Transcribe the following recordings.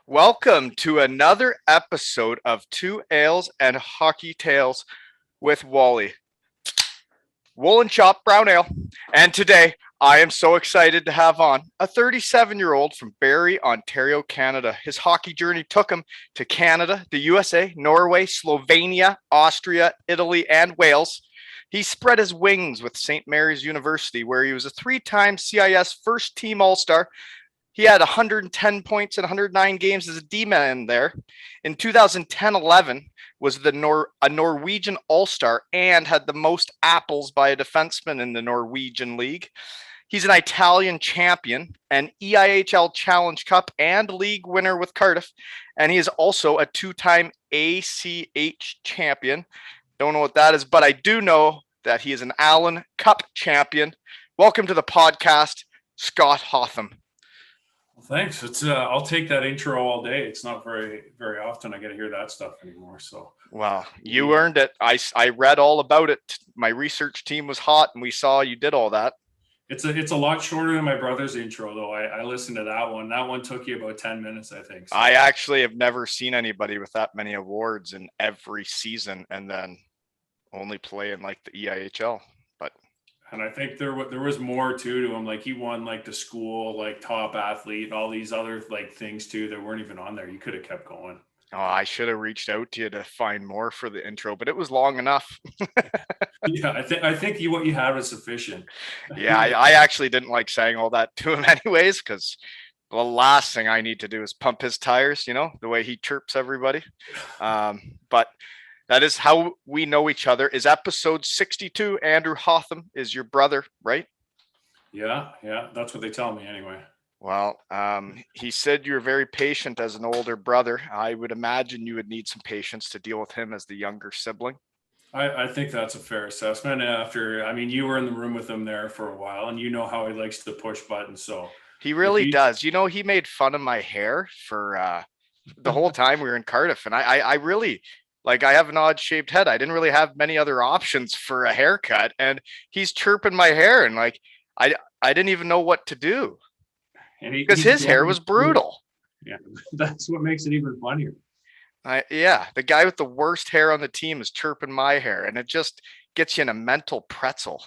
Welcome to another episode of Two Ales and Hockey Tales with Wally. Woolen Chop Brown Ale. And today I am so excited to have on a 37-year-old from Barrie, Ontario, Canada. His hockey journey took him to Canada, the USA, Norway, Slovenia, Austria, Italy, and Wales. He spread his wings with St. Mary's University, where he was a three-time CIS first-team All-Star. He had 110 points in 109 games as a D-man there. In 2010-11, was a Norwegian All-Star and had the most apples by a defenseman in the Norwegian League. He's an Italian champion, an EIHL Challenge Cup and league winner with Cardiff, and he is also a two-time ACH champion. Don't know what that is, but I do know that he is an Allen Cup champion. Welcome to the podcast, Scott Hotham. Thanks. I'll take that intro all day. It's not very often I get to hear that stuff anymore. So wow, you earned it. I read all about it. My research team was hot, and we saw you did all that. It's a lot shorter than my brother's intro, though. I listened to that one. That one took you about 10 minutes, I think. So. I actually have never seen anybody with that many awards in every season, and then only play in like the EIHL. And I think there was more too to him. Like he won like the school, like top athlete, all these other like things too that weren't even on there. You could have kept going. Oh, I should have reached out to you to find more for the intro, but it was long enough. Yeah, I think what you had was sufficient. Yeah, I actually didn't like saying all that to him anyways, because the last thing I need to do is pump his tires, the way he chirps everybody. But that is how we know each other. Is episode 62. Andrew Hotham is your brother, right? Yeah. That's what they tell me anyway. Well, he said you're very patient as an older brother. I would imagine you would need some patience to deal with him as the younger sibling. I think that's a fair assessment. You were in the room with him there for a while, and you know how he likes to push buttons. So he really does. He made fun of my hair for the whole time we were in Cardiff, and I really... Like I have an odd shaped head. I didn't really have many other options for a haircut, and he's chirping my hair, and like I didn't even know what to do because his hair was brutal. Yeah, that's what makes it even funnier. The guy with the worst hair on the team is chirping my hair, and it just gets you in a mental pretzel.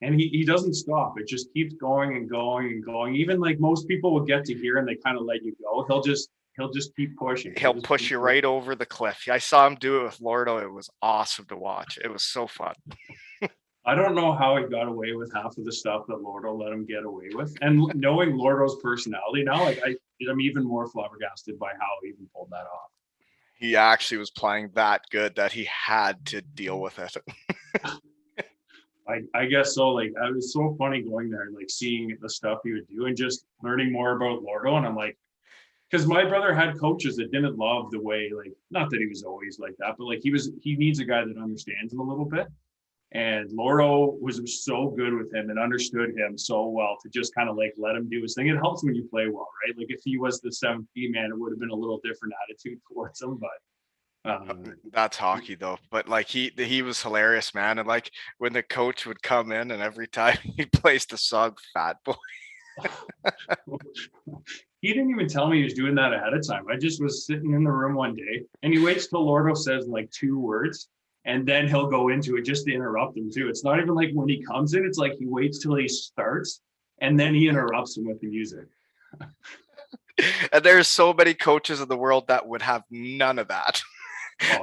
And he doesn't stop. It just keeps going and going and going. Even like most people will get to here and they kind of let you go. He'll just keep pushing. He'll push you right over the cliff. I saw him do it with Lordo. It was awesome to watch. It was so fun. I don't know how he got away with half of the stuff that Lordo let him get away with. And knowing Lordo's personality now, I'm even more flabbergasted by how he even pulled that off. He actually was playing that good that he had to deal with it. I guess so. Like, it was so funny going there and like seeing the stuff he would do and just learning more about Lordo. And I'm like, because my brother had coaches that didn't love the way, like, not that he was always like that, but like he needs a guy that understands him a little bit. And Lordo was so good with him and understood him so well to just kind of like let him do his thing. It helps when you play well, right? Like if he was the 7P man, it would have been a little different attitude towards him, but that's hockey though. But like he was hilarious, man. And like when the coach would come in and every time he plays the song Fat Boy. He didn't even tell me he was doing that ahead of time. I just was sitting in the room one day and he waits till Lordo says like 2 words and then he'll go into it just to interrupt him too. It's not even like when he comes in, it's like he waits till he starts and then he interrupts him with the music. And there's so many coaches in the world that would have none of that.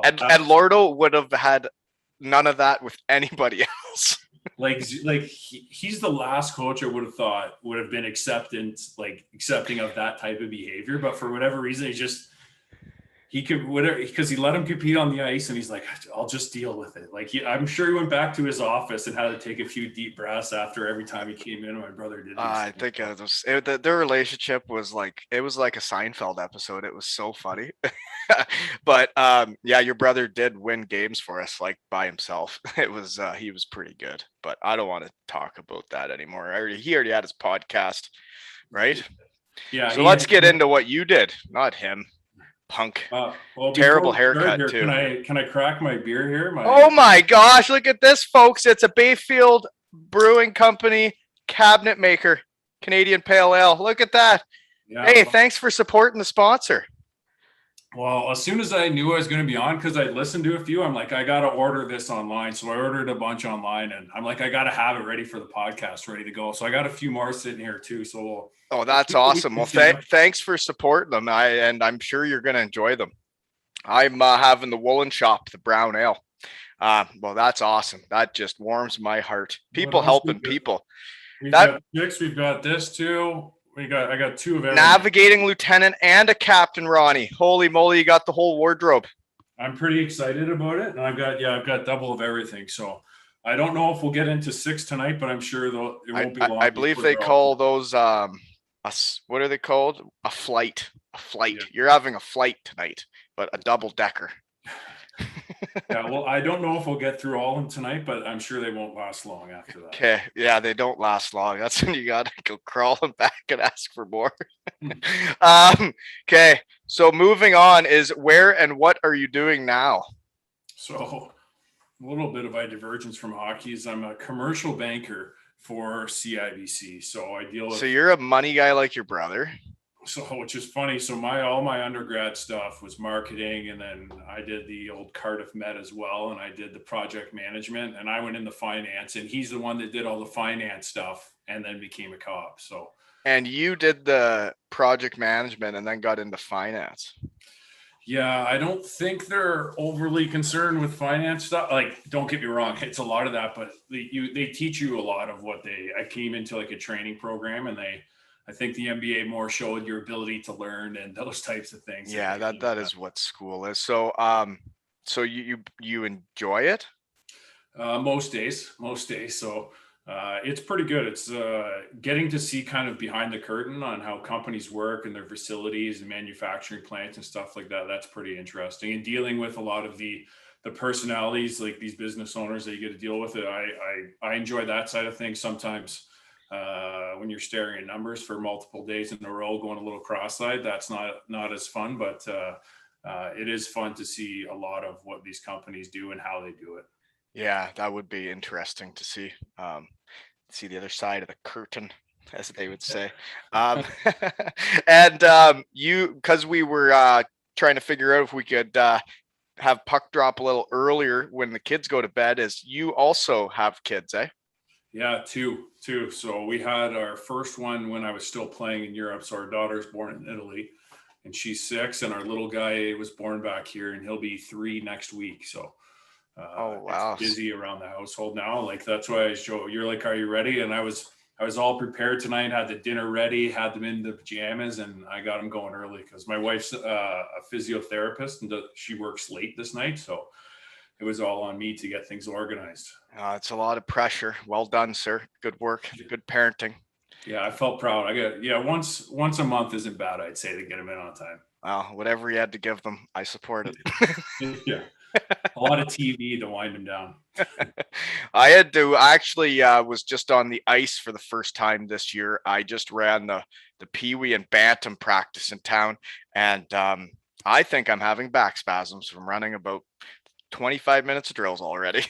And Lordo would have had none of that with anybody else. Like he's the last coach I would have thought would have been accepting of that type of behavior, but for whatever reason he could whatever, because he let him compete on the ice and he's like, I'll just deal with it. Like I'm sure he went back to his office and had to take a few deep breaths after every time he came in. My brother did. I think their relationship was like a Seinfeld episode. It was so funny. But your brother did win games for us like by himself. It was he was pretty good, but I don't want to talk about that anymore. He already had his podcast, right? Yeah. So let's get into what you did, not him. Punk. Terrible haircut too. Can I crack my beer here? Oh my gosh, look at this, folks. It's a Bayfield Brewing Company cabinet maker Canadian Pale Ale. Look at that. Yeah. Hey, thanks for supporting the sponsor. Well, as soon as I knew I was going to be on, because I listened to a few, I'm like, I got to order this online. So I ordered a bunch online, and I'm like, I got to have it ready for the podcast, ready to go. So I got a few more sitting here too. So Oh, we'll that's keep the week awesome. Well, continuing. thanks for supporting them. I'm sure you're going to enjoy them. I'm having the Woolen Shop, the brown ale. Well, that's awesome. That just warms my heart. What People else helping people. We've That got chicks. We've got this too. I got two of everything. navigating lieutenant and a captain, Ronnie. Holy moly, you got the whole wardrobe. I'm pretty excited about it, and I've got double of everything. So I don't know if we'll get into 6 tonight, but I'm sure though it won't be long. I believe they call those what are they called? A flight. A flight. Yeah. You're having a flight tonight, but a double decker. Yeah, well, I don't know if we'll get through all of them tonight, but I'm sure they won't last long after that. Okay, yeah, they don't last long. That's when you gotta go crawling back and ask for more. Okay, so moving on is where and what are you doing now? So a little bit of a divergence from hockey is I'm a commercial banker for CIBC. So I deal with. So you're a money guy like your brother. So, which is funny. So all my undergrad stuff was marketing, and then I did the old Cardiff Met as well, and I did the project management, and I went into finance, and he's the one that did all the finance stuff and then became a cop. So. And you did the project management and then got into finance. Yeah, I don't think they're overly concerned with finance stuff. Like, don't get me wrong, it's a lot of that, but they teach you a lot of what I came into like a training program, and I think the MBA more showed your ability to learn and those types of things. Yeah, that is what school is. So, so you enjoy it? Most days. So it's pretty good. It's getting to see kind of behind the curtain on how companies work and their facilities and manufacturing plants and stuff like that. That's pretty interesting. And dealing with a lot of the personalities, like these business owners that you get to deal with. I enjoy that side of things sometimes. When you're staring at numbers for multiple days in a row, going a little cross-eyed, that's not as fun, but it is fun to see a lot of what these companies do and how they do it. Yeah, that would be interesting to see. See the other side of the curtain, as they would say. And because we were trying to figure out if we could have puck drop a little earlier when the kids go to bed, is you also have kids, eh? Yeah, two. So we had our first one when I was still playing in Europe. So our daughter's born in Italy, and she's 6, and our little guy was born back here, and he'll be 3 next week. So oh wow, it's busy around the household now. Like, that's why you're like, are you ready? And I was all prepared tonight, had the dinner ready, had them in the pajamas, and I got them going early because my wife's a physiotherapist, and she works late this night. So it was all on me to get things organized. It's a lot of pressure. Well done, sir. Good work. Good parenting. Yeah, I felt proud. Once a month isn't bad, I'd say, to get them in on time. Well, whatever you had to give them, I support it. Yeah. A lot of TV to wind them down. I had to actually was just on the ice for the first time this year. I just ran the Pee-wee and Bantam practice in town, and I think I'm having back spasms from running about 25 minutes of drills already.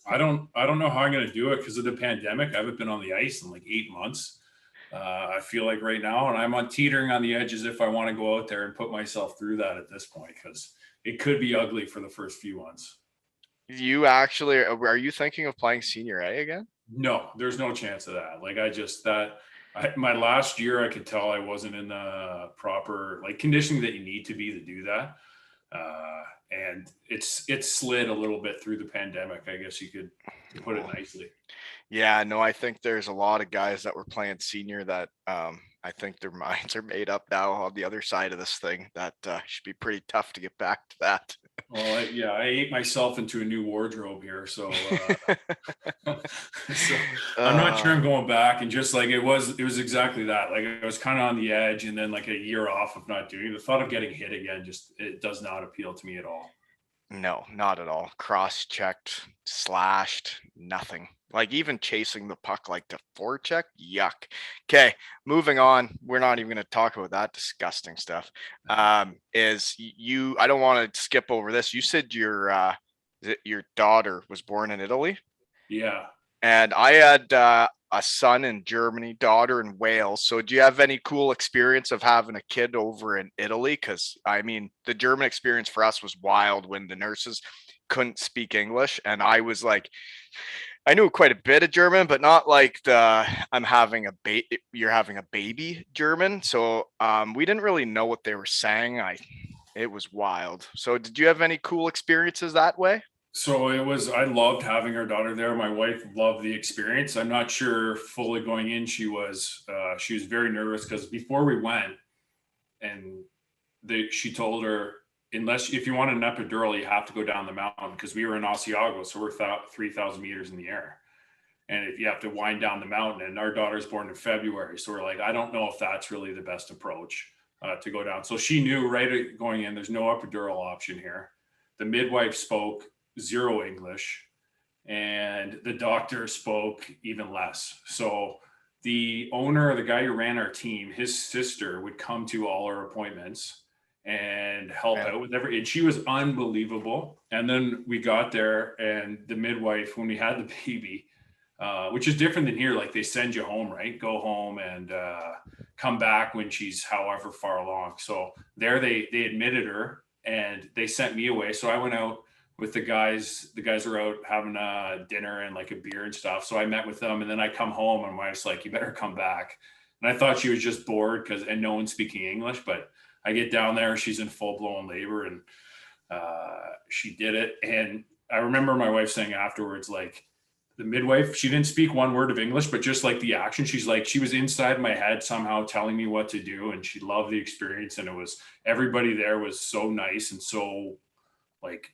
I don't know how I'm going to do it because of the pandemic. I haven't been on the ice in like 8 months. I feel like right now, and I'm on teetering on the edge as if I want to go out there and put myself through that at this point, because it could be ugly for the first few months. You actually, are you thinking of playing senior A again? No, there's no chance of that. Like, my last year, I could tell I wasn't in the proper like conditioning that you need to be to do that. And it's slid a little bit through the pandemic, I guess you could put it nicely. Yeah, no, I think there's a lot of guys that were playing senior that I think their minds are made up now on the other side of this thing. That should be pretty tough to get back to that. Well, I ate myself into a new wardrobe here, so, I'm not sure I'm going back. And just like it was exactly that. Like, I was kind of on the edge, and then like a year off of not doing it. The thought of getting hit again it does not appeal to me at all. No, not at all. Cross-checked, slashed, nothing. Like even chasing the puck like to forecheck, yuck. Okay, moving on. We're not even going to talk about that disgusting stuff. I don't want to skip over this. You said your daughter was born in Italy? Yeah. And I had a son in Germany, daughter in Wales. So do you have any cool experience of having a kid over in Italy? Because I mean, the German experience for us was wild when the nurses couldn't speak English, and I was like, I knew quite a bit of German, but not like the I'm having a you're having a baby German. So we didn't really know what they were saying. It was wild. So did you have any cool experiences that way? So it was, I loved having our daughter there. My wife loved the experience. I'm not sure fully going in, she was very nervous because before we went, and she told her, unless if you want an epidural, you have to go down the mountain because we were in Asiago, so we're 3,000 meters in the air. And if you have to wind down the mountain, and our daughter's born in February, so we're like, I don't know if that's really the best approach to go down. So she knew right going in, there's no epidural option here. The midwife spoke zero English, and the doctor spoke even less. So the owner, the guy who ran our team, his sister would come to all our appointments and help Man, out with every, and she was unbelievable. And then we got there, and the midwife, when we had the baby, which is different than here, like they send you home, right? Go home and come back when she's however far along. So there they admitted her and they sent me away. So I went out with the guys. The guys were out having a dinner and like a beer and stuff. So I met with them, and then I come home and my wife's like, "You better come back." And I thought she was just bored and no one's speaking English. But I get down there, she's in full blown labor, and she did it. And I remember my wife saying afterwards, like, the midwife, she didn't speak one word of English, but just like the action, she's like, she was inside my head somehow telling me what to do, and she loved the experience. And it was, everybody there was so nice and so like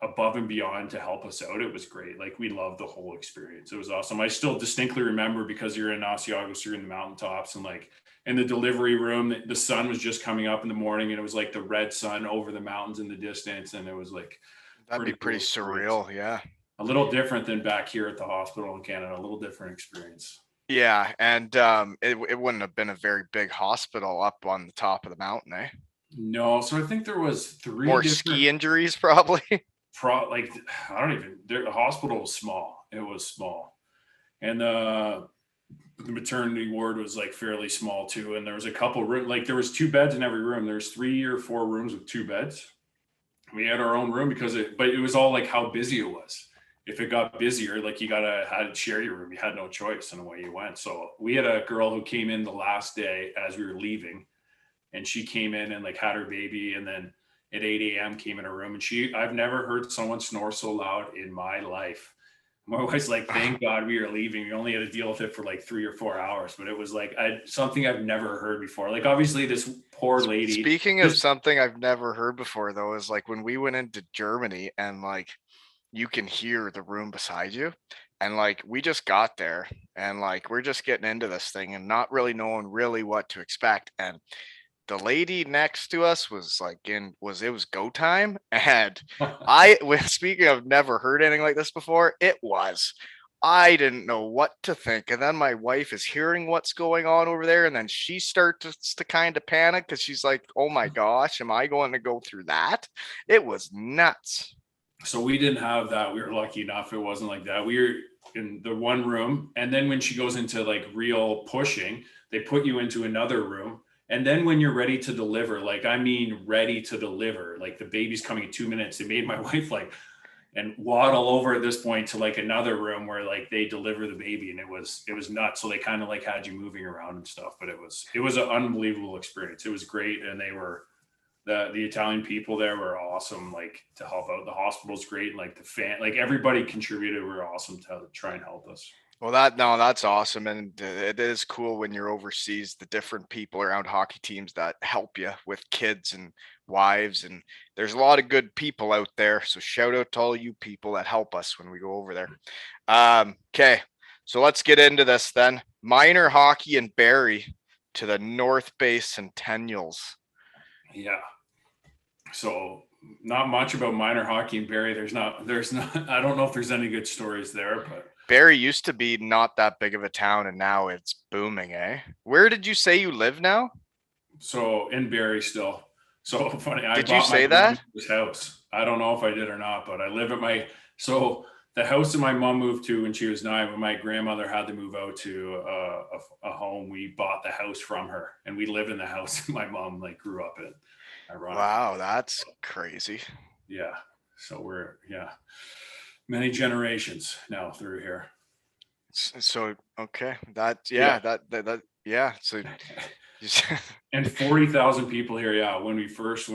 above and beyond to help us out. It was great. Like we loved the whole experience. It was awesome. I still distinctly remember, because you're in Asiagos, you're in the mountaintops, and like in the delivery room, the sun was just coming up in the morning, and it was like the red sun over the mountains in the distance, and it was like that'd be pretty pretty cool experience. surreal. Yeah. A little different than back here at the hospital in Canada, a little different experience. Yeah, and it wouldn't have been a very big hospital up on the top of the mountain, eh? No, so I think there was three More different ski injuries, probably. like I don't even, the hospital was small. It was small. And the maternity ward was like fairly small too. And there was a couple room, like there was two beds in every room. There's 3 or 4 rooms with two beds. We had our own room but it was all like how busy it was. If it got busier, like you had to share your room. You had no choice, and away you went. So we had a girl who came in the last day as we were leaving, and she came in and like had her baby, and then at 8 a.m. came in her room, and I've never heard someone snore so loud in my life. My wife's like, thank God we were leaving. We only had to deal with it for like 3 or 4 hours, but it was like something I've never heard before. Like obviously this poor lady. Speaking of something I've never heard before, though, is like when we went into Germany and like you can hear the room beside you. And like we just got there and like we're just getting into this thing and not really knowing really what to expect. And the lady next to us was like it was go time. And speaking of never heard anything like this before, I didn't know what to think. And then my wife is hearing what's going on over there. And then she starts to kind of panic because she's like, oh my gosh, am I going to go through that? It was nuts. So we didn't have that. We were lucky enough. It wasn't like that. We were in the one room. And then when she goes into like real pushing, they put you into another room. And then when you're ready to deliver, like, I mean, ready to deliver, like the baby's coming in 2 minutes, it made my wife like, and waddle over at this point to like another room where like they deliver the baby, and it was nuts. So they kind of like had you moving around and stuff, but it was an unbelievable experience. It was great. And they were, the Italian people there were awesome, like to help out. The hospital's great. And like like everybody contributed, were awesome to try and help us. Well, that's awesome, and it is cool when you're overseas. The different people around hockey teams that help you with kids and wives, and there's a lot of good people out there. So shout out to all you people that help us when we go over there. Okay, so let's get into this then. Minor hockey in Barrie to the North Bay Centennials. Yeah. So not much about minor hockey in Barrie. There's not, I don't know if there's any good stories there, but Barrie used to be not that big of a town, and now it's booming, eh? Where did you say you live now? so in Barrie still. So funny. I Did you bought my say that? grandmother's house. I don't know if I did or not, but I live at my, so the house that my mom moved to when she was 9, when my grandmother had to move out to a home, we bought the house from her, and we live in the house my mom like grew up in. Ironically, Wow, that's crazy. yeah. So we're many generations now through here. So okay, that Yeah. that yeah. So And 40,000 people here. Yeah. When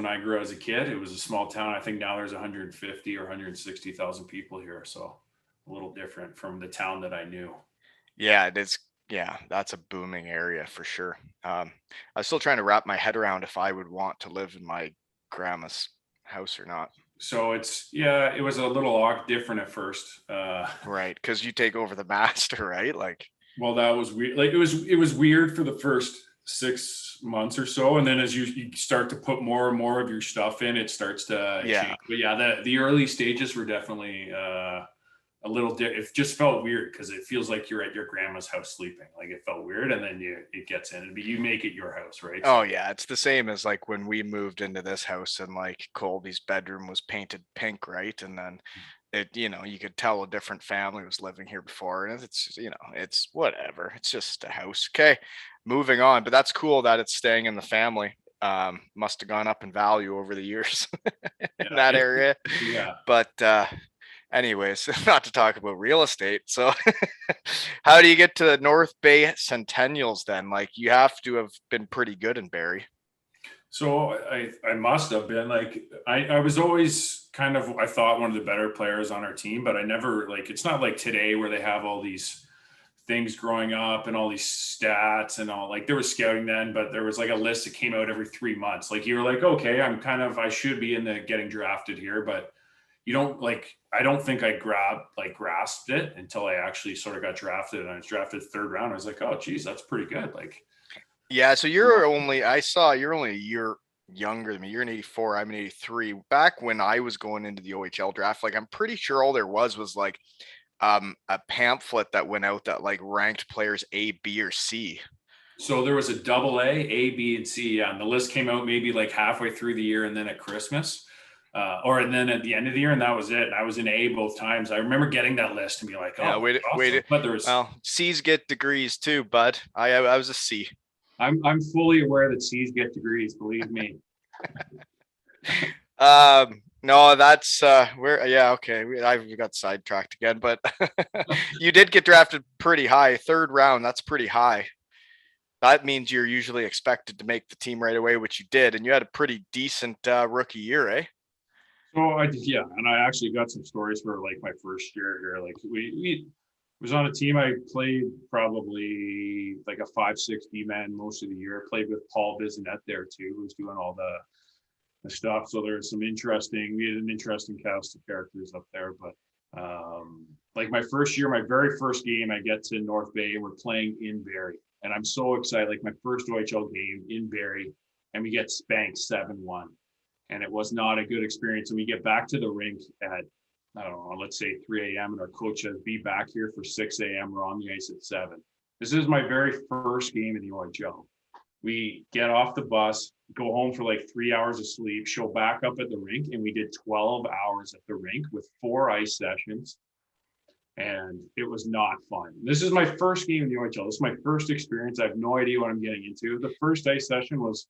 I grew up as a kid, it was a small town. I think now there's 150 or 160,000 people here. So a little different from the town that I knew. yeah, it is. Yeah, that's a booming area for sure. I was still trying to wrap my head around if I would want to live in my grandma's house or not. So it was a little different at first. Right, because you take over the master, right? Like, Well, that was weird. Like it was weird for the first 6 months or so, and then as you start to put more and more of your stuff in, it starts to yeah, change. But yeah, the early stages were definitely a little. It just felt weird because it feels like you're at your grandma's house sleeping. Like it felt weird, and then it gets in, but you make it your house, right? oh yeah, it's the same as like when we moved into this house and like Colby's bedroom was painted pink, right? And then you could tell a different family was living here before, and it's it's whatever. It's just a house. Okay, moving on. But that's cool that it's staying in the family. Must have gone up in value over the years in that area. Yeah. But anyways, not to talk about real estate. So how do you get to the North Bay Centennials then? Like you have to have been pretty good in Barrie. So I must have been like I was always kind of I thought one of the better players on our team, but I never like it's not like today where they have all these things growing up and all these stats and all like there was scouting then, but there was like a list that came out every 3 months. Like you were like, okay, I should be in the getting drafted here, but you don't like I don't think I grasped it until I actually sort of got drafted and I was drafted 3rd round. I was like, oh geez, that's pretty good. Like Yeah, so you're only a year younger than me. You're in 84, I'm in 83. Back when I was going into the OHL draft, like I'm pretty sure all there was like a pamphlet that went out that like ranked players A, B, or C. so there was a double A, B, and C. Yeah, and the list came out maybe like halfway through the year and then at Christmas. And then at the end of the year, and that was it. And I was in A both times. I remember getting that list and be like, "Oh, Yeah, wait, awesome." But there was. Well, C's get degrees too, bud. I was a C. I'm fully aware that C's get degrees. Believe me. No, that's yeah, okay. I got sidetracked again, but you did get drafted pretty high, 3rd round. That's pretty high. That means you're usually expected to make the team right away, which you did, and you had a pretty decent rookie year, eh? So I did, yeah, and I actually got some stories for like my first year here. Like we was on a team. I played probably like a 5-6 man most of the year. Played with Paul Bisonet there too, who was doing all the stuff. So there's we had an interesting cast of characters up there. But like my first year, my very first game, I get to North Bay and we're playing in Barrie. And I'm so excited, like my first OHL game in Barrie, and we get spanked 7-1. And it was not a good experience. And we get back to the rink at, I don't know, let's say 3 a.m. And our coach says, be back here for 6 a.m. We're on the ice at 7. This is my very first game in the OHL. We get off the bus, go home for like 3 hours of sleep, show back up at the rink, and we did 12 hours at the rink with 4 ice sessions. And it was not fun. This is my first game in the OHL. This is my first experience. I have no idea what I'm getting into. The first ice session was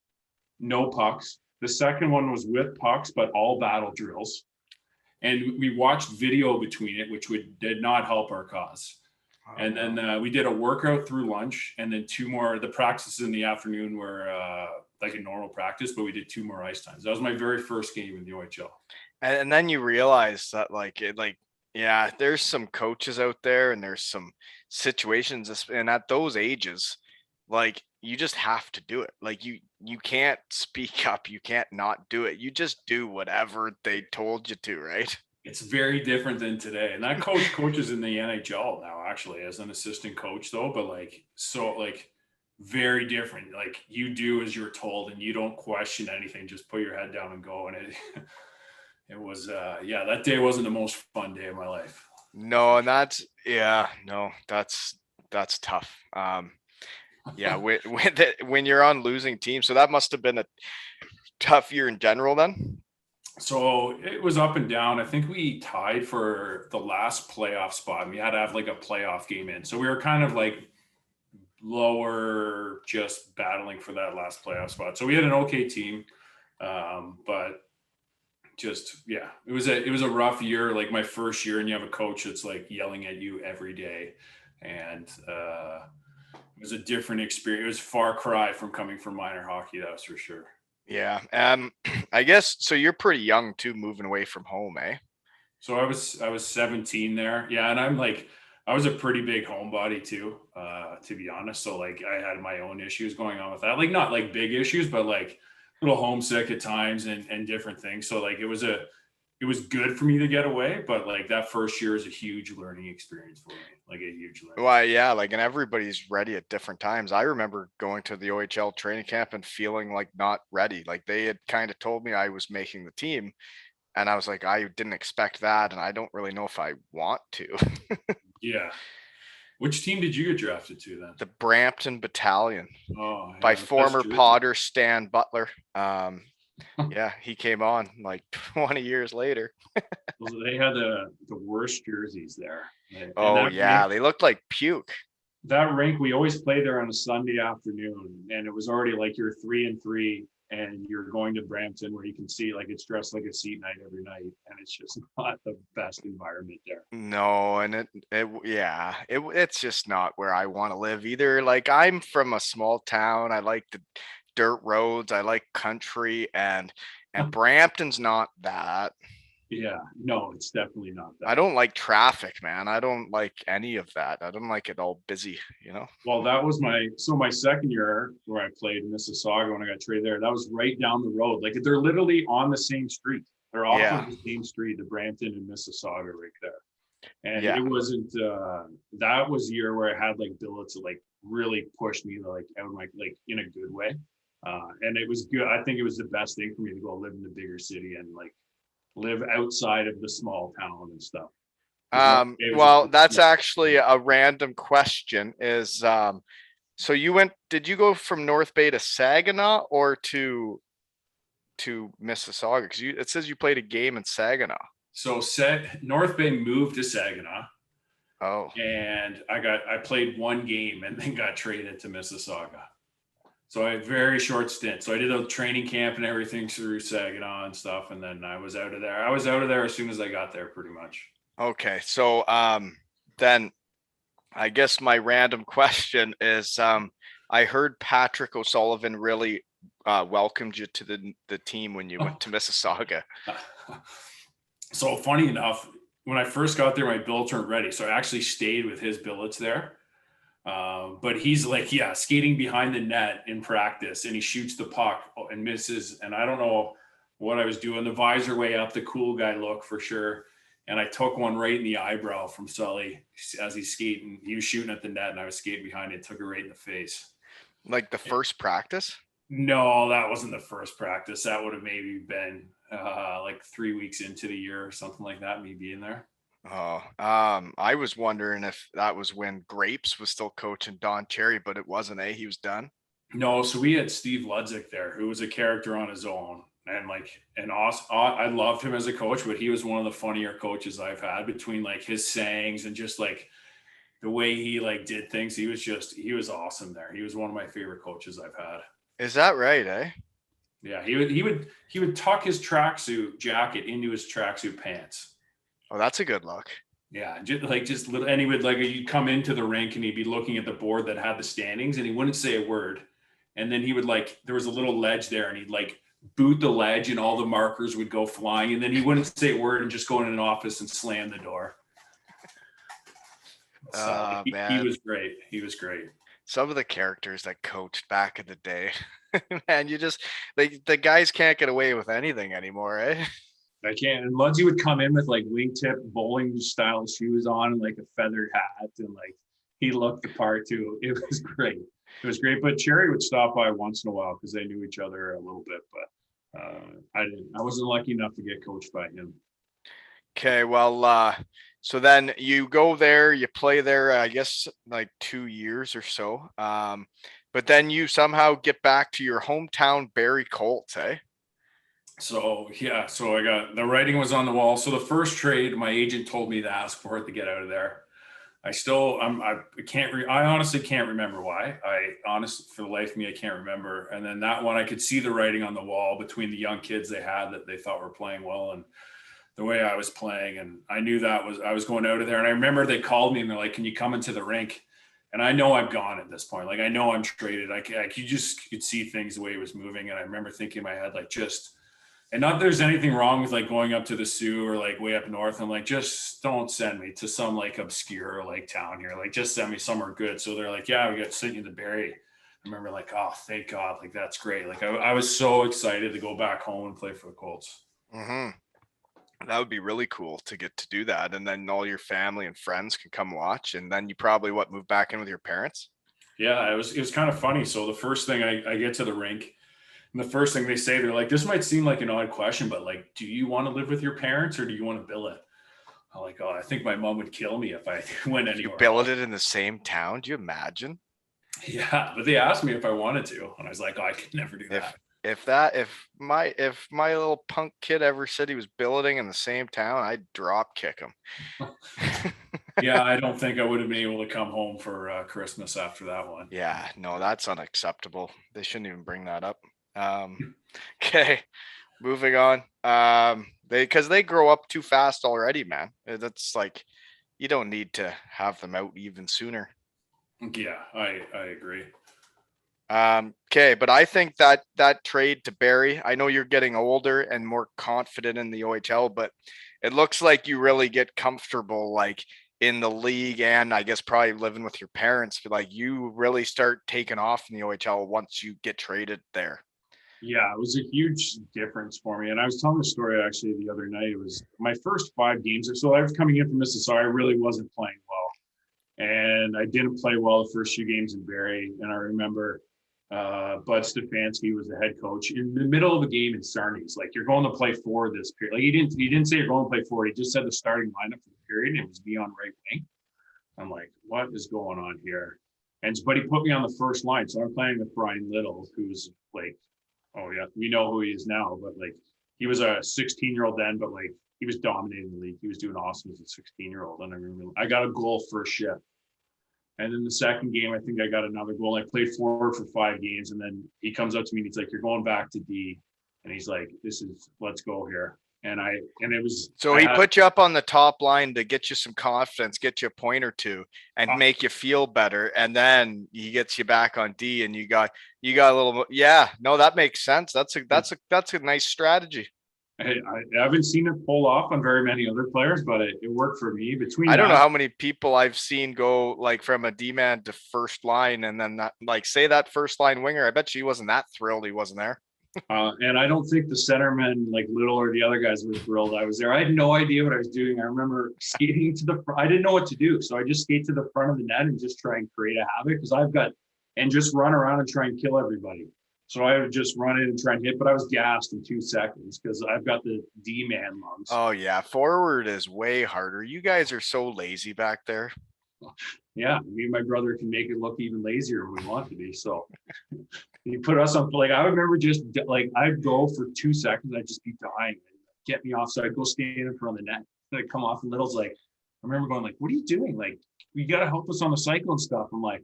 no pucks. The second one was with pucks, but all battle drills. And we watched video between it, which did not help our cause. And then we did a workout through lunch, and then 2 more. The practices in the afternoon were like a normal practice, but we did 2 more ice times. That was my very first game in the OHL. And then you realize that yeah, there's some coaches out there and there's some situations, and at those ages, like you just have to do it. Like you can't speak up, you can't not do it. You just do whatever they told you to, right? It's very different than today. And that coach coaches in the NHL now, actually, as an assistant coach, though. But very different. Like you do as you're told, and you don't question anything. Just put your head down and go. And it was that day wasn't the most fun day of my life. No, and that's tough. Yeah, when you're on losing teams, so that must have been a tough year in general then. So it was up and down. I think we tied for the last playoff spot, and we had to have like a playoff game in. So we were kind of like lower, just battling for that last playoff spot. So we had an okay team, but just yeah, it was a rough year. Like my first year, and you have a coach that's like yelling at you every day, and it was a different experience. It was far cry from coming from minor hockey, that's for sure. Yeah. I guess so. You're pretty young too, moving away from home, eh? So I was 17 there. Yeah, and I'm like I was a pretty big homebody too, to be honest. So like I had my own issues going on with that. Like not like big issues, but like a little homesick at times and different things. So like it was good for me to get away, but like that first year is a huge learning experience for me. Like a huge learning. Well, yeah, like, and everybody's ready at different times. I remember going to the OHL training camp and feeling like not ready. Like they had kind of told me I was making the team, and I was like, I didn't expect that, and I don't really know if I want to. Yeah. Which team did you get drafted to then? The Brampton Battalion Oh by yeah, the best former jersey. Potter Stan Butler. Yeah, he came on like 20 years later. They had the worst jerseys there, and Oh yeah, they looked like puke. that rink we always played there on a Sunday afternoon, and it was already like you're 3-3, and you're going to Brampton where you can see like it's dressed like a seat night every night, and it's just not the best environment there. No, and yeah, it's just not where I want to live either. Like I'm from a small town. I like the dirt roads. I like country, and Brampton's not that. Yeah, no, it's definitely not I that. don't like traffic, man. I don't like any of that. I don't like it all busy, you know? Well, that was my second year where I played in Mississauga when I got traded there. That was right down the road. Like they're literally on the same street. They're off of Yeah. the same street, the Brampton and Mississauga right there. And Yeah. it wasn't that was the year where I had like billets that like really pushed me like out of my like in a good way. And it was good. I think it was the best thing for me to go live in the bigger city and like live outside of the small town and stuff. Because North Bay was a Well, pretty that's small actually town. a random question is so did you go from North Bay to Saginaw or to Mississauga? Because it says you played a game in Saginaw. So North Bay moved to Saginaw, Oh, and I played one game and then got traded to Mississauga. So I had a very short stint. So I did a training camp and everything through Saginaw and stuff, and then I was out of there. I was out of there as soon as I got there, pretty much. okay. So then I guess my random question is I heard Patrick O'Sullivan really welcomed you to the team when you went to Mississauga. So funny enough, when I first got there, my billets weren't ready, so I actually stayed with his billets there. But he's like, yeah, skating behind the net in practice, and he shoots the puck and misses. And I don't know what I was doing. The visor way up, the cool guy look for sure. And I took one right in the eyebrow from Sully as he's skating. He was shooting at the net, and I was skating behind it. Took it right in the face. Like the first practice? No, that wasn't the first practice. That would have maybe been like 3 weeks into the year or something like that. Me being there. Oh, I was wondering if that was when Grapes was still coaching Don Cherry, but it wasn't, eh? He was done. No, so we had Steve Ludzik there, who was a character on his own, and like an awesome. I loved him as a coach, but he was one of the funnier coaches I've had. Between like his sayings and just like the way he like did things, he was awesome there. He was one of my favorite coaches I've had. Is that right, eh? Yeah, he would tuck his tracksuit jacket into his tracksuit pants. Oh, that's a good look. Yeah, just little, and he would like you'd come into the rink and he'd be looking at the board that had the standings, and he wouldn't say a word, and then he would like there was a little ledge there, and he'd like boot the ledge, and all the markers would go flying, and then he wouldn't say a word and just go in an office and slam the door. So he Man, was great. He was great. some of the characters that coached back in the day, man, you just like the guys can't get away with anything anymore, eh? I can't. And Ludsey would come in with like wingtip bowling style shoes on and like a feathered hat, and like he looked the part too. It was great. It was great. But Cherry would stop by once in a while because they knew each other a little bit. But I didn't. I wasn't lucky enough to get coached by him. Okay, well, so then you go there, you play there, I guess like 2 years or so. But then you somehow get back to your hometown Barry Colts, eh? So yeah, so I got the writing was on the wall. So the first trade, my agent told me to ask for it to get out of there. I can't I honestly can't remember why. I honestly, for the life of me, I can't remember. And then that one, I could see the writing on the wall between the young kids they had that they thought were playing well and the way I was playing. And I knew I was going out of there. And I remember they called me and they're like, "Can you come into the rink?" And I know I'm gone at this point. Like I know I'm traded. You just could see things the way it was moving. And I remember thinking in my head, like, just, and not that there's anything wrong with like going up to the Sioux or like way up north. I'm like, just don't send me to some like obscure like town here. Like just send me somewhere good. So they're like, "Yeah, we got sent you to Barrie." I remember like, oh, thank God. Like that's great. Like I was so excited to go back home and play for the Colts. Hmm. That would be really cool to get to do that, and then all your family and friends can come watch, and then you probably move back in with your parents. Yeah, it was kind of funny. So the first thing I get to the rink, and the first thing they say, they're like, "This might seem like an odd question, but like, do you want to live with your parents or do you want to bill it?" I'm like, "Oh, I think my mom would kill me if I went You anywhere else." billeted in the same town. Do you imagine Yeah, but they asked me if I wanted to, and I was like, "Oh, I could never do if that." if my little punk kid ever said he was billeting in the same town, I'd drop kick him. Yeah, I don't think I would have been able to come home for Christmas after that one. Yeah, no, that's unacceptable. They shouldn't even bring that up. Um, okay, moving on. Because they grow up too fast already, man. That's like you don't need to have them out even sooner. Yeah, I agree. Okay, but I think that trade to Barry, I know you're getting older and more confident in the OHL, but it looks like you really get comfortable like in the league and I guess probably living with your parents. But like you really start taking off in the OHL once you get traded there. Yeah, it was a huge difference for me. And I was telling the story actually the other night. It was my first 5 games or so. I was coming in from Mississauga. I really wasn't playing well. And I didn't play well the first few games in Barrie. And I remember Bud Stefanski was the head coach in the middle of a game in Sarnies. Like, "You're going to play four this period." Like he didn't say you're going to play four. He just said the starting lineup for the period. And it was me on right wing. I'm like, what is going on here? But he put me on the first line. So I'm playing with Brian Little, who's like, oh yeah, we know who he is now, but like he was a 16-year-old then, but like he was dominating the league. He was doing awesome as a 16-year-old. And I remember I got a goal first shift. And then the second game, I think I got another goal. I played forward for 5 games. And then he comes up to me and he's like, "You're going back to D." And he's like, let's go here. And it was, So I he had, put you up on the top line to get you some confidence, get you a point or two, and uh, make you feel better. And then he gets you back on D, and you got a little. Yeah, no, that makes sense. That's a nice strategy. I haven't seen it pull off on very many other players, but it worked for me between I don't know that. how many people I've seen go like from a D man to first line, and then that like say that first line winger. I bet you he wasn't that thrilled he wasn't there. And I don't think the centerman, like Little or the other guys, were thrilled I was there. I had no idea what I was doing. I remember skating to the front. I didn't know what to do. So I just skate to the front of the net and just try and create a havoc and just run around and try and kill everybody. So I would just run in and try and hit, but I was gassed in 2 seconds because I've got the D man lungs. Oh yeah, forward is way harder. You guys are so lazy back there. Yeah, me and my brother can make it look even lazier when we want to be. So he put us on, like, I remember just like I'd go for 2 seconds, I'd just be dying, get me off. So I'd go stand in front of the net. And I'd come off, and Little's like, I remember going like, "What are you doing? Like, you got to help us on the cycle and stuff." I'm like,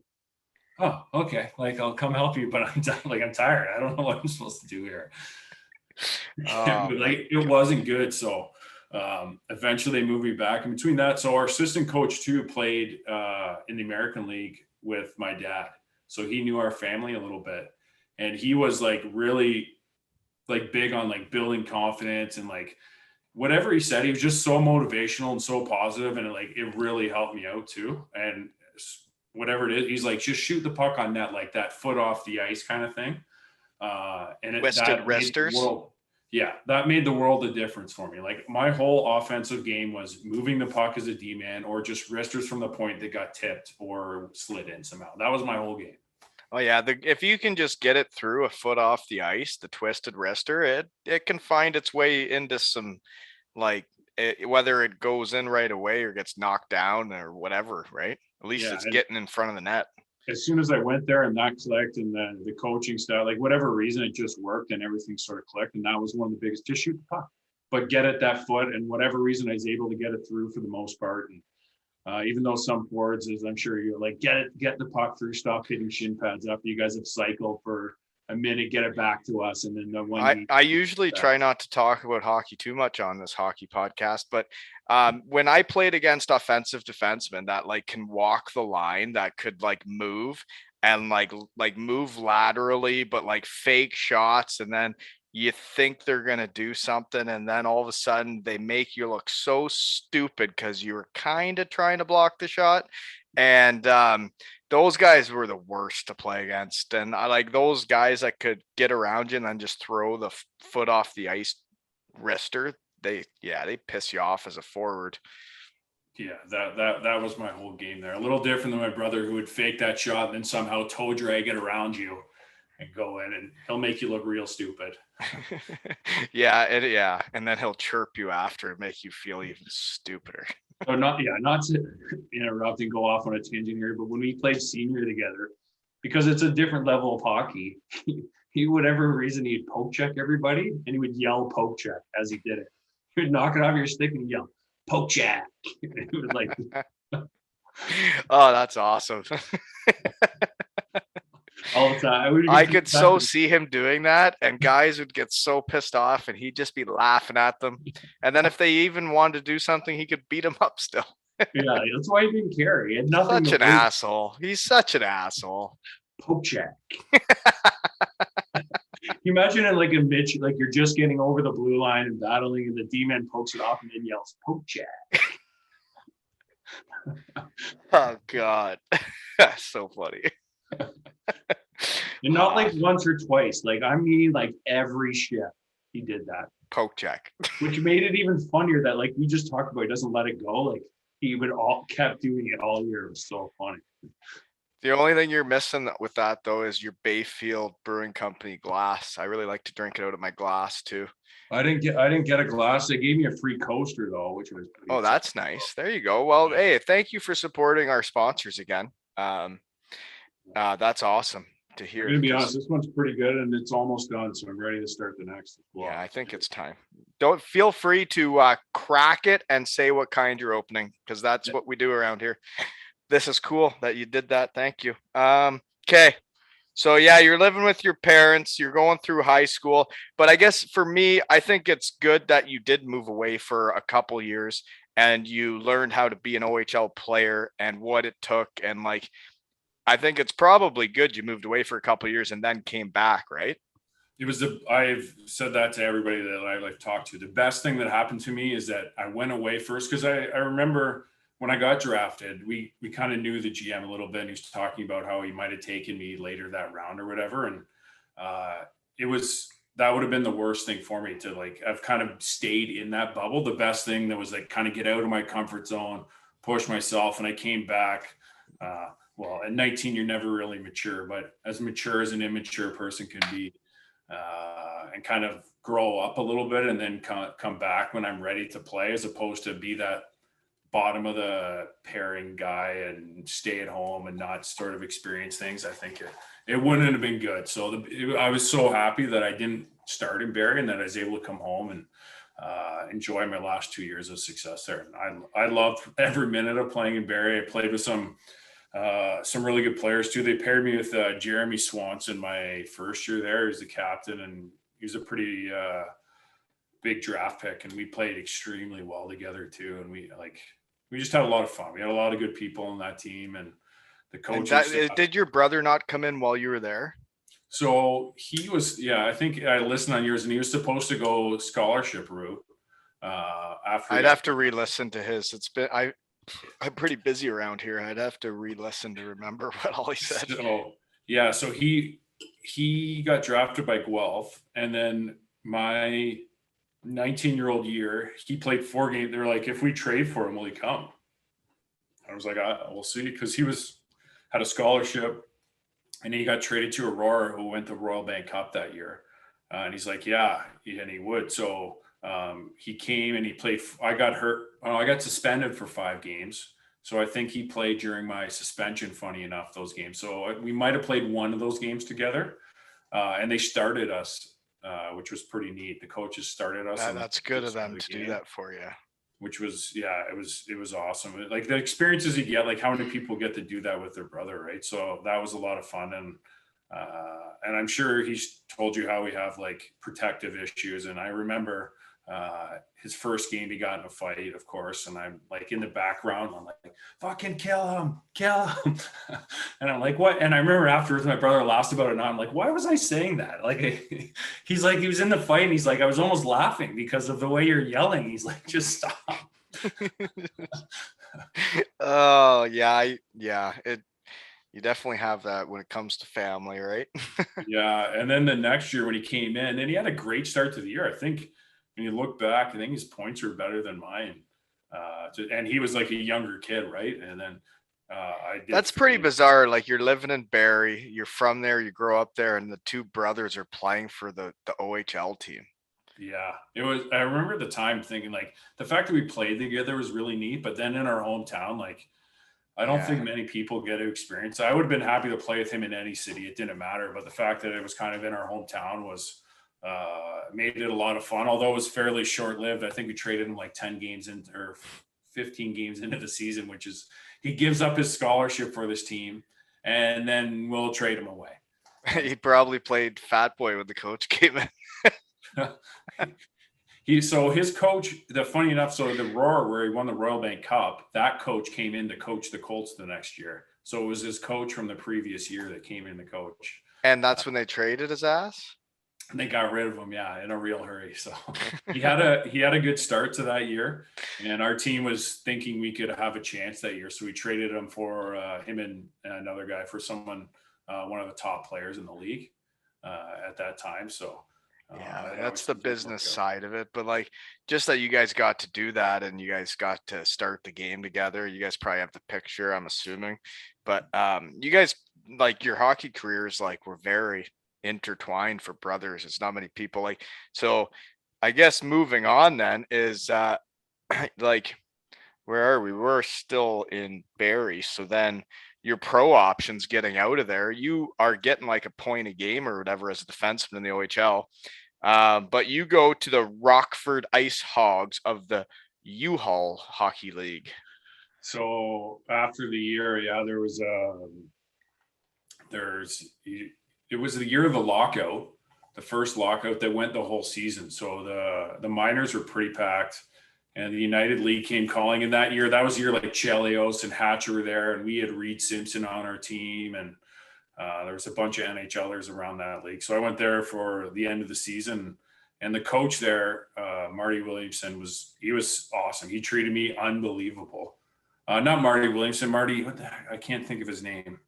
"Oh, okay. Like, I'll come help you, but I'm done. Like, I'm tired. I don't know what I'm supposed to do here." Oh But my. like, it wasn't good. So eventually they moved me back. And between that, so our assistant coach too played in the American League with my dad. So he knew our family a little bit. And he was like really like big on like building confidence and like whatever he said, he was just so motivational and so positive, and it really helped me out too. And whatever it is, he's like, just shoot the puck on net, like that foot off the ice kind of thing. Twisted That made the wristers. world, yeah, that made the world of difference for me. Like my whole offensive game was moving the puck as a D man or just wristers from the point that got tipped or slid in somehow. That was my whole game. Oh yeah, if you can just get it through a foot off the ice, the twisted wrister, it can find its way into some like whether it goes in right away or gets knocked down or whatever, right? At least Yeah, it's getting in front of the net. as soon as I went there and that clicked, and then the coaching style, like whatever reason, it just worked and everything sort of clicked. And that was one of the biggest, just shoot the puck, but get at that foot. And whatever reason, I was able to get it through for the most part. And even though some forwards, as I'm sure you're like, get the puck through, stop hitting shin pads after you guys have cycled for a minute, get it back to us. And then I usually try not to talk about hockey too much on this hockey podcast, but when I played against offensive defensemen that like can walk the line, that could like move and like move laterally, but like fake shots, and then you think they're gonna do something, and then all of a sudden they make you look so stupid because you were kind of trying to block the shot. And those guys were the worst to play against. And I like those guys that could get around you and then just throw the foot off the ice wrister. They piss you off as a forward. Yeah, that was my whole game there. A little different than my brother, who would fake that shot and then somehow toe drag it around you and go in, and he'll make you look real stupid. And then he'll chirp you after and make you feel even stupider. So not to interrupt and go off on a tangent here, but when we played senior together, because it's a different level of hockey, he whatever reason he'd poke check everybody, and he would yell poke check as he did it. He would knock it off your stick and yell poke check. It was like, oh, that's awesome. all the time. I could so see him doing that, and guys would get so pissed off, and he'd just be laughing at them. And then if they even wanted to do something, he could beat them up still. Yeah, that's why he didn't care. He had nothing. Such an asshole. He's such an asshole. Poke check. You imagine it like a Mitch, like you're just getting over the blue line and battling, and the D-man pokes it off and then yells, poke check. Oh, God. That's so funny. And not like once or twice. Like, I mean, like every shift he did that. Poke check. Which made it even funnier that, like we just talked about, he doesn't let it go. Like, he would kept doing it all year. It was so funny. The only thing you're missing with that, though, is your Bayfield Brewing Company glass. I really like to drink it out of my glass, too. I didn't get a glass. They gave me a free coaster, though, which was pretty exciting. That's nice. There you go. Well, hey, thank you for supporting our sponsors again. That's awesome to hear. I'm gonna be honest, this one's pretty good, and it's almost done, so I'm ready to start the next. Yeah, I think it's time. Don't feel free to crack it and say what kind you're opening, because that's what we do around here. This is cool that you did that. Thank you. Okay. So yeah, you're living with your parents, you're going through high school, but I guess for me, I think it's good that you did move away for a couple years and you learned how to be an OHL player and what it took. And like, I think it's probably good you moved away for a couple years and then came back, right? It was I've said that to everybody that I've talked to. The best thing that happened to me is that I went away first, because I remember when I got drafted, we kind of knew the GM a little bit, and he was talking about how he might have taken me later that round or whatever. And that would have been the worst thing for me to like, I've kind of stayed in that bubble. The best thing that was like kind of get out of my comfort zone, push myself. And I came back, well, at 19, you're never really mature, but as mature as an immature person can be, and kind of grow up a little bit and then come back when I'm ready to play, as opposed to be that bottom of the pairing guy and stay at home and not sort of experience things. I think it wouldn't have been good. So I was so happy that I didn't start in Barrie and that I was able to come home and enjoy my last 2 years of success there. And I loved every minute of playing in Barrie. I played with some really good players too. They paired me with Jeremy Swanson my first year there. He was the captain, and he was a pretty big draft pick, and we played extremely well together too. And we just had a lot of fun. We had a lot of good people on that team, and the coaches. Did your brother not come in while you were there? So he was, I think I listened on yours, and he was supposed to go scholarship route. I'd have to re-listen to his. I'm pretty busy around here. I'd have to re-listen to remember what all he said. So he got drafted by Guelph, and then my 19-year-old year, he played 4 games. They're like, if we trade for him, will he come? I was like, we'll see, because he had a scholarship, and he got traded to Aurora, who went to Royal Bank Cup that year. And he's like, and he would. So he came and he played. I got hurt. I got suspended for 5 games. So I think he played during my suspension, funny enough, those games. So we might have played one of those games together. And they started us, which was pretty neat. The coaches started us on the That's good of previous them of the to do game, that for you. which was, yeah, it was awesome. Like the experiences you get, like how many people get to do that with their brother, right? So that was a lot of fun. And I'm sure he's told you how we have like protective issues. And I remember his first game, he got in a fight, of course. And I'm like in the background, I'm like, fucking kill him. And I'm like, what? And I remember afterwards, my brother laughed about it. And I'm like, why was I saying that? Like, he's like, he was in the fight and he's like, I was almost laughing because of the way you're yelling. He's like, just stop. Oh yeah, you definitely have that when it comes to family, right? Yeah, and then the next year when he came in, and he had a great start to the year. I think when you look back, I think his points were better than mine. And he was like a younger kid, right? And then I did That's pretty finish. bizarre. Like you're living in Barrie, you're from there, you grow up there, and the two brothers are playing for the OHL team. Yeah, it was. I remember the time thinking like the fact that we played together was really neat. But then in our hometown, like I don't think Yeah. many people get to experience. I would have been happy to play with him in any city. It didn't matter. But the fact that it was kind of in our hometown was made it a lot of fun. Although it was fairly short lived. I think we traded him like 10 games in or 15 games into the season, which is he gives up his scholarship for this team, and then we'll trade him away. He probably played fat boy when the coach came in. So his coach, the funny enough, so the Roar where he won the Royal Bank Cup, that coach came in to coach the Colts the next year. So it was his coach from the previous year that came in to coach. And that's when they traded his ass. And they got rid of him, yeah, in a real hurry. So he had a good start to that year, and our team was thinking we could have a chance that year. So we traded him for him and another guy for someone, one of the top players in the league at that time. So Yeah, it that's the obviously didn't work business out. side of it. But like just that you guys got to do that and you guys got to start the game together. You guys probably have the picture, I'm assuming. But you guys like your hockey careers like were very intertwined for brothers. It's not many people like so I guess moving on then is like where are we? We're still in Barrie. So then your pro options getting out of there, you are getting like a point a game or whatever as a defenseman in the OHL. But you go to the Rockford Ice Hogs of the U-Haul Hockey League. So after the year, yeah, there's it was the year of the lockout, the first lockout that went the whole season. So the minors were pretty packed, and the United League came calling in that year. That was the year like Chelios and Hatcher were there, and we had Reed Simpson on our team, and there was a bunch of NHLers around that league. So I went there for the end of the season, and the coach there, Marty Williamson, he was awesome. He treated me unbelievable. Not Marty Williamson, Marty, what the heck? I can't think of his name.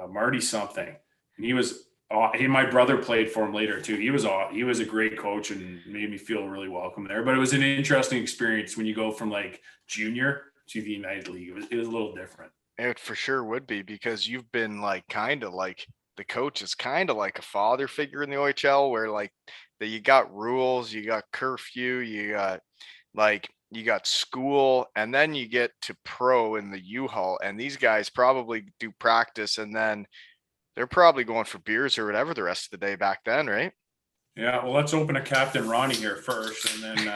Marty something. And my brother played for him later too. He was a great coach and made me feel really welcome there. But it was an interesting experience when you go from like junior to the United League. It was a little different. It for sure would be because you've been like kind of like the coach is kind of like a father figure in the OHL where like that you got rules, you got curfew, you got school, and then you get to pro in the U-Haul. And these guys probably do practice and then they're probably going for beers or whatever the rest of the day back then, right? Yeah, well, let's open a Captain Ronnie here first, and then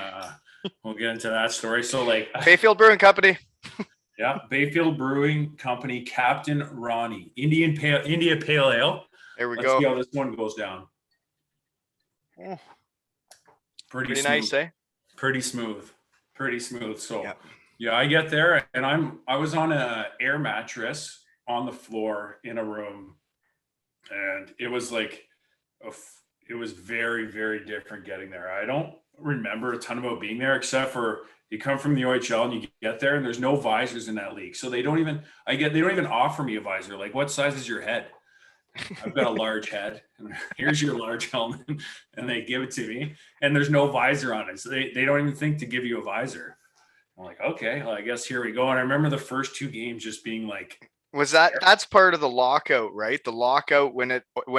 we'll get into that story. So, like, Bayfield Brewing Company. yeah, Bayfield Brewing Company, Captain Ronnie, India Pale Ale. There we Let's go. see how this one goes down. Oh, Pretty pretty smooth. nice, eh? Pretty smooth. So, Yeah. yeah, I get there, and I was on a air mattress on the floor in a room, and it was like it was very, very different getting there. I don't remember a ton about being there except for you come from the OHL and you get there and there's no visors in that league. So they don't even offer me a visor. Like, what size is your head? I've got a large head. Here's your large helmet. And they give it to me and there's no visor on it. So they don't even think to give you a visor. I'm like, okay, well, I guess here we go. And I remember the first two games just being like, That's part of the lockout, right? The lockout when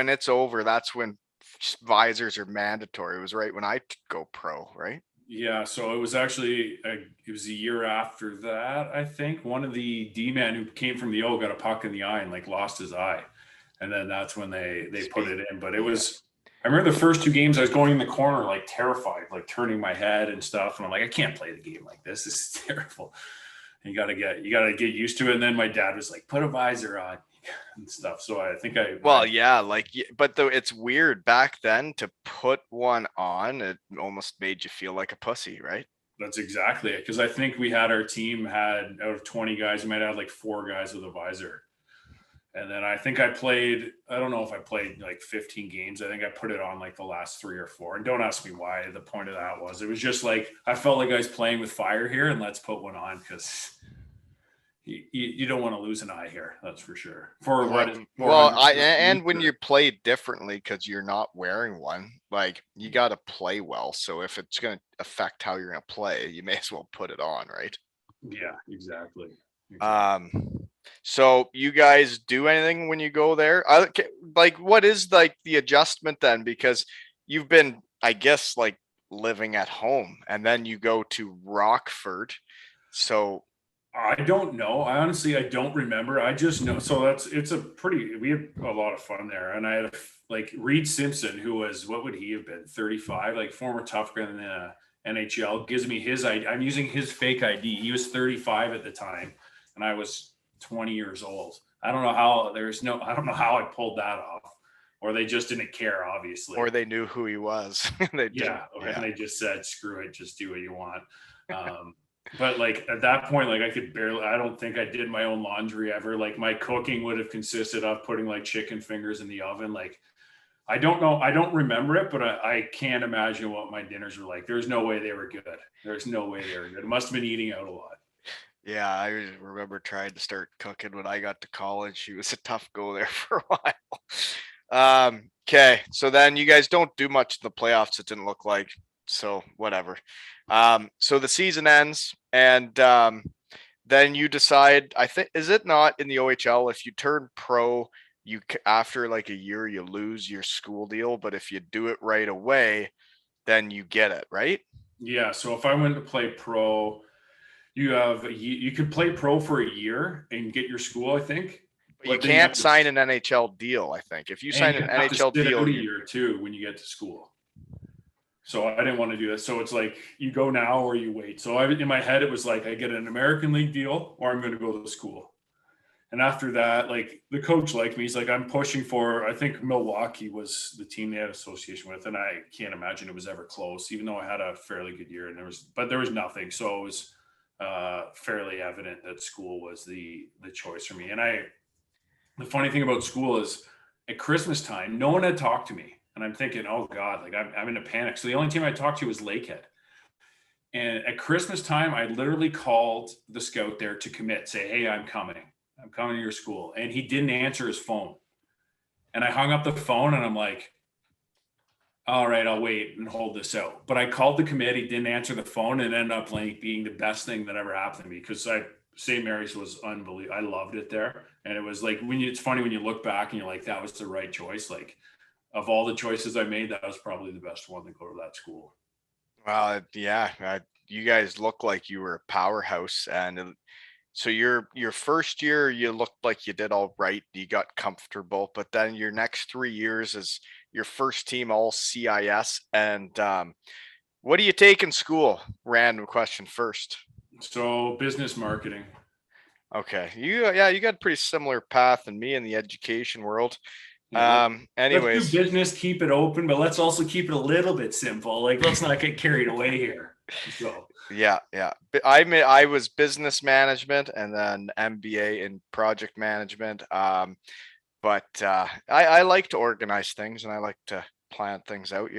it's over, that's when visors are mandatory. It was right when I go pro, right? Yeah, so it was actually it was a year after that, I think. One of the D-men who came from the O got a puck in the eye and like lost his eye. And then that's when they put Speak. it in. But it Yeah. was I remember the first two games I was going in the corner like terrified, like turning my head and stuff. And I'm like, I can't play the game like this. This is terrible. You gotta get used to it. And then my dad was like, put a visor on and stuff. So I think I Well, yeah, like, but though it's weird back then to put one on, it almost made you feel like a pussy, right? that's exactly it. Because I think we had our team had out of 20 guys, we might have like 4 guys with a visor. And then I think I don't know if I played like 15 games. I think I put it on like the last 3 or 4. And don't ask me why the point of that was. It was just like, I felt like I was playing with fire here and let's put one on because you don't want to lose an eye here. That's for sure. For what is Well, 400 I square feet and when or you play differently because you're not wearing one, like you got to play well. So if it's going to affect how you're going to play, you may as well put it on, right? yeah, exactly. Exactly. Um, so you guys do anything when you go there? Like, what is like the adjustment then? Because you've been, I guess, like living at home, and then you go to Rockford. So I don't know. I don't remember. I just know. So we had a lot of fun there. And I had like Reed Simpson, who was, what would he have been? 35, like former tough guy in the NHL, gives me his ID. I'm using his fake ID. He was 35 at the time and I was 20 years old. I don't know how I pulled that off or they just didn't care, or obviously. they knew who he was. They didn't. Yeah. And Yeah. they just said, screw it, just do what you want. Um, but like at that point, like I don't think I did my own laundry ever. Like my cooking would have consisted of putting like chicken fingers in the oven. Like I don't know, I don't remember it, but I can't imagine what my dinners were like. There's no way they were good. There's no way they were good. It must have been eating out a lot. Yeah, I remember trying to start cooking when I got to college. She was a tough go there for a while. Okay, so then you guys don't do much in the playoffs, it didn't look like. So whatever. So the season ends, and then you decide, I think, is it not in the OHL, if you turn pro, after like a year you lose your school deal, but if you do it right away, then you get it, right? Yeah. So if I went to play pro, you could play pro for a year and get your school, I think, But you but then you have can't to sign an NHL deal, I think. If you and sign you an have to NHL sit out deal, a you year too when you get to school. So I didn't want to do that. So it's like you go now or you wait. So in my head, it was like I get an American League deal or I'm going to go to school. And after that, like the coach liked me. He's like, I'm pushing for, I think Milwaukee was the team they had association with. And I can't imagine it was ever close, even though I had a fairly good year and there was nothing. So it was fairly evident that school was the choice for me. And the funny thing about school is at Christmas time, no one had talked to me. And I'm thinking, oh God, like I'm in a panic. So the only team I talked to was Lakehead. And at Christmas time, I literally called the scout there to commit, say, hey, I'm coming. I'm coming to your school. And he didn't answer his phone. And I hung up the phone and I'm like, all right, I'll wait and hold this out. But I called the committee, didn't answer the phone, and ended up like being the best thing that ever happened to me because St. Mary's was unbelievable. I loved it there. And it was like it's funny when you look back and you're like, that was the right choice. Like of all the choices I made, that was probably the best one to go to that school. well, yeah, you guys look like you were a powerhouse, and so your first year you looked like you did all right. You got comfortable, but then your next 3 years is your first team all CIS. And what do you take in school? Random question first. So business marketing. Okay, you got a pretty similar path than me in the education world. Yeah, let's do Anyways, business, keep it open, but let's also keep it a little bit simple. Like, let's not get carried away here. So, yeah. I was business management and then MBA in project management. But I like to organize things and I like to plan things out.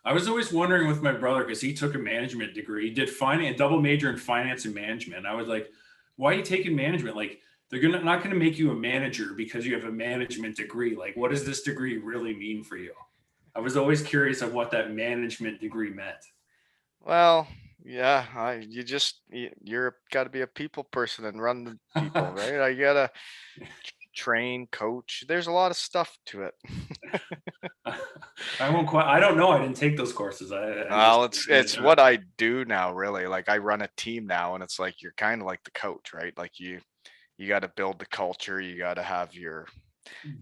I was always wondering with my brother because he took a management degree, he did finance, double major in finance and management. And I was like, why are you taking management? Like, not gonna make you a manager because you have a management degree. Like, what does this degree really mean for you? I was always curious of what that management degree meant. Well, yeah, you're got to be a people person and run the people, right? I gotta train, coach. There's a lot of stuff to it. I won't quite. I don't know. I didn't take those courses. I just Well, it's what I do now, really. Like I run a team now, and it's like you're kind of like the coach, right? Like you got to build the culture. You got to have your.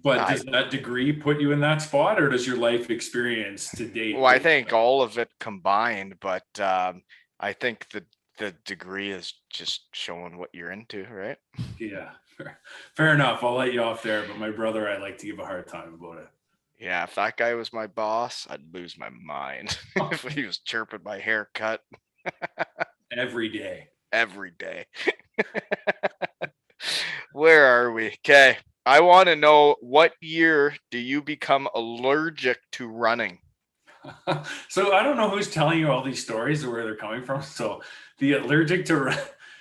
But I does that degree put you in that spot, or does your life experience to date well, I put you think there? all of it combined, but I think the degree is just showing what you're into, right? Yeah, fair enough. I'll let you off there. But my brother, I like to give a hard time about it. Yeah, if that guy was my boss, I'd lose my mind if he was chirping my haircut Every day. every day. Where are we? Okay. I want to know, what year do you become allergic to running? So I don't know who's telling you all these stories or where they're coming from. So the allergic to run.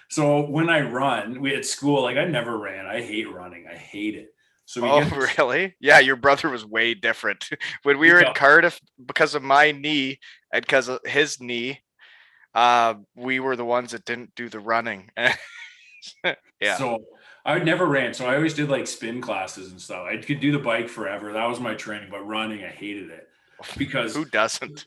So when I run, we at school, like I never ran. I hate running. I hate it. So we Oh, get this. really? Yeah, your brother was way different. When we were in Yeah. Cardiff, because of my knee and because of his knee, we were the ones that didn't do the running. Yeah. So I never ran. So I always did like spin classes and stuff. I could do the bike forever. That was my training, but running, I hated it Who because doesn't?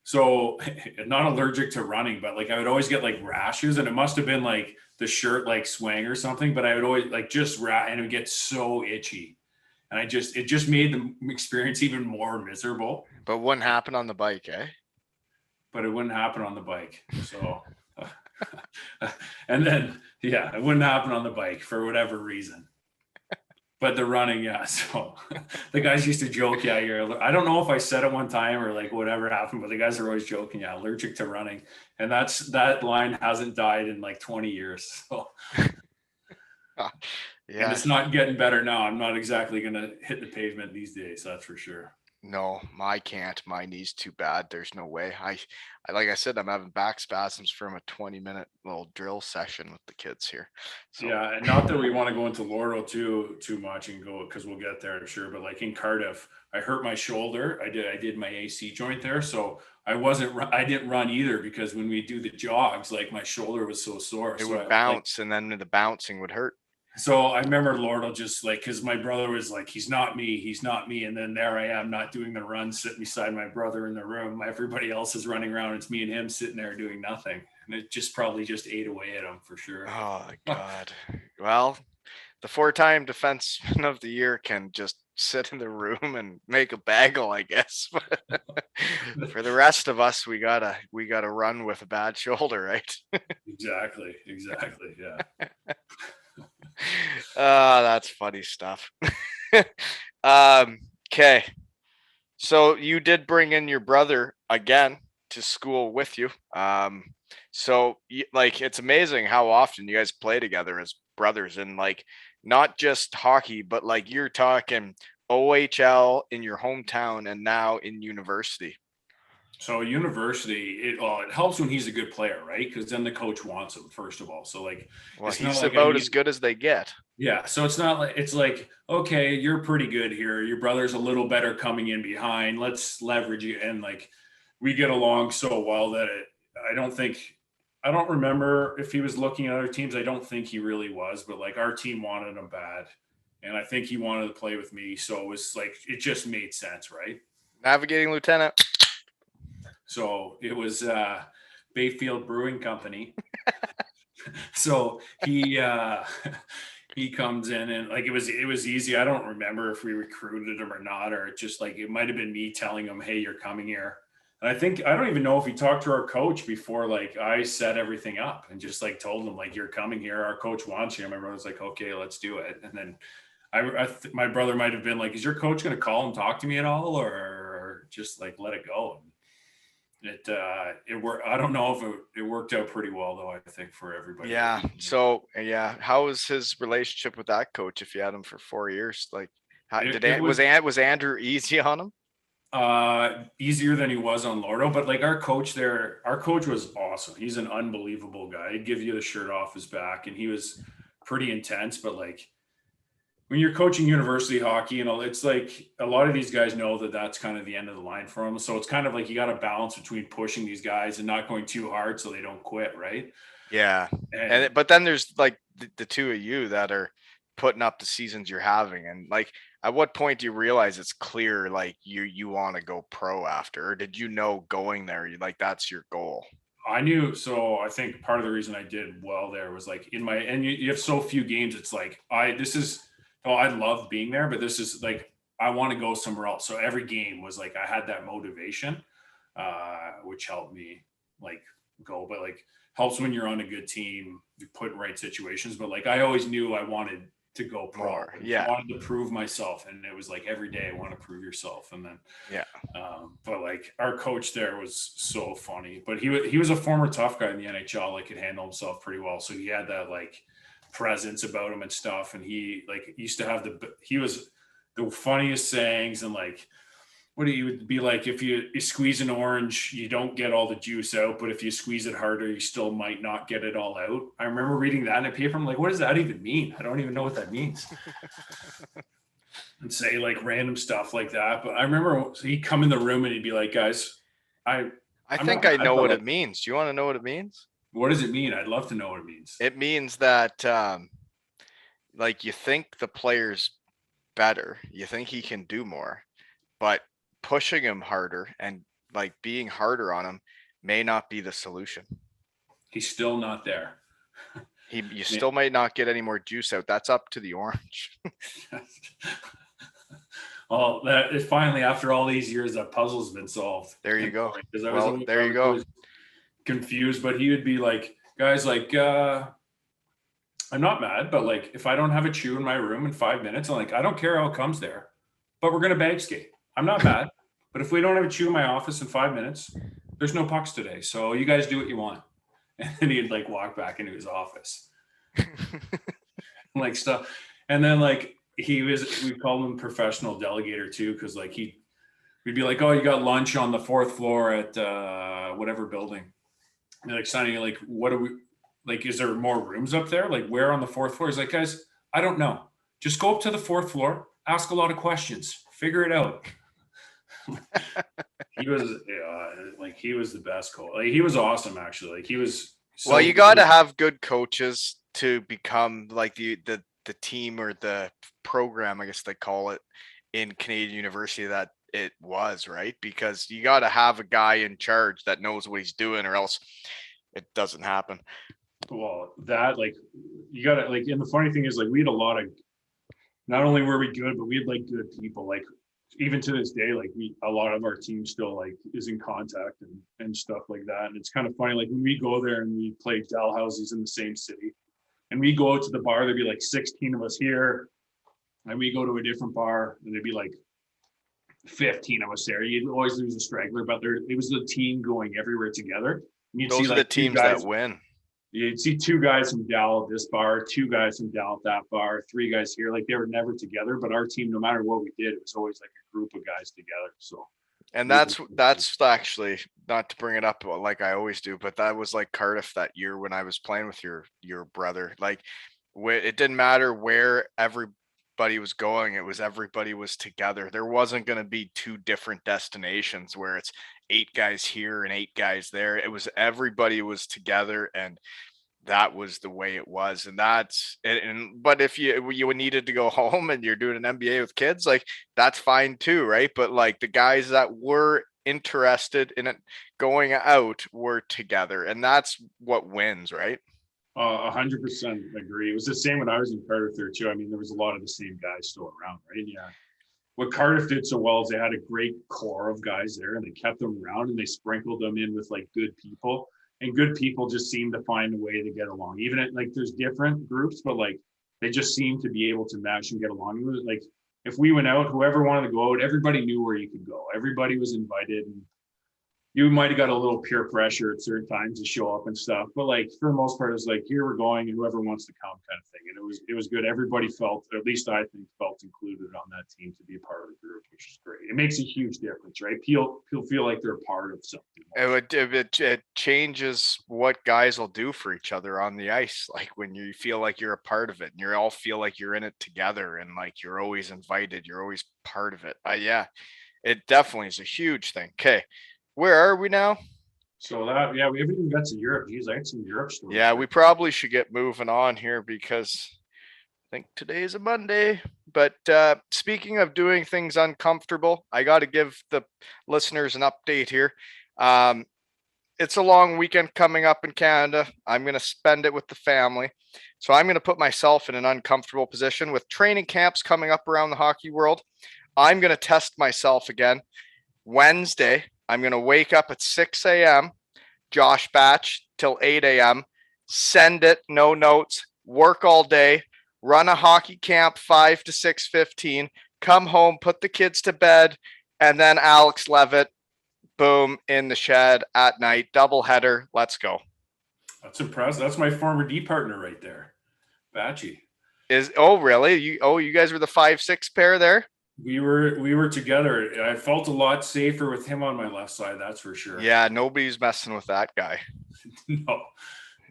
so not allergic to running, but like I would always get like rashes and it must have been like the shirt like swang or something, but I would always like just and it would get so itchy. And it just made the experience even more miserable, But wouldn't happen on the bike, eh? but it wouldn't happen on the bike. So, and then, yeah, it wouldn't happen on the bike for whatever reason. But the running, yeah. So the guys used to joke, yeah, I don't know if I said it one time or like whatever happened, but the guys are always joking, yeah, allergic to running. And that line hasn't died in like 20 years. So, and Yeah. it's not getting better now. I'm not exactly going to hit the pavement these days. That's for sure. No, I can't. My knee's too bad. There's no way. I like I said, I'm having back spasms from a 20-minute little drill session with the kids here. So, Yeah, and not that we want to go into Laurel too much and go because we'll get there, I'm sure. But like in Cardiff, I hurt my shoulder. I did my AC joint there, so I didn't run either because when we do the jogs, like my shoulder was so sore. it So would I like bounce, and then the bouncing would hurt. so I remember Laurel just like because my brother was like, he's not me, and then there I am not doing the run, sitting beside my brother in the room. Everybody else is running around. It's me and him sitting there doing nothing, and it just probably just ate away at him for sure. Oh God. Well, the 4-time defenseman of the year can just sit in the room and make a bagel, I guess. But for the rest of us, we gotta run with a bad shoulder, right? Exactly. Yeah. That's funny stuff. Okay. So you did bring in your brother again to school with you. So like it's amazing how often you guys play together as brothers, and like not just hockey, but like you're talking OHL in your hometown and now in university. So university, it helps when he's a good player, right? Because then the coach wants him first of all. So like, Well, it's not he's like I about as need. good as they get. Yeah. So it's not like it's like okay, you're pretty good here. Your brother's a little better coming in behind. Let's leverage you. And like, we get along so well that I don't think. I don't remember if he was looking at other teams. I don't think he really was, but like our team wanted him bad. And I think he wanted to play with me. So it was like, it just made sense, right? Navigating lieutenant. So it was Bayfield Brewing Company. So he comes in and like it was easy. I don't remember if we recruited him or not, or just like it might have been me telling him, "Hey, you're coming here." And I don't even know if he talked to our coach before like I set everything up and just like told him like you're coming here. Our coach wants you. And my brother's like, "Okay, let's do it." And then my brother might have been like, "Is your coach going to call and talk to me at all, or just like let it go?" It worked. I don't know if it worked out pretty well though. I think for everybody. Yeah. So yeah, how was his relationship with that coach if you had him for 4 years? Like, how did It was Was Andrew easy on him? easier than he was on Lordo, but like our coach was awesome. He's an unbelievable guy. He'd give you the shirt off his back, and he was pretty intense. But like when you're coaching university hockey, it's like a lot of these guys know that that's kind of the end of the line for them. So it's kind of like you got to balance between pushing these guys and not going too hard so they don't quit, right? Yeah. And But then there's like the two of you that are putting up the seasons you're having? And like, at what point do you realize it's clear, like you want to go pro after, or did you know going there, like that's your goal? I knew, so I think part of the reason I did well there was like in my, and you have so few games. It's like, I love being there, but this is like, I want to go somewhere else. So every game was like, I had that motivation, which helped me like go, but like helps when you're on a good team, you put in right situations. But like, I always knew I wanted to go pro. More, yeah. I wanted to prove myself. And it was like every day I want to prove yourself. And then, Yeah. but like our coach there was so funny, but he was a former tough guy in the NHL, like could handle himself pretty well. So he had that like presence about him and stuff. And he like used to have he was the funniest sayings, and like, what he would be like, if you squeeze an orange, you don't get all the juice out, but if you squeeze it harder, you still might not get it all out. I remember reading that in a paper. I'm like, what does that even mean? I don't even know what that means. And say like random stuff like that. But I remember he'd come in the room and he'd be like, guys, I think I know what it means. Do you want to know what it means? What does it mean? I'd love to know what it means. It means that like you think the player's better, you think he can do more, but pushing him harder and like being harder on him may not be the solution. He's still not there. You still might not get any more juice out. That's up to the orange. Well, that is finally, after all these years, that puzzle's been solved. There you go. Well, there you go. Confused, but he would be like, guys, like, I'm not mad, but like, if I don't have a chew in my room in 5 minutes, I'm like, I don't care how it comes there, but we're gonna bag skate. I'm not mad, but if we don't have a chew in my office in 5 minutes, there's no pucks today. So you guys do what you want. And then he'd like walk back into his office, like stuff. And then like we call him professional delegator too, because like we'd be like, oh, you got lunch on the 4th floor at whatever building. And like, Sonny, like, what do we like? Is there more rooms up there? Like, where on the 4th floor? He's like, guys, I don't know. Just go up to the 4th floor, ask a lot of questions, figure it out. He was like, he was the best coach. Like, he was awesome, actually. Like, he was well, you got to have good coaches to become like the team or the program, I guess they call it, in Canadian University that it was, right? Because you got to have a guy in charge that knows what he's doing, or else it doesn't happen. Well, that like, you got to like, and the funny thing is like, we had a lot of, not only were we good, but we had like good people. Like, even to this day, like a lot of our team still like is in contact and stuff like that. And it's kind of funny, like when we go there and we play Dalhousie's in the same city, and we go out to the bar, there'd be like 16 of us here, and we go to a different bar and there'd be like 15 of us there. You'd always lose a straggler, but it was the team going everywhere together. And you'd Those see are like the teams that win. You'd see 2 guys from Dal at this bar, 2 guys from Dal at that bar, 3 guys here. Like, they were never together, but our team, no matter what we did, it was always like a group of guys together. So, and that's actually, not to bring it up like I always do, but that was like Cardiff that year when I was playing with your brother. Like, it didn't matter where everybody was going; it was everybody was together. There wasn't going to be 2 different destinations where it's 8 guys here and 8 guys there. It was everybody was together, and that was the way it was. And but if you needed to go home and you're doing an MBA with kids, like, that's fine too, right? But like, the guys that were interested in it going out were together, and that's what wins, right? 100% agree. It was the same when I was in Cardiff there too. I mean, there was a lot of the same guys still around, right? Yeah. What Cardiff did so well is they had a great core of guys there, and they kept them around, and they sprinkled them in with like good people, and good people just seem to find a way to get along. Even at like, there's different groups, but like, they just seem to be able to match and get along with it. Like, if we went out, whoever wanted to go out, everybody knew where you could go. Everybody was invited, and you might have got a little peer pressure at certain times to show up and stuff, but like, for the most part, it's like, here we're going, and whoever wants to come, kind of thing. And it was good. Everybody felt, or at least I think, felt included on that team to be a part of the group, which is great. It makes a huge difference, right? People feel like they're a part of something. It changes what guys will do for each other on the ice. Like, when you feel like you're a part of it, and you all feel like you're in it together, and like, you're always invited, you're always part of it. Yeah, it definitely is a huge thing. Okay. Where are we now? So that, yeah, we haven't even got to Europe. Geez, I had some Europe stories. Yeah, we probably should get moving on here, because think today is a Monday. But speaking of doing things uncomfortable, I got to give the listeners an update here. Um, it's a long weekend coming up in Canada. I'm going to spend it with the family. So I'm going to put myself in an uncomfortable position with training camps coming up around the hockey world. I'm going to test myself again. Wednesday, I'm going to wake up at 6 a.m., Josh Batch till 8 a.m., send it, no notes, work all day, run a hockey camp 5 to 6:15, come home, put the kids to bed, and then Alex Levitt, boom, in the shed at night, double header. Let's go. That's impressive. That's my former D partner right there, Batchy. Really? You guys were the 5-6 pair there? We were together. I felt a lot safer with him on my left side, that's for sure. Yeah, nobody's messing with that guy.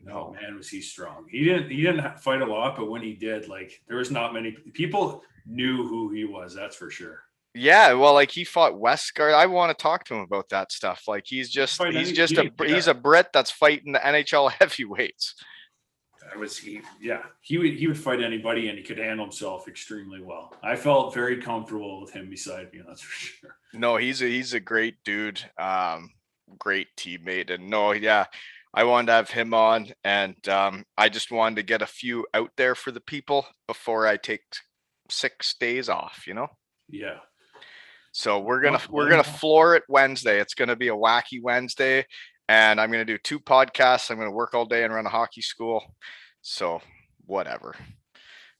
No, man, was he strong. He didn't fight a lot, but when he did, like, there was not many people knew who he was, that's for sure. Yeah, well, like he fought Westgard. I want to talk to him about that stuff. Like he's a Brit that's fighting the NHL heavyweights. He would fight anybody, and he could handle himself extremely well. I felt very comfortable with him beside me, that's for sure. No, he's a great dude. Great teammate. And no, yeah, I wanted to have him on, and I just wanted to get a few out there for the people before I take 6 days off, Yeah. So we're gonna floor it Wednesday. It's gonna be a wacky Wednesday, and I'm gonna do 2 podcasts. I'm gonna work all day and run a hockey school. So whatever,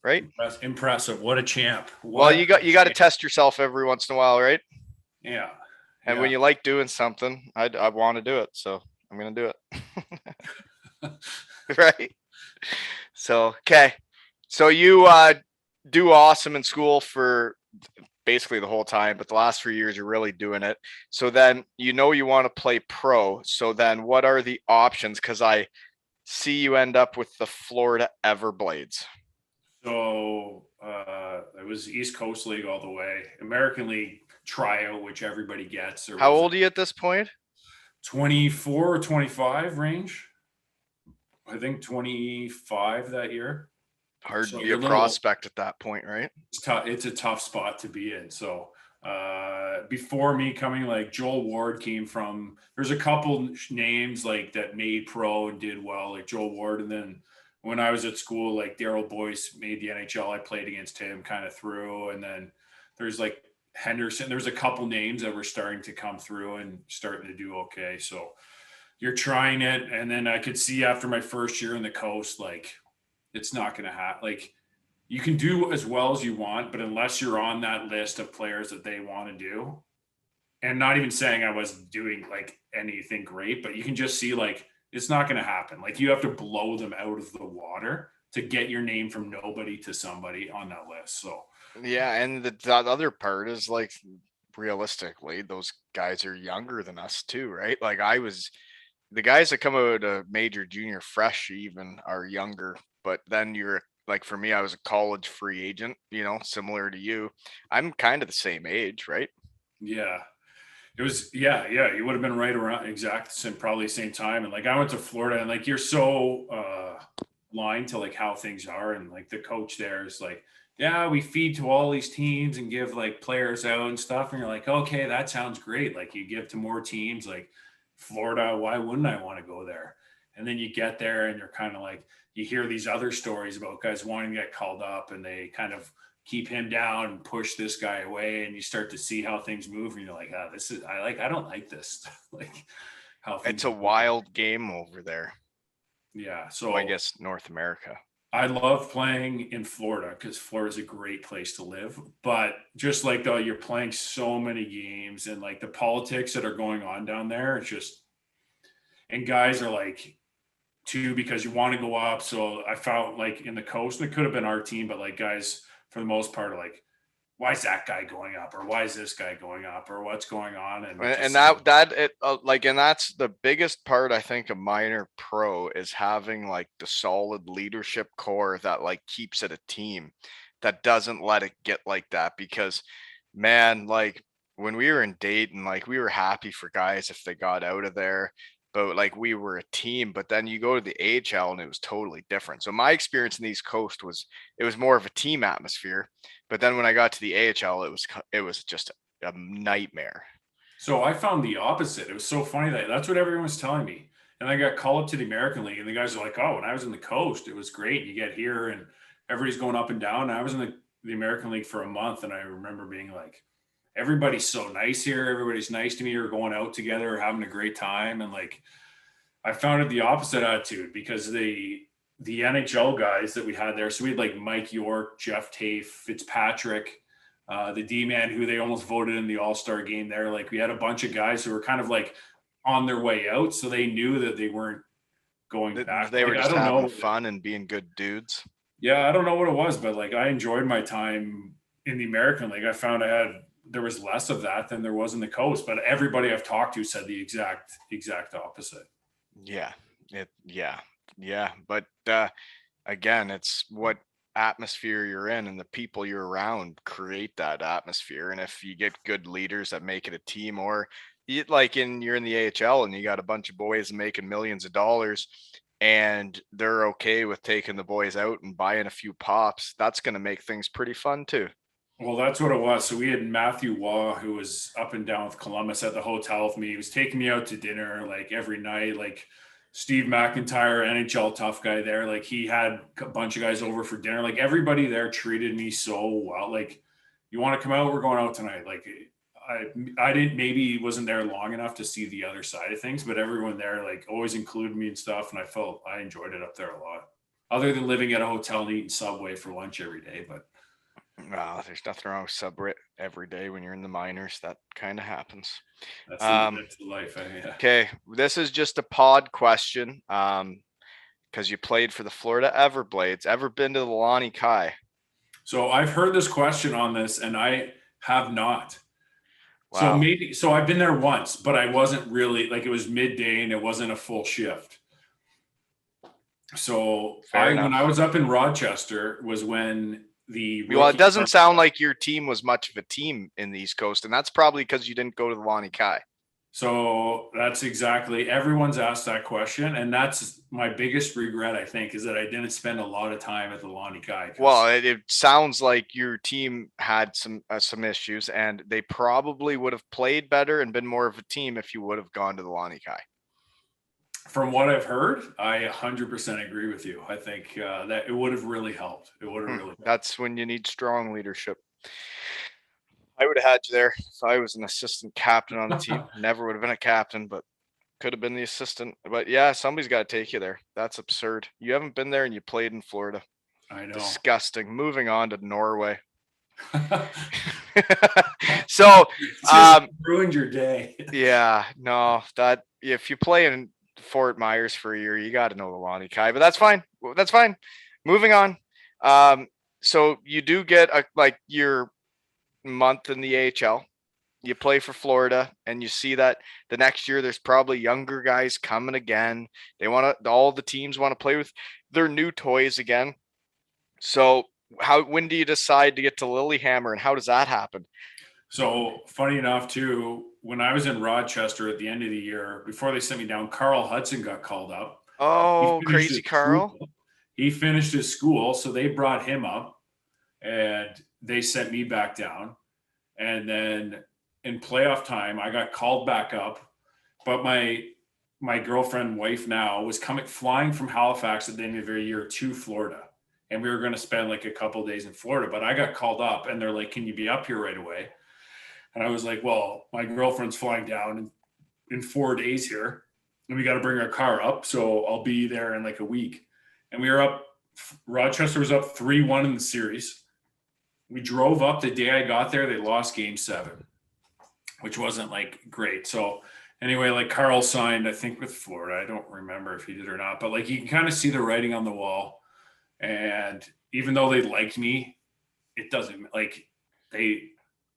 right? Impressive. What a champ. You got to test yourself every once in a while, right? Yeah. And when you like doing something, I want to do it, so I'm gonna do it. Right. So okay. So you do awesome in school for basically the whole time, but the last 3 years you're really doing it. So then you want to play pro. So then what are the options? Because I see you end up with the Florida Everblades. So it was East Coast League all the way. American League tryout, which everybody gets. How old are you at this point? 24 or 25 range. I think 25 that year. Hard to be a prospect at that point, right? It's a tough spot to be in. So before me coming, like Joel Ward came from, there's a couple names like that made pro and did well, like Joel Ward. And then when I was at school, like Daryl Boyce made the NHL. I played against him kind of through. And then there's like Henderson. There's a couple names that were starting to come through and starting to do okay. So you're trying it. And then I could see after my first year in the coast, like, it's not going to happen. Like, you can do as well as you want, but unless you're on that list of players that they want to do, and not even saying I was doing like anything great, but you can just see like it's not going to happen. Like, you have to blow them out of the water to get your name from nobody to somebody on that list. So yeah, and the other part is like realistically, those guys are younger than us too, right? Like the guys that come out of major, junior, fresh even are younger. But then you're like, for me, I was a college free agent, similar to you. I'm kind of the same age, right? Yeah. It was, yeah. You would have been right around probably same time. And like, I went to Florida, and like, you're so aligned to like how things are. And like the coach there is like, yeah, we feed to all these teams and give like players out and stuff. And you're like, okay, that sounds great. Like, you give to more teams, like Florida, why wouldn't I want to go there? And then you get there and you're kind of like, you hear these other stories about guys wanting to get called up, and they kind of keep him down and push this guy away. And you start to see how things move, and you're like, I don't like this. Like, how it's a wild game over there. Yeah. So I guess North America. I love playing in Florida because Florida is a great place to live. But just like though, you're playing so many games, and like the politics that are going on down there, it's just, and guys are like, too, because you want to go up. So I felt like in the coast, and it could have been our team, but like guys for the most part are like, why is that guy going up, or why is this guy going up, or what's going on? And that's the biggest part, I think, of minor pro is having like the solid leadership core that like keeps it a team, that doesn't let it get like that. Because man, like when we were in Dayton, like we were happy for guys if they got out of there. but like we were a team. But then you go to the AHL and it was totally different. So my experience in the East Coast was it was more of a team atmosphere. But then when I got to the AHL, it was just a nightmare. So I found the opposite. It was so funny that's what everyone was telling me. And I got called up to the American League, and the guys are like, "Oh, when I was in the coast, it was great. You get here, and everybody's going up and down." And I was in the American League for a month, and I remember being like, "Everybody's so nice here. Everybody's nice to me. We're going out together, having a great time." And like, I found it the opposite attitude because the NHL guys that we had there. So we had like Mike York, Jeff Tafe, Fitzpatrick, the D man who they almost voted in the All-Star game there. Like we had a bunch of guys who were kind of like on their way out. So they knew that they weren't going back. They were Like, I just don't having know. fun and being good dudes. Yeah, I don't know what it was, but like I enjoyed my time in the American League. I found there was less of that than there was in the coast, but everybody I've talked to said the exact opposite. Yeah. Yeah. But again, it's what atmosphere you're in and the people you're around create that atmosphere. And if you get good leaders that make it a team, or you're in the AHL and you got a bunch of boys making millions of dollars and they're okay with taking the boys out and buying a few pops, that's going to make things pretty fun too. Well, that's what it was. So we had Matthew Waugh, who was up and down with Columbus at the hotel with me. He was taking me out to dinner like every night. Like Steve McIntyre, NHL tough guy there. Like he had a bunch of guys over for dinner. Like everybody there treated me so well. Like, you want to come out? We're going out tonight. Like I didn't, maybe wasn't there long enough to see the other side of things, but everyone there like always included me and stuff. And I enjoyed it up there a lot, other than living at a hotel and eating Subway for lunch every day. But There's nothing wrong with Subway every day when you're in the minors. That kind of happens. that's the life. Yeah. Okay, this is just a pod question. Because you played for the Florida Everblades. Ever been to the Lonnie Kai? So I've heard this question on this, and I have not. Wow. So I've been there once, but I wasn't really like, it was midday and it wasn't a full shift. So when I was up in Rochester was when it doesn't sound like your team was much of a team in the East Coast, and that's probably because you didn't go to the Lonnie Kai. So that's exactly, everyone's asked that question, and that's my biggest regret, I think, is that I didn't spend a lot of time at the Lonnie Kai. Well, it sounds like your team had some issues, and they probably would have played better and been more of a team if you would have gone to the Lonnie Kai. From what I've heard, I 100% agree with you. I think that it would have really helped. It would have really helped. That's when you need strong leadership. I would have had you there if I was an assistant captain on the team. Never would have been a captain, but could have been the assistant. But yeah, somebody's got to take you there. That's absurd. You haven't been there and you played in Florida. I know. Disgusting. Moving on to Norway. So ruined your day. Yeah, no, that if you play in Fort Myers for a year, you got to know the Lonnie Kai, but that's fine. That's fine. Moving on. So you do get your month in the AHL. You play for Florida, and you see that the next year there's probably younger guys coming again. All the teams want to play with their new toys again. So when do you decide to get to Lillehammer, and how does that happen? So funny enough too, when I was in Rochester at the end of the year, before they sent me down, Carl Hudson got called up. Oh, crazy Carl. He finished his school, so they brought him up and they sent me back down. And then in playoff time, I got called back up, but my girlfriend, wife now, was flying from Halifax at the end of the year to Florida. And we were going to spend like a couple of days in Florida, but I got called up and they're like, "Can you be up here right away?" And I was like, "Well, my girlfriend's flying down in 4 days here, and we got to bring our car up. So I'll be there in like a week." And we were up, Rochester was up 3-1 in the series. We drove up the day I got there. They lost game 7, which wasn't like great. So anyway, like Carl signed, I think with Florida. I don't remember if he did or not, but like you can kind of see the writing on the wall. And even though they liked me, it doesn't like they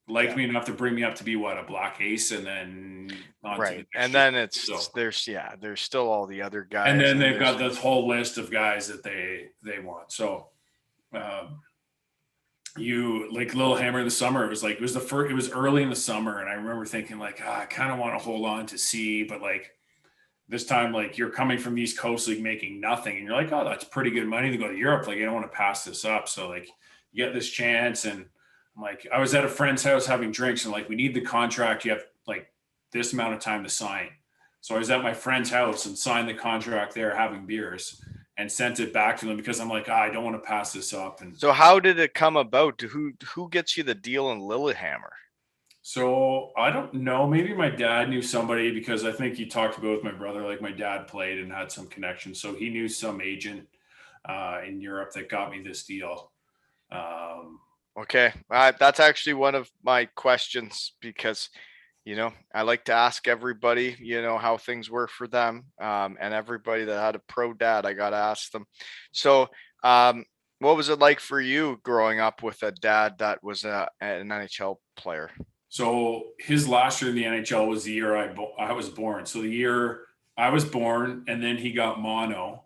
liked me enough to bring me up to be a black ace, and then right. And then there's still all the other guys, and then they've got this whole list of guys that they want. So you like Lillehammer in the summer. It was early in the summer, and I remember thinking like, I kind of want to hold on to C, but like this time, like you're coming from the East Coast League making nothing, and you're like, oh, that's pretty good money to go to Europe. Like, I don't want to pass this up. So like, you get this chance, and I'm like, I was at a friend's house having drinks, and like, we need the contract. You have like this amount of time to sign. So I was at my friend's house and signed the contract there, having beers, and sent it back to them because I'm like, I don't want to pass this up. And So how did it come about? Who gets you the deal in Lillehammer? so I don't know. Maybe my dad knew somebody because I think you talked about with my brother. Like my dad played and had some connections, so he knew some agent in Europe that got me this deal. Okay, that's actually one of my questions because, I like to ask everybody, how things were for them, and everybody that had a pro dad, I got to ask them. So, what was it like for you growing up with a dad that was an NHL player? So his last year in the NHL was the year I was born. So the year I was born, and then he got mono,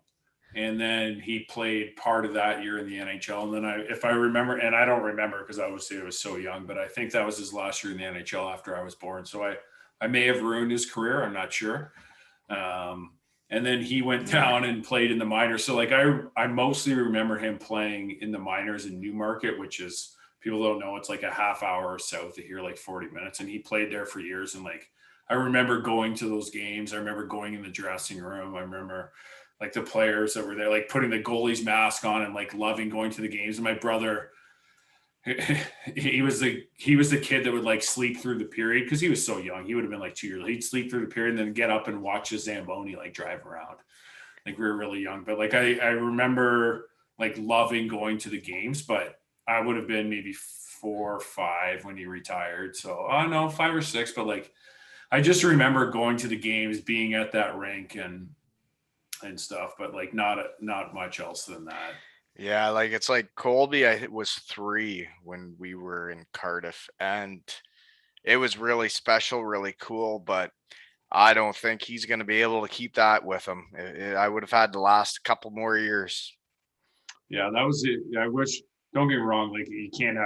and then he played part of that year in the NHL. And then if I remember, and I don't remember because obviously I was so young, but I think that was his last year in the NHL after I was born. So I may have ruined his career. I'm not sure. And then he went down and played in the minors. So like I mostly remember him playing in the minors in Newmarket, which is, people don't know, it's like a half hour south of here, like 40 minutes. And he played there for years. And like, I remember going to those games. I remember going in the dressing room. I remember like the players that were there, like putting the goalie's mask on and like loving going to the games. And my brother, he was the kid that would like sleep through the period because he was so young. He would have been like 2 years old. He'd sleep through the period and then get up and watch the Zamboni like drive around. Like we were really young, but like I remember like loving going to the games, but I would have been maybe 4 or 5 when he retired. So I don't know, 5 or 6, but like I just remember going to the games, being at that rink and stuff, but like not much else than that. Yeah, like it's like Colby, I was 3 when we were in Cardiff, and it was really special, really cool, but I don't think he's going to be able to keep that with him. I would have had to last a couple more years. Yeah, that was it. I wish, don't get me wrong, like you can't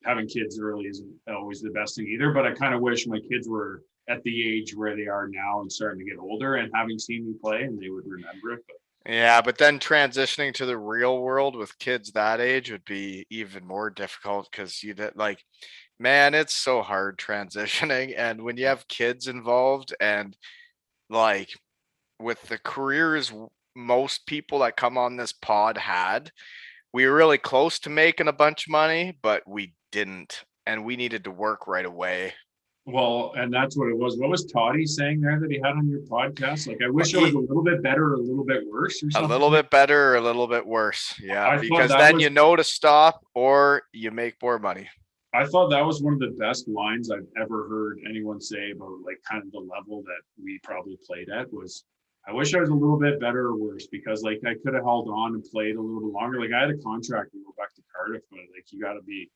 having kids early isn't always the best thing either, but I kind of wish my kids were at the age where they are now and starting to get older and having seen me play and they would remember it. But Yeah, but then transitioning to the real world with kids that age would be even more difficult because like, man, it's so hard transitioning. And when you have kids involved and like with the careers most people that come on this pod had, we were really close to making a bunch of money, but we didn't. And we needed to work right away. well, and that's what it was. What was Toddy saying there that he had on your podcast? Like, I wish it was He- a little bit better or a little bit worse or a something. little bit better or a little bit worse. Yeah, I thought because that then was you know to stop or you make more money. I thought that was one of the best lines I've ever heard anyone say about like kind of the level that we probably played at was, I wish I was a little bit better or worse because like I could have held on and played a little bit longer. Like I had a contract to go back to Cardiff, but like you got to be,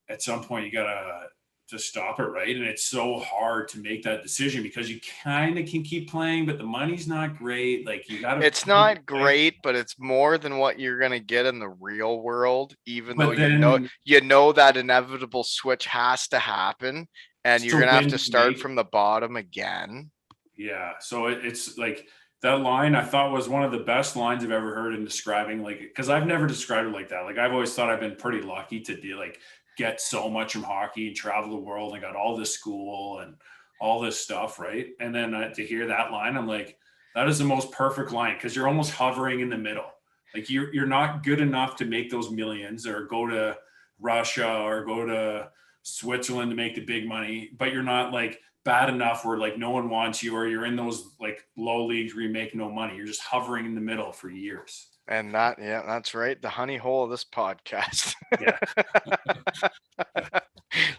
at some point you got to stop it, right? And it's so hard to make that decision because you kind of can keep playing, but the money's not great. Like you got to. It's not great, but it's more than what you're gonna get in the real world, even though But then, you know that inevitable switch has to happen and you're so gonna have then to you start make, from the bottom again. yeah. So it's like that line I thought was one of the best lines I've ever heard in describing, like, because I've never described it like that. Like I've always thought I've been pretty lucky to do like get so much from hockey and travel the world and got all this school and all this stuff, right? And then to hear that line, I'm like, that is the most perfect line because you're almost hovering in the middle. Like you're not good enough to make those millions or go to Russia or go to Switzerland to make the big money, but you're not like bad enough where like no one wants you or you're in those like low leagues where you make no money. You're just hovering in the middle for years. And that's right. The honey hole of this podcast. Yeah.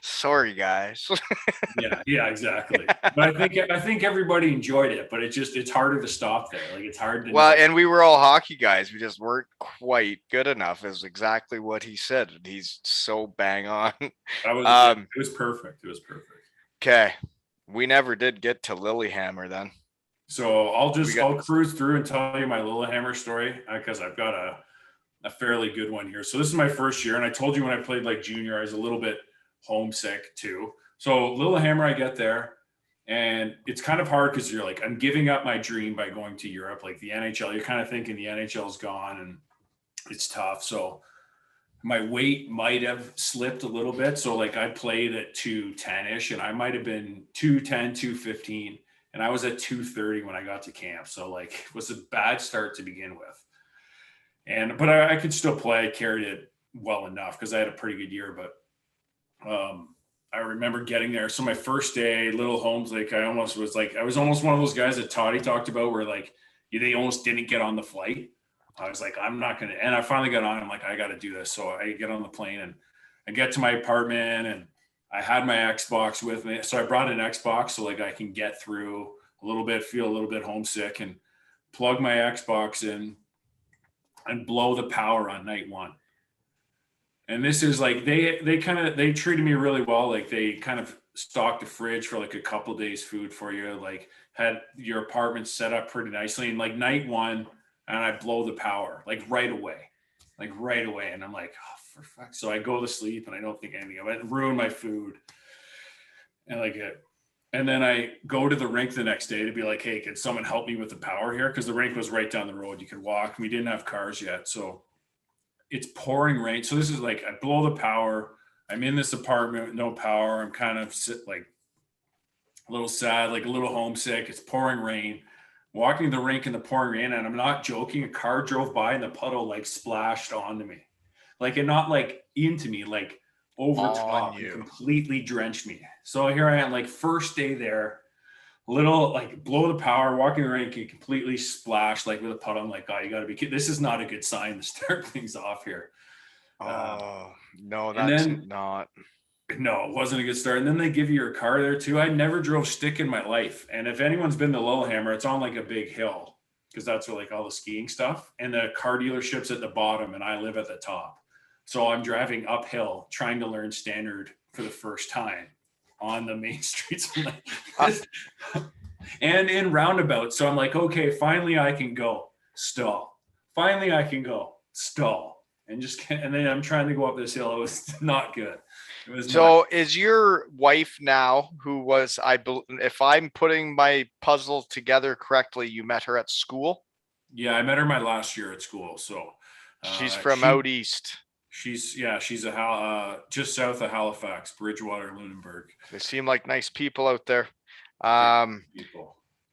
Sorry, guys. Yeah, exactly. But I think everybody enjoyed it, but it's harder to stop there. Like it's hard to Well, know. and we were all hockey guys. We just weren't quite good enough, is exactly what he said. He's so bang on. It was perfect. It was perfect. Okay. We never did get to Lilyhammer then. So I'll cruise through and tell you my Lillehammer story because I've got a fairly good one here. So this is my first year, and I told you when I played like junior, I was a little bit homesick too. So Lillehammer, I get there, And it's kind of hard because you're like, I'm giving up my dream by going to Europe, like the NHL. You're kind of thinking the NHL's gone and it's tough. So my weight might have slipped a little bit. So like I played at 210-ish and I might have been 210, 215. And I was at 230 when I got to camp. So like it was a bad start to begin with. But I could still play. I carried it well enough because I had a pretty good year. But I remember getting there. So my first day, little homes, like I was almost one of those guys that Toddy talked about where like they almost didn't get on the flight. I was like, I'm not going to, and I finally got on. I'm like, I got to do this. So I get on the plane and I get to my apartment and I had my Xbox with me. So I brought an Xbox so like I can get through a little bit, feel a little bit homesick and plug my Xbox in and blow the power on night one. And this is like they treated me really well. Like they kind of stocked the fridge for like a couple days food for you, like had your apartment set up pretty nicely. And like night one, and I blow the power like right away. Like right away. And I'm like, oh for fuck. So I go to sleep and I don't think anything of it. Ruin my food. And like it. And then I go to the rink the next day to be like, hey, can someone help me with the power here? Because the rink was right down the road. You could walk. We didn't have cars yet. So it's pouring rain. So this is like, I blow the power. I'm in this apartment with no power. I'm kind of like a little sad, like a little homesick. It's pouring rain. Walking the rink in the pouring rain, and I'm not joking. A car drove by and the puddle like splashed onto me. Like, and not like into me, like over top and completely drenched me. So here I am, like first day there, little like blow the power, walking the rink and completely splashed like with a puddle. I'm like, oh, you got to be kidding. This is not a good sign to start things off here. No, that's not. No, it wasn't a good start. And then they give you your car there too. I never drove stick in my life. And if anyone's been to Lillehammer, it's on like a big hill because that's where like all the skiing stuff. And the car dealership's at the bottom and I live at the top. So I'm driving uphill trying to learn standard for the first time on the main streets. And in roundabouts. So I'm like, okay, finally I can go. Stall. Finally I can go. Stall. And then I'm trying to go up this hill. It was not good. So is your wife now, who was, if I'm putting my puzzle together correctly, you met her at school? Yeah, I met her my last year at school. So she's from out east. She's just south of Halifax, Bridgewater, Lunenburg. They seem like nice people out there.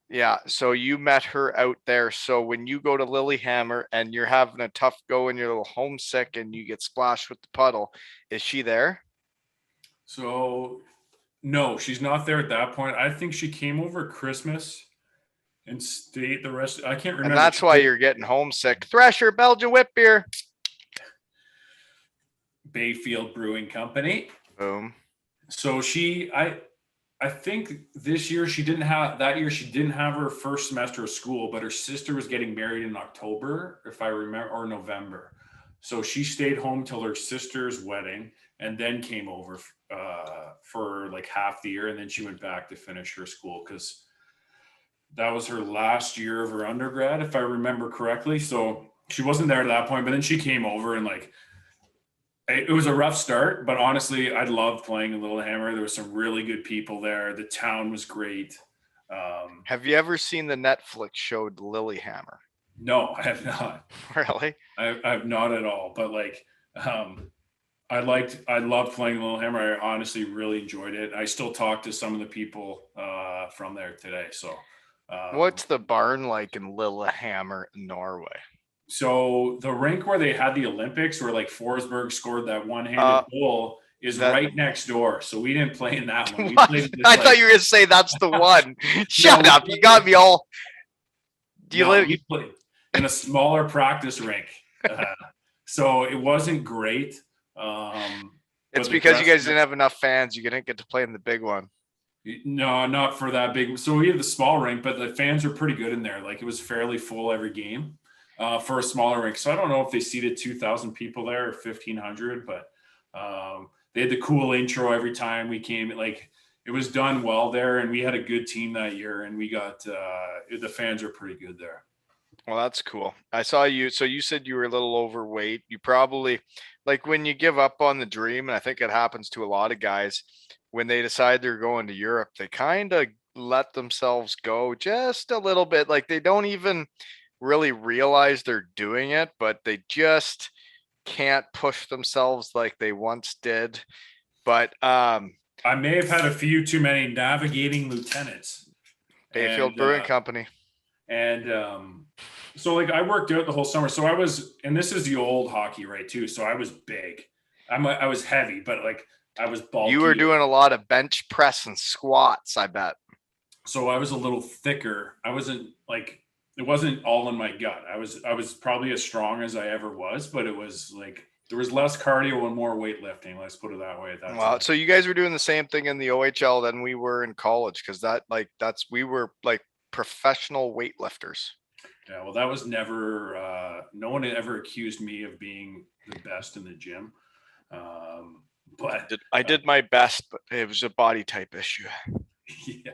Yeah, so you met her out there. So when you go to Lillehammer and you're having a tough go and you're a little homesick and you get splashed with the puddle, is she there? So no, she's not there at that point. I think she came over Christmas and stayed the rest. I can't remember. And that's why you're getting homesick. Thresher Belgian whip beer. Bayfield Brewing Company. Boom. So I think this year she didn't have her first semester of school, but her sister was getting married in October, if I remember, or November. So she stayed home till her sister's wedding and then came over for like half the year. And then she went back to finish her school because that was her last year of her undergrad, if I remember correctly. So she wasn't there at that point, but then she came over and like, it was a rough start, but honestly, I loved playing in Lillehammer. There were some really good people there. The town was great. Have you ever seen the Netflix show Lillehammer? No, I have not. Really? I've not at all. But like, I loved playing Lillehammer. I honestly really enjoyed it. I still talk to some of the people from there today. So, what's the barn like in Lillehammer, Norway? So the rink where they had the Olympics, where like Forsberg scored that one-handed goal, is right next door. So we didn't play in that one. We played I thought you were gonna say that's the one. Shut up! You got me all. We played in a smaller practice rink, so it wasn't great. It's because you guys didn't have enough fans. You didn't get to play in the big one. No, not for that big. So we have the small rink, but the fans are pretty good in there. Like it was fairly full every game. For a smaller rink. So I don't know if they seated 2,000 people there or 1,500, but they had the cool intro every time we came. Like it was done well there, and we had a good team that year, and we got the fans are pretty good there. Well, that's cool. I saw you. So you said you were a little overweight. You probably, like when you give up on the dream, and I think it happens to a lot of guys when they decide they're going to Europe, they kind of let themselves go just a little bit. Like they don't even really realize they're doing it, but they just can't push themselves like they once did. But I may have had a few too many navigating lieutenants, Bayfield and Brewing Company. and so like I worked out the whole summer. So I was, and this is the old hockey, right? Too. So I was big. I was heavy, but like I was You were bulky. doing a lot of bench press and squats, I bet. So I was a little thicker. I wasn't like, it wasn't all in my gut. I was probably as strong as I ever was, but it was like there was less cardio and more weightlifting. Let's put it that way at that Well, time. so you guys were doing the same thing in the OHL than we were in college, because we were like professional weightlifters. Yeah, well, that was never. No one had ever accused me of being the best in the gym, but I uh, did my best, but it was a body type issue. yeah,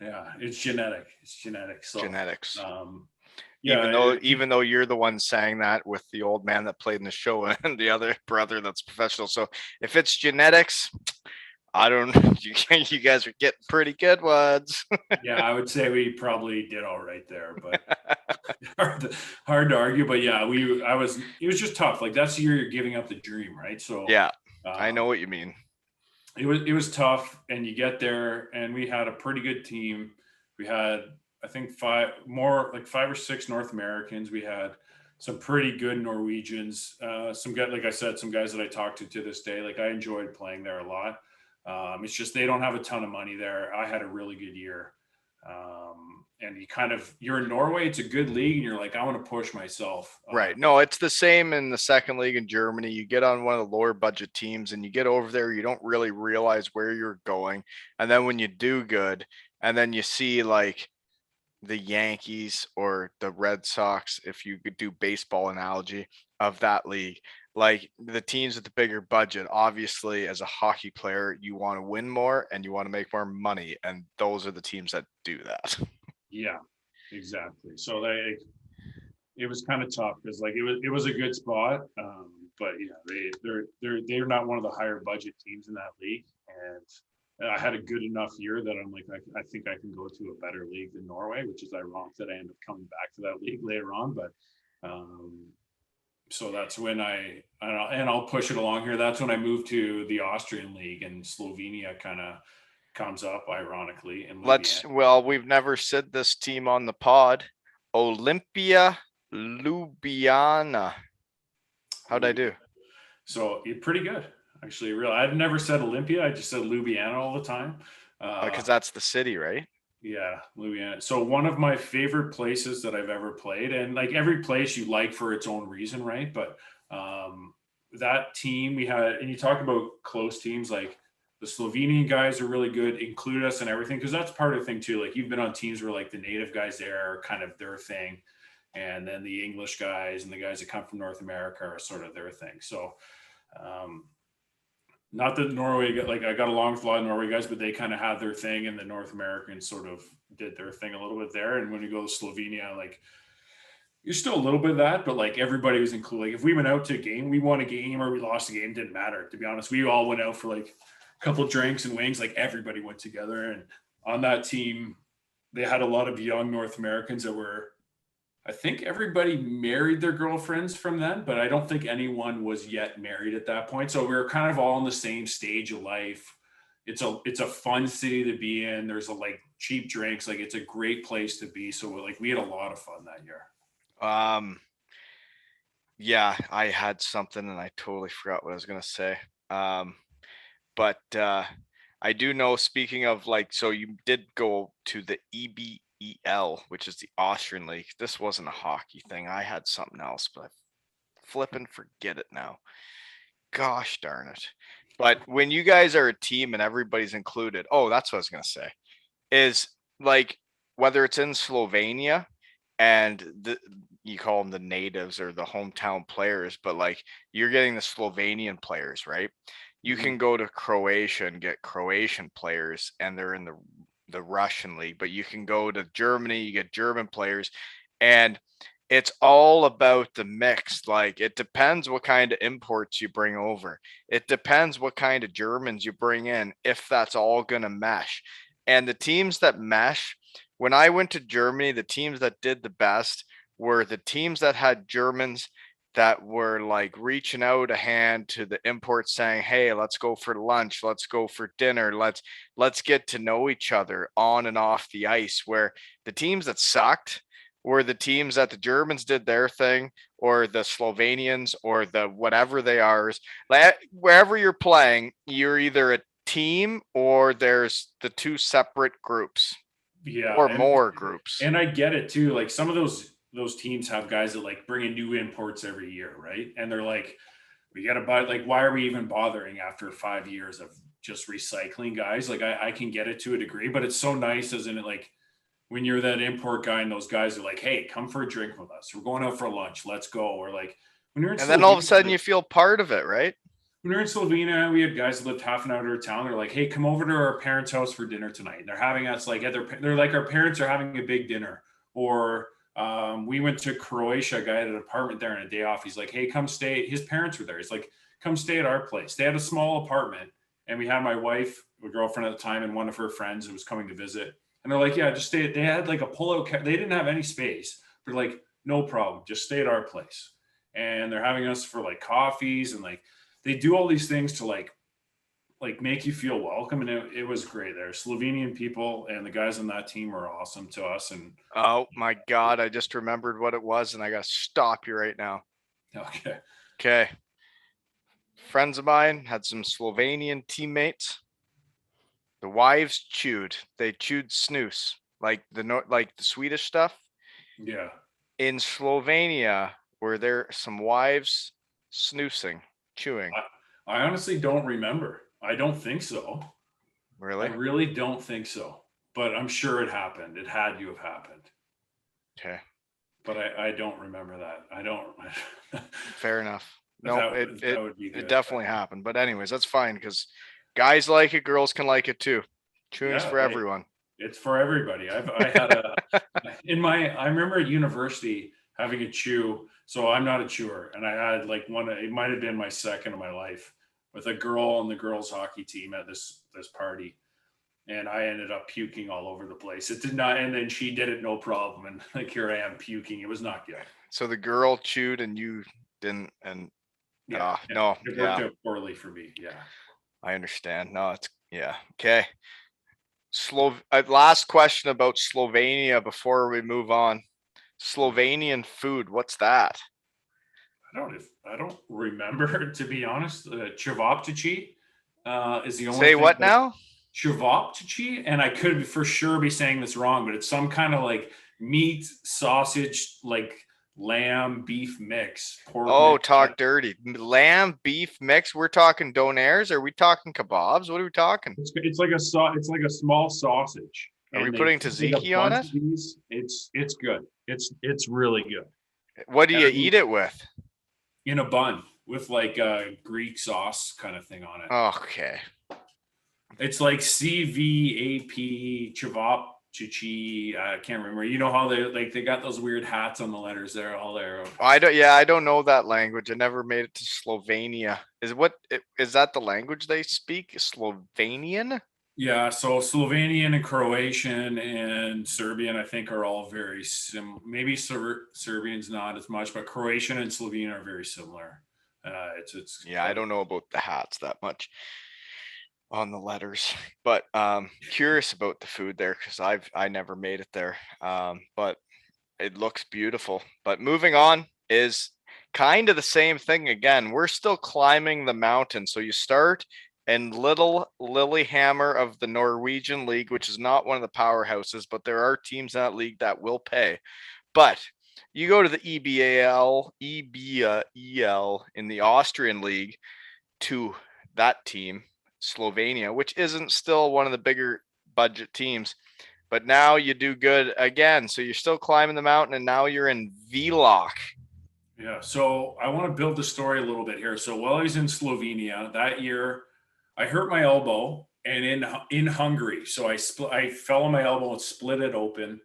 yeah, it's genetic. It's genetic. So, Genetics. um, yeah, it, Even though you're the one saying that with the old man that played in the show and the other brother that's professional. So if it's genetics, I don't you guys are getting pretty good ones. yeah, I would say we probably did all right there, but hard to argue. But yeah, I was. It was just tough. Like that's the year you're giving up the dream, right? So. Yeah, I know Um, what you mean. it was tough, and you get there, and we had a pretty good team. We had, I think, five or six North Americans. We had some pretty good Norwegians. Some guys, like I said, some guys that I talked to this day. Like I enjoyed playing there a lot. It's just they don't have a ton of money there. I had a really good year. And you're in Norway. It's a good league, and you're like, I want to push myself. Right. No, it's the same in the second league in Germany. You get on one of the lower budget teams and you get over there, you don't really realize where you're going. And then when you do good, and then you see like the Yankees or the Red Sox, if you could do baseball analogy of that league, like the teams with the bigger budget, obviously as a hockey player, you want to win more and you want to make more money. And those are the teams that do that. Yeah, exactly. So it was kind of tough because like it was a good spot, but yeah, they're not one of the higher budget teams in that league, and I had a good enough year that I'm like I think I can go to a better league than Norway, which is ironic that I end up coming back to that league later on, but so that's when and I'll push it along here. That's when I moved to the Austrian league, and Slovenia kind of comes up ironically in Ljubljana. We've never said this team on the pod. Olympia Ljubljana. How'd I do? So you're pretty good, actually. Real, I've never said Olympia. I just said Ljubljana all the time. Because that's the city, right? Yeah, Ljubljana. So one of my favorite places that I've ever played, and like every place you like for its own reason, right? But that team we had, and you talk about close teams, like the Slovenian guys are really good, include us and everything, because that's part of the thing too. Like you've been on teams where like the native guys there are kind of their thing, and then the English guys and the guys that come from North America are sort of their thing. So um, not that Norway like I got along with a lot of Norway guys, but they kind of had their thing, and the North Americans sort of did their thing a little bit there. And when you go to Slovenia, like you're still a little bit of that, but like everybody was included. Like if we went out to a game, we won a game or we lost a game, didn't matter. To be honest, we all went out for like a couple drinks and wings. Like everybody went together, and on that team, they had a lot of young North Americans that were, I think everybody married their girlfriends from then, but I don't think anyone was yet married at that point. So we were kind of all in the same stage of life. It's a fun city to be in. There's a like cheap drinks, like it's a great place to be. So like we had a lot of fun that year. Um, yeah, I had something and I totally forgot what I was gonna say. Um, but I do know. Speaking of like, so you did go to the EBEL, which is the Austrian league. This wasn't a hockey thing. I had something else, but I flip and forget it now. Gosh darn it! But when you guys are a team and everybody's included, oh, that's what I was gonna say. Is like whether it's in Slovenia and you call them the natives or the hometown players, but like you're getting the Slovenian players, right? You Mhm. can go to Croatia and get Croatian players and they're in the Russian league, but you can go to Germany, you get German players, and it's all about the mix. Like it depends what kind of imports you bring over. It depends what kind of Germans you bring in, if that's all gonna mesh. And the teams that mesh, when I went to Germany, the teams that did the best were the teams that had Germans that were like reaching out a hand to the imports saying, "Hey, let's go for lunch, let's go for dinner, let's get to know each other on and off the ice." Where the teams that sucked were the teams that the Germans did their thing, or the Slovenians, or the whatever they are. Wherever you're playing, you're either a team or there's the two separate groups Yeah, or more groups. and I get it too. Like some of those teams have guys that like bring in new imports every year, right? And they're like, we got to buy. Like, why are we even bothering after 5 years of just recycling guys? Like, I can get it to a degree, but it's so nice, isn't it? Like when you're that import guy and those guys are like, hey, come for a drink with us. We're going out for lunch. Let's go. Or like when you're in And then all of a Slovenia, sudden like, you feel part of it, right? when we were in Slovenia, we had guys that lived half an hour out of town. They're like, "Hey, come over to our parents' house for dinner tonight." And they're having us like at they're like our parents are having a big dinner. Or we went to Croatia. A guy had an apartment there and a day off. He's like, "Hey, come stay." His parents were there. He's like, "Come stay at our place." They had a small apartment, and we had my wife, a girlfriend at the time, and one of her friends who was coming to visit. And they're like, "Yeah, just stay." They had like a pull-out. They didn't have any space. They're like, "No problem, just stay at our place." And they're having us for like coffees and like they do all these things to like make you feel welcome, and it was great there. Slovenian people and the guys on that team were awesome to us. And Oh my God, I just remembered what it was and I got to stop you right now. okay, Okay. Friends of mine had some Slovenian teammates. The wives chewed. They chewed snus, like like the Swedish stuff. yeah, In Slovenia, were there some wives snoozing, chewing? I honestly don't remember. I don't think so. I Really? really don't think so, but I'm sure it happened. It had to have happened, Okay. but I don't remember that. I don't. Fair enough. No, that it that it would be it good. definitely happened. But anyways, that's fine because guys like it, girls can like it too. Chewing's Yeah, for hey, everyone. it's for everybody. I had a in my I remember at university having a chew. So I'm not a chewer, and I had like one. It might have been my second of my life with a girl on the girls hockey team at this party, and I ended up puking all over the place. It did not, and then she did it no problem, and like here I am puking. It was not good. So the girl chewed and you didn't, and Yeah, yeah, no, it worked yeah, out poorly for me. Yeah. I understand. No, it's yeah, okay. Last question about Slovenia before we move on. Slovenian food, what's that? I don't remember to be honest. Chivopchichi is the only Say thing what that now? Chivopchichi, and I could for sure be saying this wrong, but it's some kind of like meat, sausage, like lamb, beef mix, pork Oh, mix. talk dirty. Lamb beef mix. We're talking donairs. Are we talking kebabs? What are we talking? It's like it's like a small sausage, Are we and they putting put like a tzatziki on bunch it? of these. It's good. It's really good. What do And you I mean, eat it with? in a bun with like a Greek sauce kind of thing on it. Okay. It's like CVAP Chivop Chichi. I can't remember. You know how they got those weird hats on the letters there, all there. I don't. Yeah, I don't know that language. I never made it to Slovenia. Is that the language they speak? Slovenian? Yeah, so Slovenian and Croatian and Serbian, I think, are all very Maybe Serbian's not as much, but Croatian and Slovene are very similar. It's Yeah, I quite. don't know about the hats that much on the letters, but curious about the food there because I never made it there. But it looks beautiful. But moving on is kind of the same thing again. We're still climbing the mountain. So you start in Little Lillehammer of the Norwegian League, which is not one of the powerhouses, but there are teams in that league that will pay. But you go to the EBL in the Austrian League to that team, Slovenia, which isn't still one of the bigger budget teams. But now you do good again. So you're still climbing the mountain and now you're in Vlog. Yeah, so I want to build the story a little bit here. So while I was in Slovenia that year, I hurt my elbow, and in Hungary, so I fell on my elbow and split it open.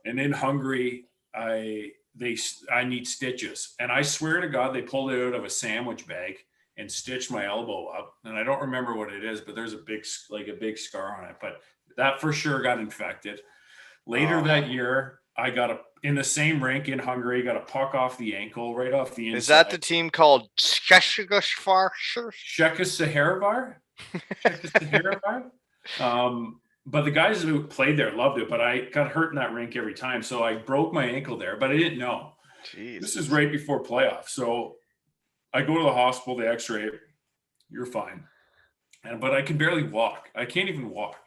And in Hungary, I need stitches, and I swear to God, they pulled it out of a sandwich bag and stitched my elbow up. And I don't remember what it is, but there's a big scar on it. But That for sure got infected. Later that year, I got in the same rink in Hungary, got a puck off the ankle, right off the inside. Is that the team called Czechoslovakia? Czechoslovakia. But the guys who played there loved it, but I got hurt in that rink every time. So I broke my ankle there, but I didn't know. Jeez. This is right before playoffs. So I go to the hospital, they x-ray it. You're fine. But I can barely walk. I can't even walk.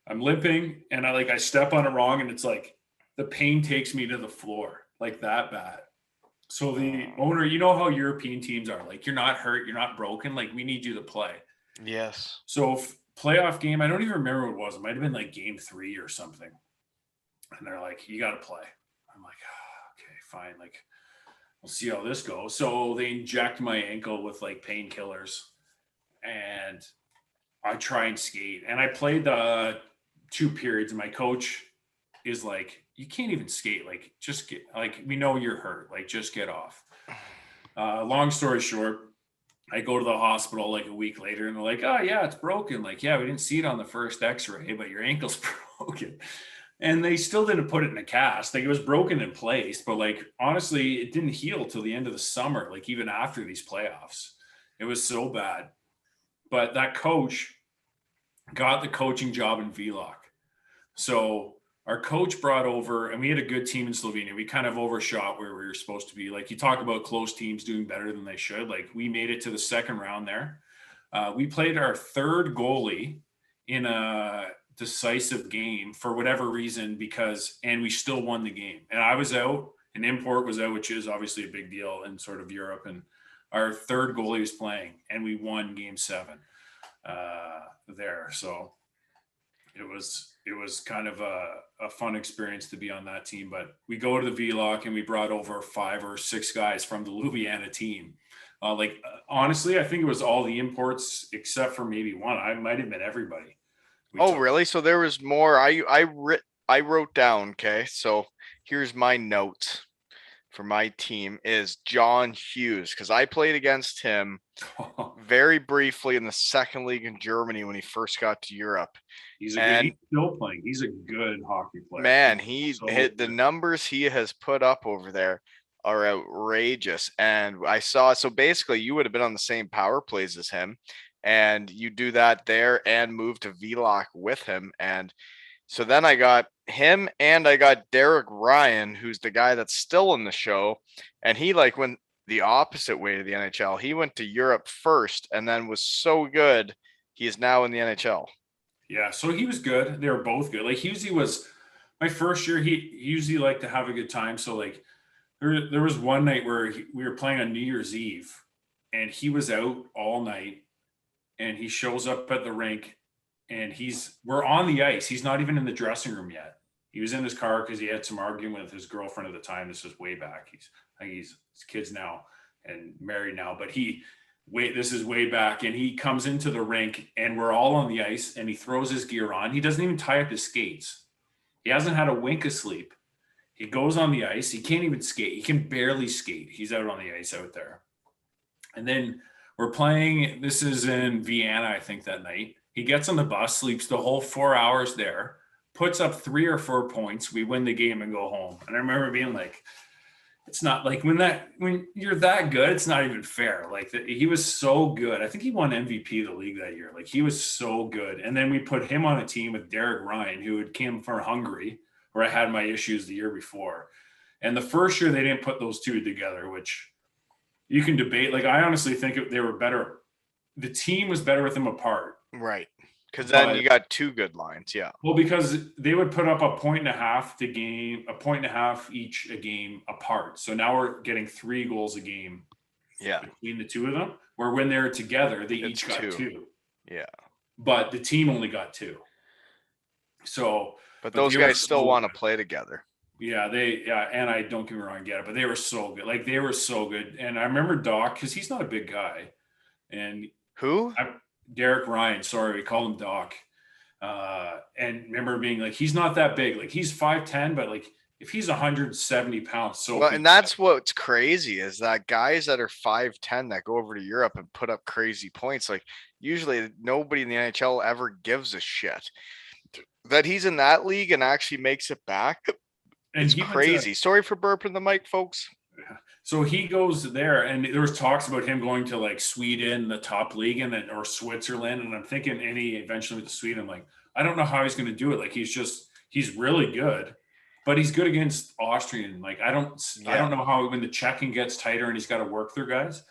I'm limping and I step on it wrong and it's like the pain takes me to the floor, like that bad. So the owner, you know how European teams are, like, you're not hurt, you're not broken, like, we need you to play. Yes. So playoff game, I don't even remember what it was. It might have been like game 3 or something. And they're like, you got to play. I'm like, okay, fine. Like, we'll see how this goes. So they inject my ankle with like painkillers and I try and skate. And I played the 2 periods and my coach is like, you can't even skate. Like, just get, like, we know you're hurt. Like, just get off. Long story short, I go to the hospital like a week later and they're like, oh yeah, it's broken. Like, yeah, we didn't see it on the first x-ray, but your ankle's broken. And they still didn't put it in a cast. Like, it was broken in place, but like, honestly, it didn't heal till the end of the summer. Like, even after these playoffs, it was so bad. But that coach got the coaching job in VLOC. So our coach brought over, and we had a good team in Slovenia. We kind of overshot where we were supposed to be. Like, you talk about close teams doing better than they should. Like, we made it to the second round there. We played our third goalie in a decisive game for whatever reason, and we still won the game. And I was out, and Import was out, which is obviously a big deal in sort of Europe. And our third goalie was playing, and we won game 7 there. So it was kind of a fun experience to be on that team. But we go to the VLOC and we brought over 5 or 6 guys from the Ljubljana team. Honestly, I think it was all the imports except for maybe one. I might have been everybody. Really? So there was more. I wrote down. Okay, so here's my notes for my team is John Hughes, because I played against him very briefly in the second league in Germany when he first got to Europe. He's still playing. He's a good hockey player. Man, he hit the numbers he has put up over there are outrageous. And I saw, so basically you would have been on the same power plays as him, and you do that there and move to VLOC with him. And so then I got him and I got Derek Ryan, who's the guy that's still in the show. And he went the opposite way to the NHL. He went to Europe first and then was so good. He is now in the NHL. Yeah. So he was good. They were both good. Like, Husey was my first year. He usually liked to have a good time. So like there was one night where we were playing on New Year's Eve and he was out all night and he shows up at the rink. And we're on the ice. He's not even in the dressing room yet. He was in his car because he had some argument with his girlfriend at the time. This is way back. He's kids now and married now, but this is way back. And he comes into the rink and we're all on the ice and he throws his gear on. He doesn't even tie up his skates. He hasn't had a wink of sleep. He goes on the ice. He can't even skate. He can barely skate. He's out on the ice out there. And then we're playing. This is in Vienna, I think, that night. He gets on the bus, sleeps the whole 4 hours there, puts up 3 or 4 points. We win the game and go home. And I remember being like, it's not like when you're that good, it's not even fair. Like, he was so good. I think he won MVP of the league that year. Like, he was so good. And then we put him on a team with Derek Ryan, who had came from Hungary, where I had my issues the year before. And the first year they didn't put those two together, which you can debate. Like, I honestly think they were better. The team was better with them apart. Right. Because then you got 2 good lines. Yeah. Well, because they would put up 1.5 points each a game apart. So now we're getting 3 goals a game. Yeah. Between the 2 of them, where when they're together, they each got 2. Yeah. But the team only got 2. So. But those guys still want to play together. Yeah, and I don't get me wrong, get it, but they were so good. Like, they were so good. And I remember Doc, because he's not a big guy. And who? Derek Ryan, sorry, we call him Doc. And remember being like, he's not that big. Like, he's 5'10", but like, if he's 170 pounds, so well, and that's what's crazy is that guys that are 5'10" that go over to Europe and put up crazy points, like, usually nobody in the NHL ever gives a shit. that he's in that league and actually makes it back And is he went to, crazy. Sorry for burping the mic, folks. so he goes there, and there was talks about him going to like Sweden, the top league, and then or Switzerland. And I'm thinking any eventually with Sweden, like I don't know how he's going to do it. Like he's really good, but he's good against Austrian. Like I don't know how when the checking gets tighter and he's got to work their guys.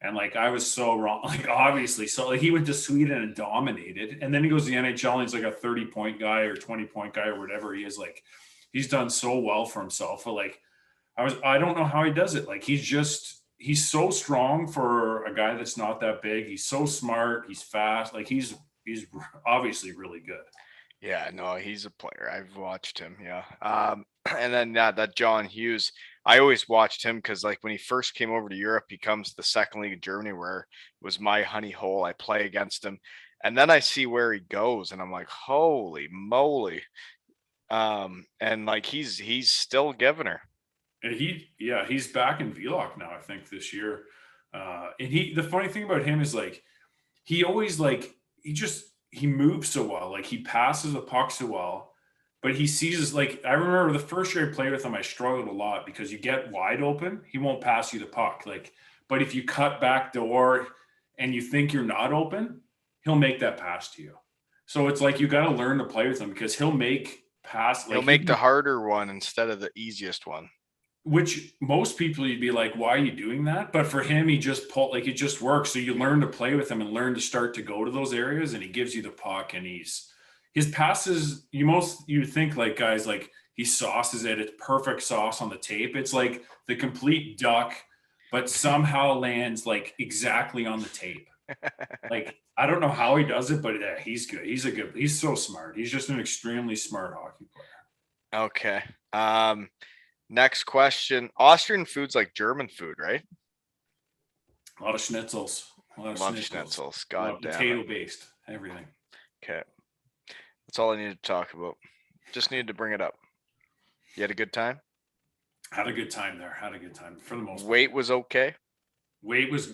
And like I was so wrong, like obviously, so like he went to Sweden and dominated, and then he goes to the NHL and he's like a 30-point guy or 20-point guy or whatever he is. Like he's done so well for himself. But like I don't know how he does it. Like he's so strong for a guy that's not that big. He's so smart. He's fast. Like he's obviously really good. Yeah, no, he's a player. I've watched him. Yeah. And then that John Hughes, I always watched him because like when he first came over to Europe, he comes to the second league of Germany where it was my honey hole. I play against him, and then I see where he goes, and I'm like, holy moly. And like he's still giving her. And he's back in Vloc now, I think, this year. And the funny thing about him is like he always like he moves so well. Like he passes the puck so well, but he sees like I remember the first year I played with him, I struggled a lot because you get wide open, he won't pass you the puck. Like, but if you cut back door and you think you're not open, he'll make that pass to you. So it's like you got to learn to play with him because he'll make pass. He'll Like make the harder one instead of the easiest one. which most people you'd be like, why are you doing that? But for him, he just pulled like it just works. So you learn to play with him and learn to start to go to those areas, and he gives you the puck, and his passes. You think like guys like he sauces it. It's perfect sauce on the tape. It's like the complete duck, but somehow lands like exactly on the tape. Like I don't know how he does it, but yeah, he's good. He's so smart. He's just an extremely smart hockey player. Okay. Next question. Austrian food's like German food, right? A lot of schnitzels. A lot of Love schnitzels. schnitzels. A lot God of damn potato it. based. Everything. Okay. That's all I needed to talk about. Just needed to bring it up. You had a good time? Had a good time there. Had a good time for the most part. Weight was okay. Weight was.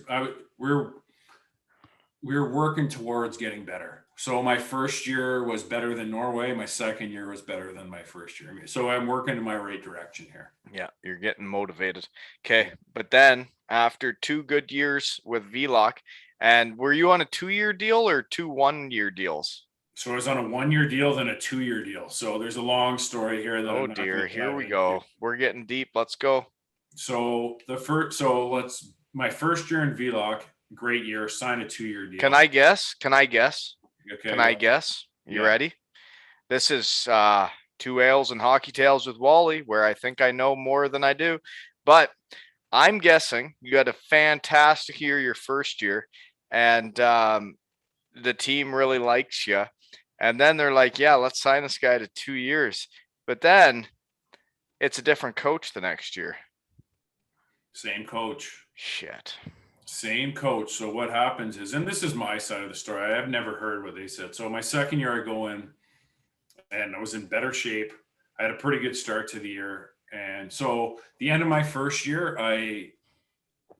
We're working towards getting better. So my first year was better than Norway. My second year was better than my first year. So I'm working in my right direction here. Yeah, you're getting motivated. Okay, but then after 2 good years with Vloc, and were you on a 2-year deal or 2 1-year deals? So I was on a 1-year deal, then a 2-year deal. So there's a long story here. That Oh I'm not dear, gonna here dive we into. go. We're getting deep. Let's go. So my first year in Vloc, great year, signed a 2-year deal. Can I guess? Can I guess? Okay, Can I guess? You Yeah. ready? This is 2 ales and hockey tales with Wally, where I think I know more than I do. But I'm guessing you had a fantastic year your first year, and the team really likes you. And then they're like, yeah, let's sign this guy to 2 years. But then it's a different coach the next year. Same coach. Shit. Same coach. So what happens is, and this is my side of the story. I've never heard what they said. So my second year I go in and I was in better shape. I had a pretty good start to the year. And so the end of my first year, I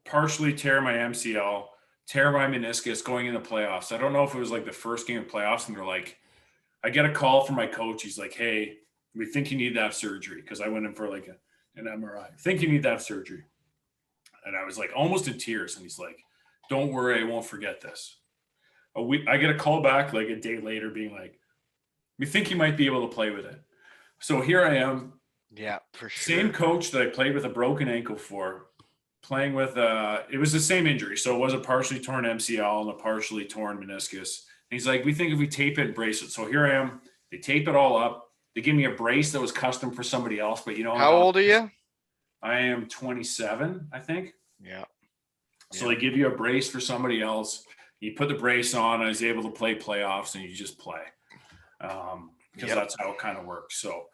partially tear my MCL, tear my meniscus going in the playoffs. I don't know if it was like the first game of playoffs, and they're like, I get a call from my coach. He's like, hey, we think you need to have surgery. Cause I went in for like an MRI. Think you need to have surgery. And I was like almost in tears. And he's like, don't worry, I won't forget this. I get a call back like a day later being like, we think you might be able to play with it. So here I am. Yeah, for sure. Same coach that I played with a broken ankle for, playing with it was the same injury. So it was a partially torn MCL and a partially torn meniscus. And he's like, we think if we tape it and brace it. So here I am. They tape it all up. They give me a brace that was custom for somebody else. But you know how old are you? I am 27, I think. Yeah. So they give you a brace for somebody else. You put the brace on. I was able to play playoffs, and you just play because that's how it kind of works. So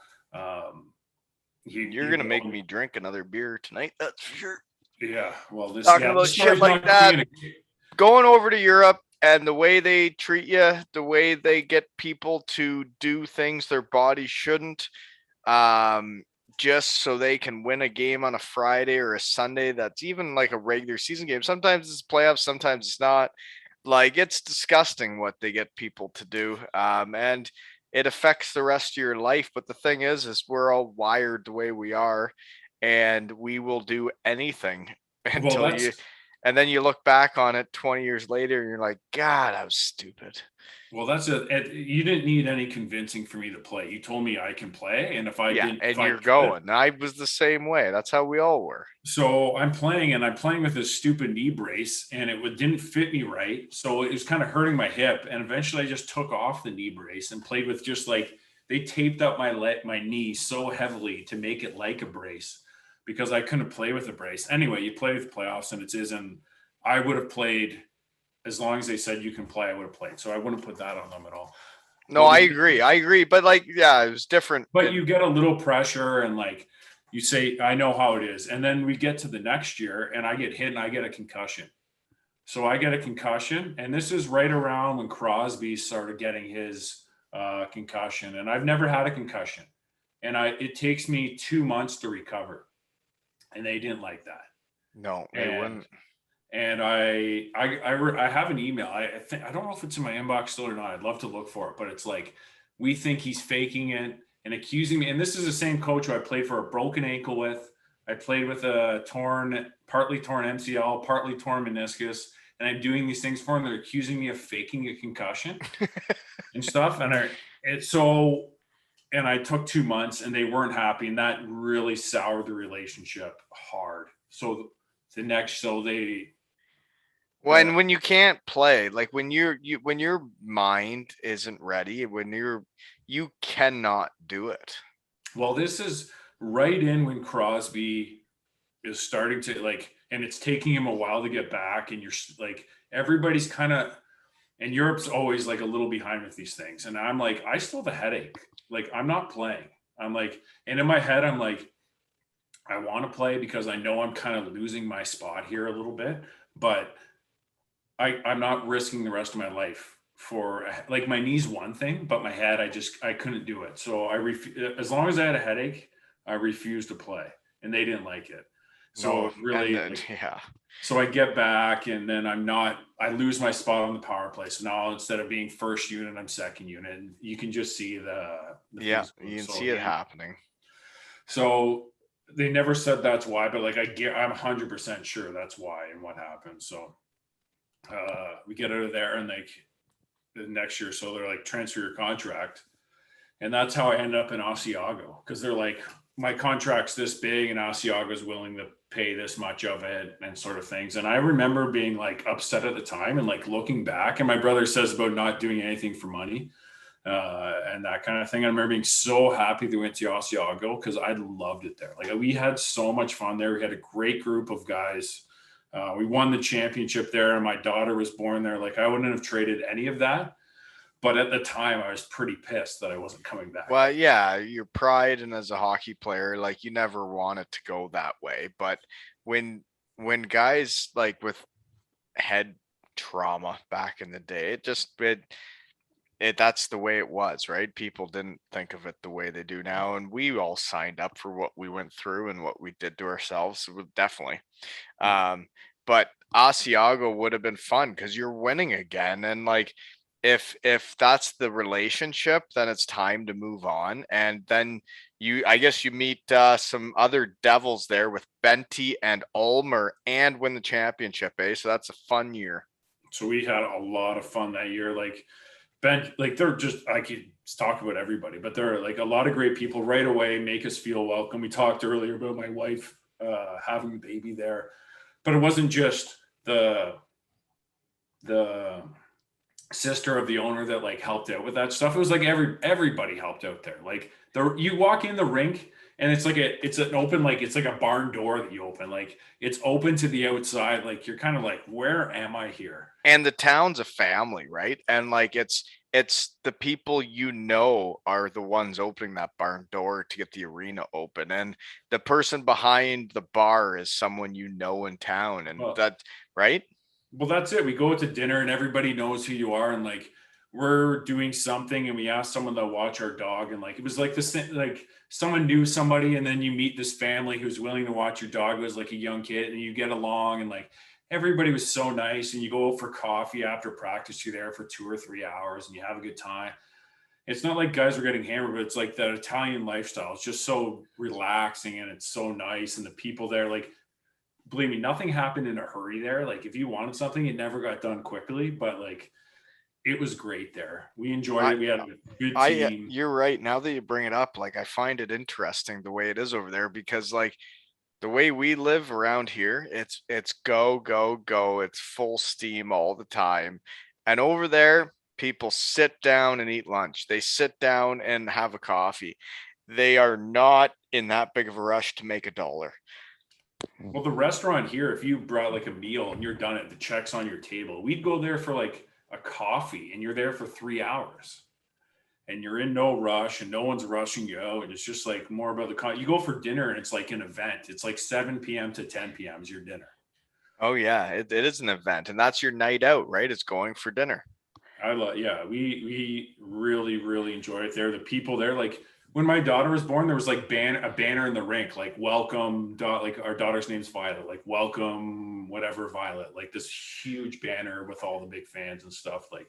you're gonna make me drink another beer tonight. That's for sure. Yeah. Well, this talking about shit like that. Going over to Europe and the way they treat you, the way they get people to do things their body shouldn't, just so they can win a game on a Friday or a Sunday that's even like a regular season game. Sometimes it's playoffs, sometimes it's not. Like, it's disgusting what they get people to do. And it affects the rest of your life. But the thing is we're all wired the way we are, and we will do anything Well, until you, that's and then you look back on it 20 years later and you're like, God, I was stupid. you didn't need any convincing for me to play. You told me I can play, and Yeah, if and I you're could. going. I was the same way. That's how we all were. So I'm playing, and I'm playing with this stupid knee brace, and didn't fit me right. So it was kind of hurting my hip. And eventually I just took off the knee brace and played with just like, they taped up my knee so heavily to make it like a brace because I couldn't play with a brace. Anyway, you play with the playoffs and it is, and I would have played as long as they said you can play, I would have played. So I wouldn't put that on them at all. No, But I we agree. I agree. But like, yeah, it was different. but you get a little pressure and like you say, I know how it is. And then we get to the next year and I get hit and I get a concussion. So I get a concussion. And this is right around when Crosby started getting his concussion. And I've never had a concussion. And it takes me 2 months to recover. And they didn't like that. No, they And wouldn't. I have an email. I don't know if it's in my inbox still or not. I'd love to look for it, but it's like, we think he's faking it and accusing me. And this is the same coach who I played for a broken ankle with. I played with a partly torn MCL, partly torn meniscus, and I'm doing these things for him. They're accusing me of faking a concussion and stuff. And I took 2 months and they weren't happy, and that really soured the relationship hard. So they When you can't play, like when when your mind isn't ready, you cannot do it. well, this is right in when Crosby is starting to like, and it's taking him a while to get back. And you're like, everybody's kind of, and Europe's always like a little behind with these things. And I'm like, I still have a headache. Like, I'm not playing. I'm like, and in my head, I'm like, I want to play because I know I'm kind of losing my spot here a little bit, but I'm not risking the rest of my life for like my knee's one thing, but my head, I couldn't do it. So as long as I had a headache, I refused to play, and they didn't like it. So No, it and really then like, yeah, so I get back and then I lose my spot on the power play. So now instead of being first unit, I'm second unit, and you can just see the yeah, things move. you can So see it happening. so they never said that's why, but like I'm 100% sure that's why and what happened. So we get out of there and like the next year, so they're like, transfer your contract, and that's how I ended up in Asiago, because they're like, my contract's this big and Asiago's willing to pay this much of it and sort of things. And I remember being like upset at the time and like looking back, and my brother says about not doing anything for money and that kind of thing. I remember being so happy that we went to Asiago because I loved it there. Like, we had so much fun there. We had a great group of guys. We won the championship there, and my daughter was born there. Like, I wouldn't have traded any of that. But at the time, I was pretty pissed that I wasn't coming back. Well, yeah, your pride and as a hockey player, like you never want it to go that way. But when guys like with head trauma back in the day, it that's the way it was, right? People didn't think of it the way they do now, and we all signed up for what we went through and what we did to ourselves. So definitely. Um, but Asiago would have been fun because you're winning again, and like if that's the relationship, then it's time to move on, and then I guess you meet some other devils there with Benty and Ulmer and win the championship, eh? So that's a fun year. So we had a lot of fun that year. Like, Ben, like, they're just, I could talk about everybody, but there are like a lot of great people right away, make us feel welcome. We talked earlier about my wife having a baby there, but it wasn't just the sister of the owner that like helped out with that stuff. It was like everybody helped out there. Like, you walk in the rink and it's an open, like, it's like a barn door that you open, like it's open to the outside. Like, you're kind of like, where am I here? And the town's a family, right? And like it's the people are the ones opening that barn door to get the arena open, and the person behind the bar is someone in town, and Well, that, right? Well, that's it. We go to dinner and everybody knows who you are, and like, we're doing something and we ask someone to watch our dog, and like, it was like this thing, like someone knew somebody, and then you meet this family who's willing to watch your dog who was like a young kid, and you get along, and like, everybody was so nice, and you go out for coffee after practice. You're there for 2 or 3 hours and you have a good time. it's not like guys are getting hammered, but it's like that Italian lifestyle. It's just so relaxing and it's so nice. And the people there, like, believe me, nothing happened in a hurry there. Like if you wanted something, it never got done quickly, but like it was great there. We enjoyed I, it. We had a good team. you're right. Now that you bring it up, like I find it interesting the way it is over there because like the way we live around here, it's go, go, go. It's full steam all the time. And over there, people sit down and eat lunch. They sit down and have a coffee. They are not in that big of a rush to make a dollar. Well, the restaurant here, if you brought like a meal and you're done it, the check's on your table. We'd go there for like a coffee and you're there for 3 hours and you're in no rush and no one's rushing you out. And it's just like more about you go for dinner and it's like an event. It's like 7 p.m. to 10 p.m. is your dinner. Oh yeah, it is an event, and that's your night out, right? It's going for dinner. Yeah, we really, really enjoy it there. The people there, like when my daughter was born, there was like a banner in the rink, like welcome, like our daughter's name's Violet, like welcome, whatever Violet, like this huge banner with all the big fans and stuff. Like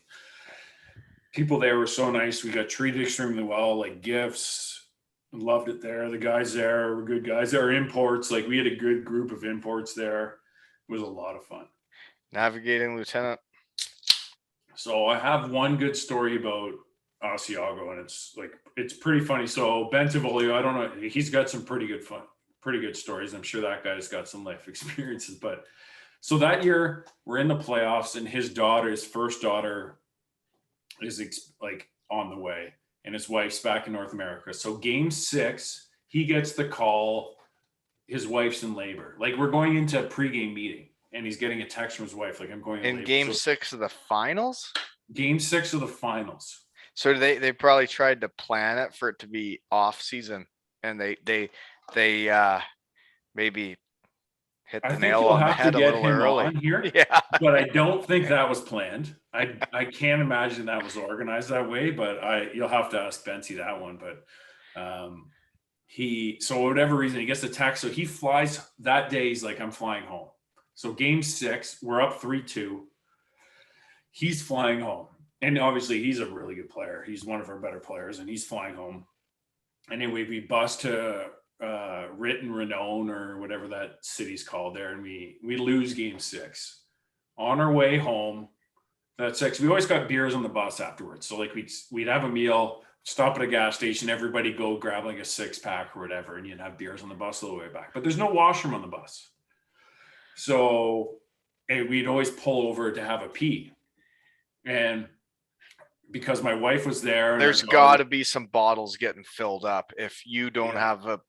people there were so nice. We got treated extremely well, like gifts. Loved it there. The guys there were good guys. There were imports. Like we had a good group of imports there. It was a lot of fun. Navigating lieutenant. So I have one good story about Asiago, and it's pretty funny. So Bentivolio, I don't know, he's got some pretty good stories. I'm sure that guy's got some life experiences. But so that year we're in the playoffs, and his first daughter, is like on the way, and his wife's back in North America. So game 6, he gets the call. His wife's in labor. Like we're going into a pregame meeting. And he's getting a text from his wife, like I'm going in game 6 of the finals. Game 6 of the finals. So they probably tried to plan it for it to be off season, and they maybe hit the nail on the head a little early. Here, yeah, but I don't think that was planned. I can't imagine that was organized that way. But you'll have to ask Benty that one. But so for whatever reason he gets a text. So he flies that day. He's like, I'm flying home. So game 6, we're up 3-2. He's flying home. And obviously he's a really good player. He's one of our better players, and he's flying home. Anyway, we bus to Ritten Renown or whatever that city's called there. And we lose game 6. On our way home, that 6, we always got beers on the bus afterwards. So like we'd have a meal, stop at a gas station, everybody go grab like a 6-pack or whatever, and you'd have beers on the bus all the way back. But there's no washroom on the bus. So we'd always pull over to have a pee. And because my wife was there's got to be some bottles getting filled up. If you don't have a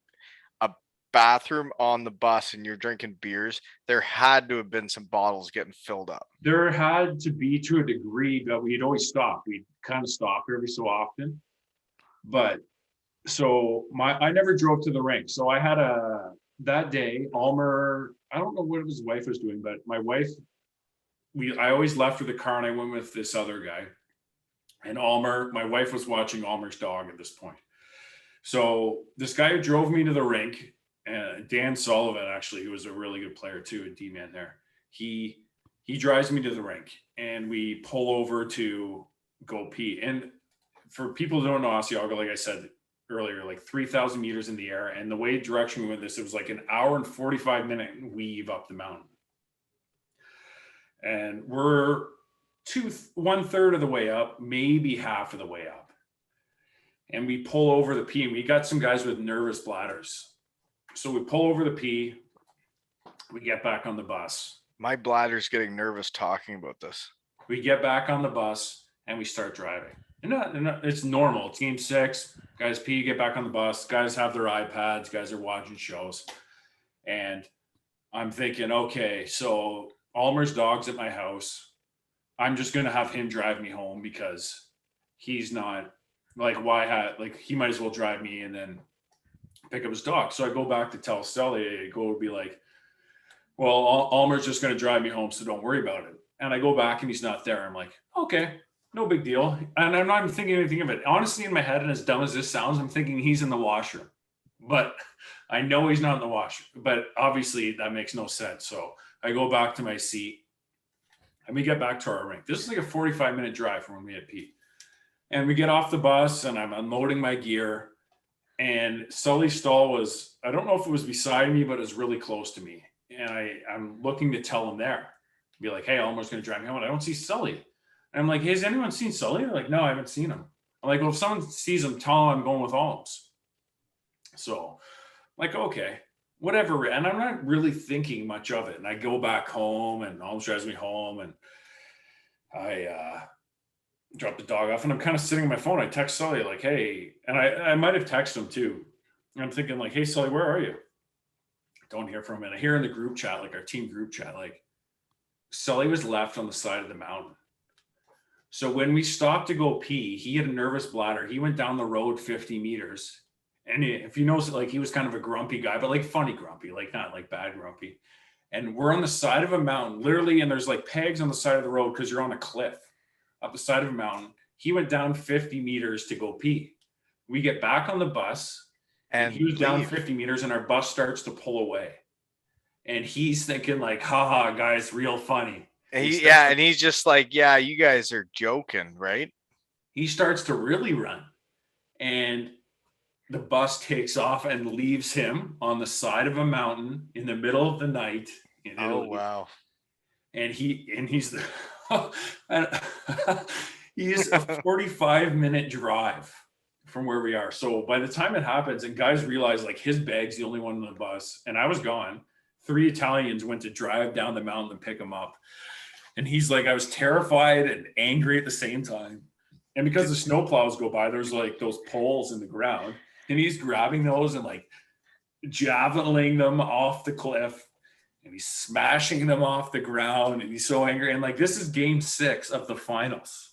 bathroom on the bus and you're drinking beers, there had to have been some bottles getting filled up. There had to be to a degree, but we'd always stop. We'd kind of stop every so often. But so I never drove to the rink. So I had that day, Almer, I don't know what his wife was doing, but my wife, I always left her the car and I went with this other guy. And my wife was watching Almer's dog at this point. So this guy who drove me to the rink, Dan Sullivan, actually, who was a really good player too, a D-man there, he drives me to the rink and we pull over to go pee. And for people who don't know Asiago, like I said earlier, like 3,000 meters in the air. And the way direction we went it was like an hour and 45-minute weave up the mountain. And we're 1/3 of the way up, maybe half of the way up. And we pull over the pee, and we got some guys with nervous bladders. So we pull over the pee, we get back on the bus. My bladder's getting nervous talking about this. We get back on the bus and we start driving. And it's normal. It's game 6. Guys pee, get back on the bus. Guys have their iPads. Guys are watching shows. And I'm thinking, okay, so Almer's dog's at my house. I'm just going to have him drive me home because he's not like, he might as well drive me and then pick up his dog. So I go back to tell Stelly, be like, well, Almer's just going to drive me home, so don't worry about it. And I go back and he's not there. I'm like, okay, no big deal. And I'm not even thinking anything of it. Honestly, in my head, and as dumb as this sounds, I'm thinking he's in the washroom. But I know he's not in the washroom. But obviously that makes no sense. So I go back to my seat and we get back to our rink. This is like a 45-minute drive from when we had pee. And we get off the bus and I'm unloading my gear. And Sully's stall was, I don't know if it was beside me, but it was really close to me. And I'm looking to tell him there. Be like, hey, Elmer's going to drive me home. And I don't see Sully. And I'm like, hey, has anyone seen Sully? They're like, no, I haven't seen him. I'm like, well, if someone sees him, tell him I'm going with Alms. So I'm like, okay, whatever. And I'm not really thinking much of it. And I go back home and Alms drives me home. And I drop the dog off and I'm kind of sitting on my phone. I text Sully like, hey, and I might have texted him too. And I'm thinking like, hey, Sully, where are you? Don't hear from him. And I hear in the group chat, like our team group chat, like Sully was left on the side of the mountain. So when we stopped to go pee, he had a nervous bladder. He went down the road 50 meters. And if you notice, like he was kind of a grumpy guy, but like funny grumpy, like not like bad grumpy. And we're on the side of a mountain, literally, and there's like pegs on the side of the road because you're on a cliff up the side of a mountain. He went down 50 meters to go pee. We get back on the bus and he was down 50 meters and our bus starts to pull away. And he's thinking like, haha, guys, real funny. And he's just like, yeah, you guys are joking, right? He starts to really run. And the bus takes off and leaves him on the side of a mountain in the middle of the night in Italy. Oh, wow. And he's he's a 45-minute drive from where we are. So by the time it happens and guys realize like his bag's the only one on the bus and I was gone, 3 Italians went to drive down the mountain and pick him up. And he's like, I was terrified and angry at the same time. And because the snowplows go by, there's like those poles in the ground and he's grabbing those and like javeling them off the cliff. And he's smashing them off the ground and he's so angry. And like, this is game 6 of the finals.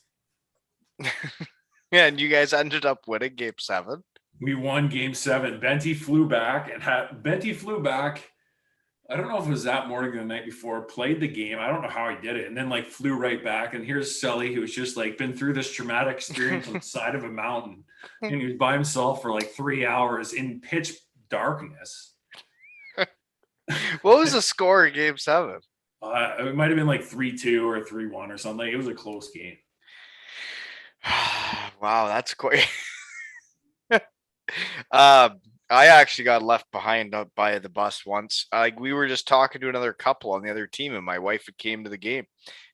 Yeah, and you guys ended up winning game 7. We won game 7. Benty flew back. I don't know if it was that morning or the night before, played the game. I don't know how he did it. And then like flew right back. And here's Sully, who's just like been through this traumatic experience on the side of a mountain. And he was by himself for like 3 hours in pitch darkness. What was the score in game 7? It might have been like 3-2 or 3-1 or something. It was a close game. Wow, that's quite. I actually got left behind up by the bus once. Like we were just talking to another couple on the other team, and my wife came to the game,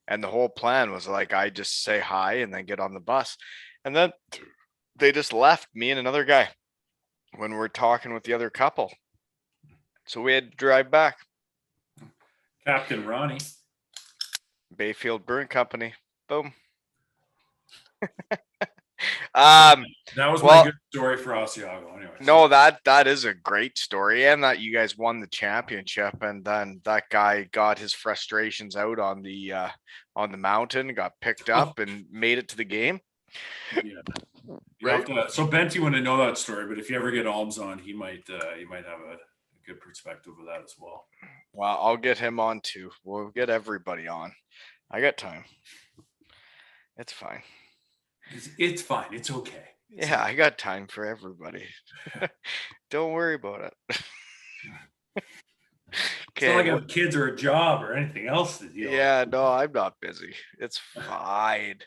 and the whole plan was like I just say hi and then get on the bus, and then they just left me and another guy when we're talking with the other couple. So we had to drive back. Captain Ronnie. Bayfield Brewing Company. Boom. That was my good story for Asiago anyway. No, that is a great story, and that you guys won the championship, and then that guy got his frustrations out on the mountain, got picked up and made it to the game. Yeah. Right. So Benty wouldn't know that story, but if you ever get Alms on, he might have a good perspective of that as well. Well, I'll get him on too. We'll get everybody on. I got time. It's fine. It's fine. It's okay. Yeah, I got time for everybody. Don't worry about it. It's not like I have kids or a job or anything else to deal with. Yeah, no, I'm not busy. It's fine.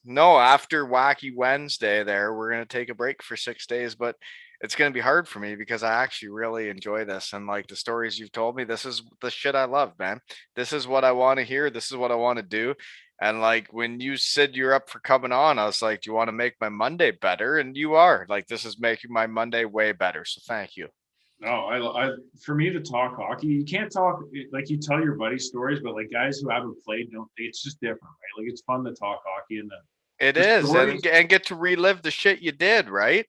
No, after Wacky Wednesday there, we're going to take a break for 6 days, but it's going to be hard for me because I actually really enjoy this. And like the stories you've told me, this is the shit I love, man. This is what I want to hear. This is what I want to do. And like when you said you're up for coming on, I was like, do you want to make my Monday better? And you are. Like, this is making my Monday way better. So thank you. No, I for me to talk hockey, you can't talk like you tell your buddy stories, but like guys who haven't played don't. It's just different, right? Like it's fun to talk hockey and it is, and get to relive the shit you did, right?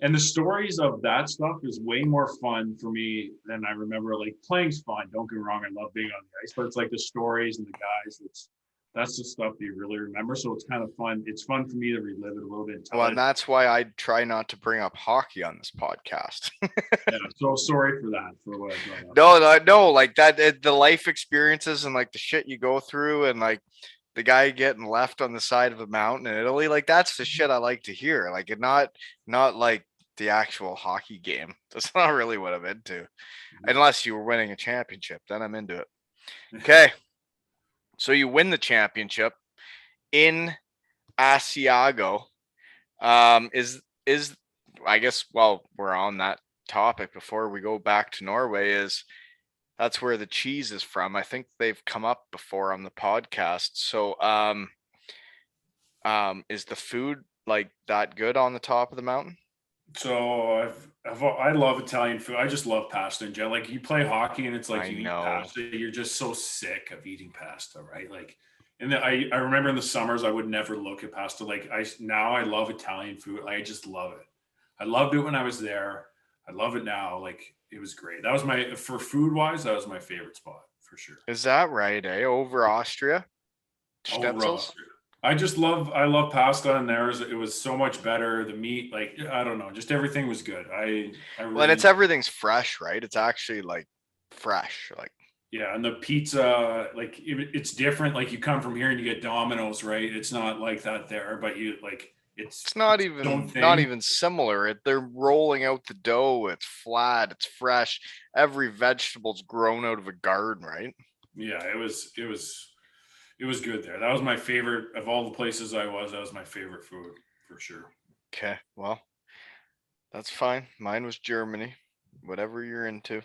And the stories of that stuff is way more fun for me than I remember. Like playing's fun. Don't get me wrong, I love being on the ice, but it's like the stories and the guys. That's the stuff that you really remember. So it's kind of fun. It's fun for me to relive it a little bit. Well, and that's why I try not to bring up hockey on this podcast. Yeah, so sorry for that. For what No, like that, the life experiences and like the shit you go through, and like the guy getting left on the side of a mountain in Italy, like that's the shit I like to hear. Like it not like the actual hockey game. That's not really what I'm into, unless you were winning a championship. Then I'm into it. Okay. So you win the championship in Asiago. Is I guess while we're on that topic before we go back to Norway, is that's where the cheese is from. I think they've come up before on the podcast. So is the food like that good on the top of the mountain? So I love Italian food. I just love pasta in general. Like you play hockey and it's like I you eat know. pasta, you're just so sick of eating pasta, right? Like, and I remember in the summers I would never look at pasta. Like now I love Italian food. I just love it. I loved it when I was there. I love it now. Like it was great. That was for food wise, that was my favorite spot for sure. Is that right, eh? Over Austria? Over Schnetzels? Austria. I love pasta and theirs. It was so much better. The meat, like I don't know, just everything was good. I Well, and really it's everything's fresh, right? It's actually like fresh. Like Yeah, and the pizza, like it's different. Like you come from here and you get Domino's, right? It's not like that there, but you like it's it's its own not thing. even similar. They're rolling out the dough. It's flat. It's fresh. Every vegetable's grown out of a garden, right? Yeah, it was good there. That was my favorite of all the places I was. That was my favorite food for sure. Okay, well, that's fine. Mine was Germany. Whatever you're into.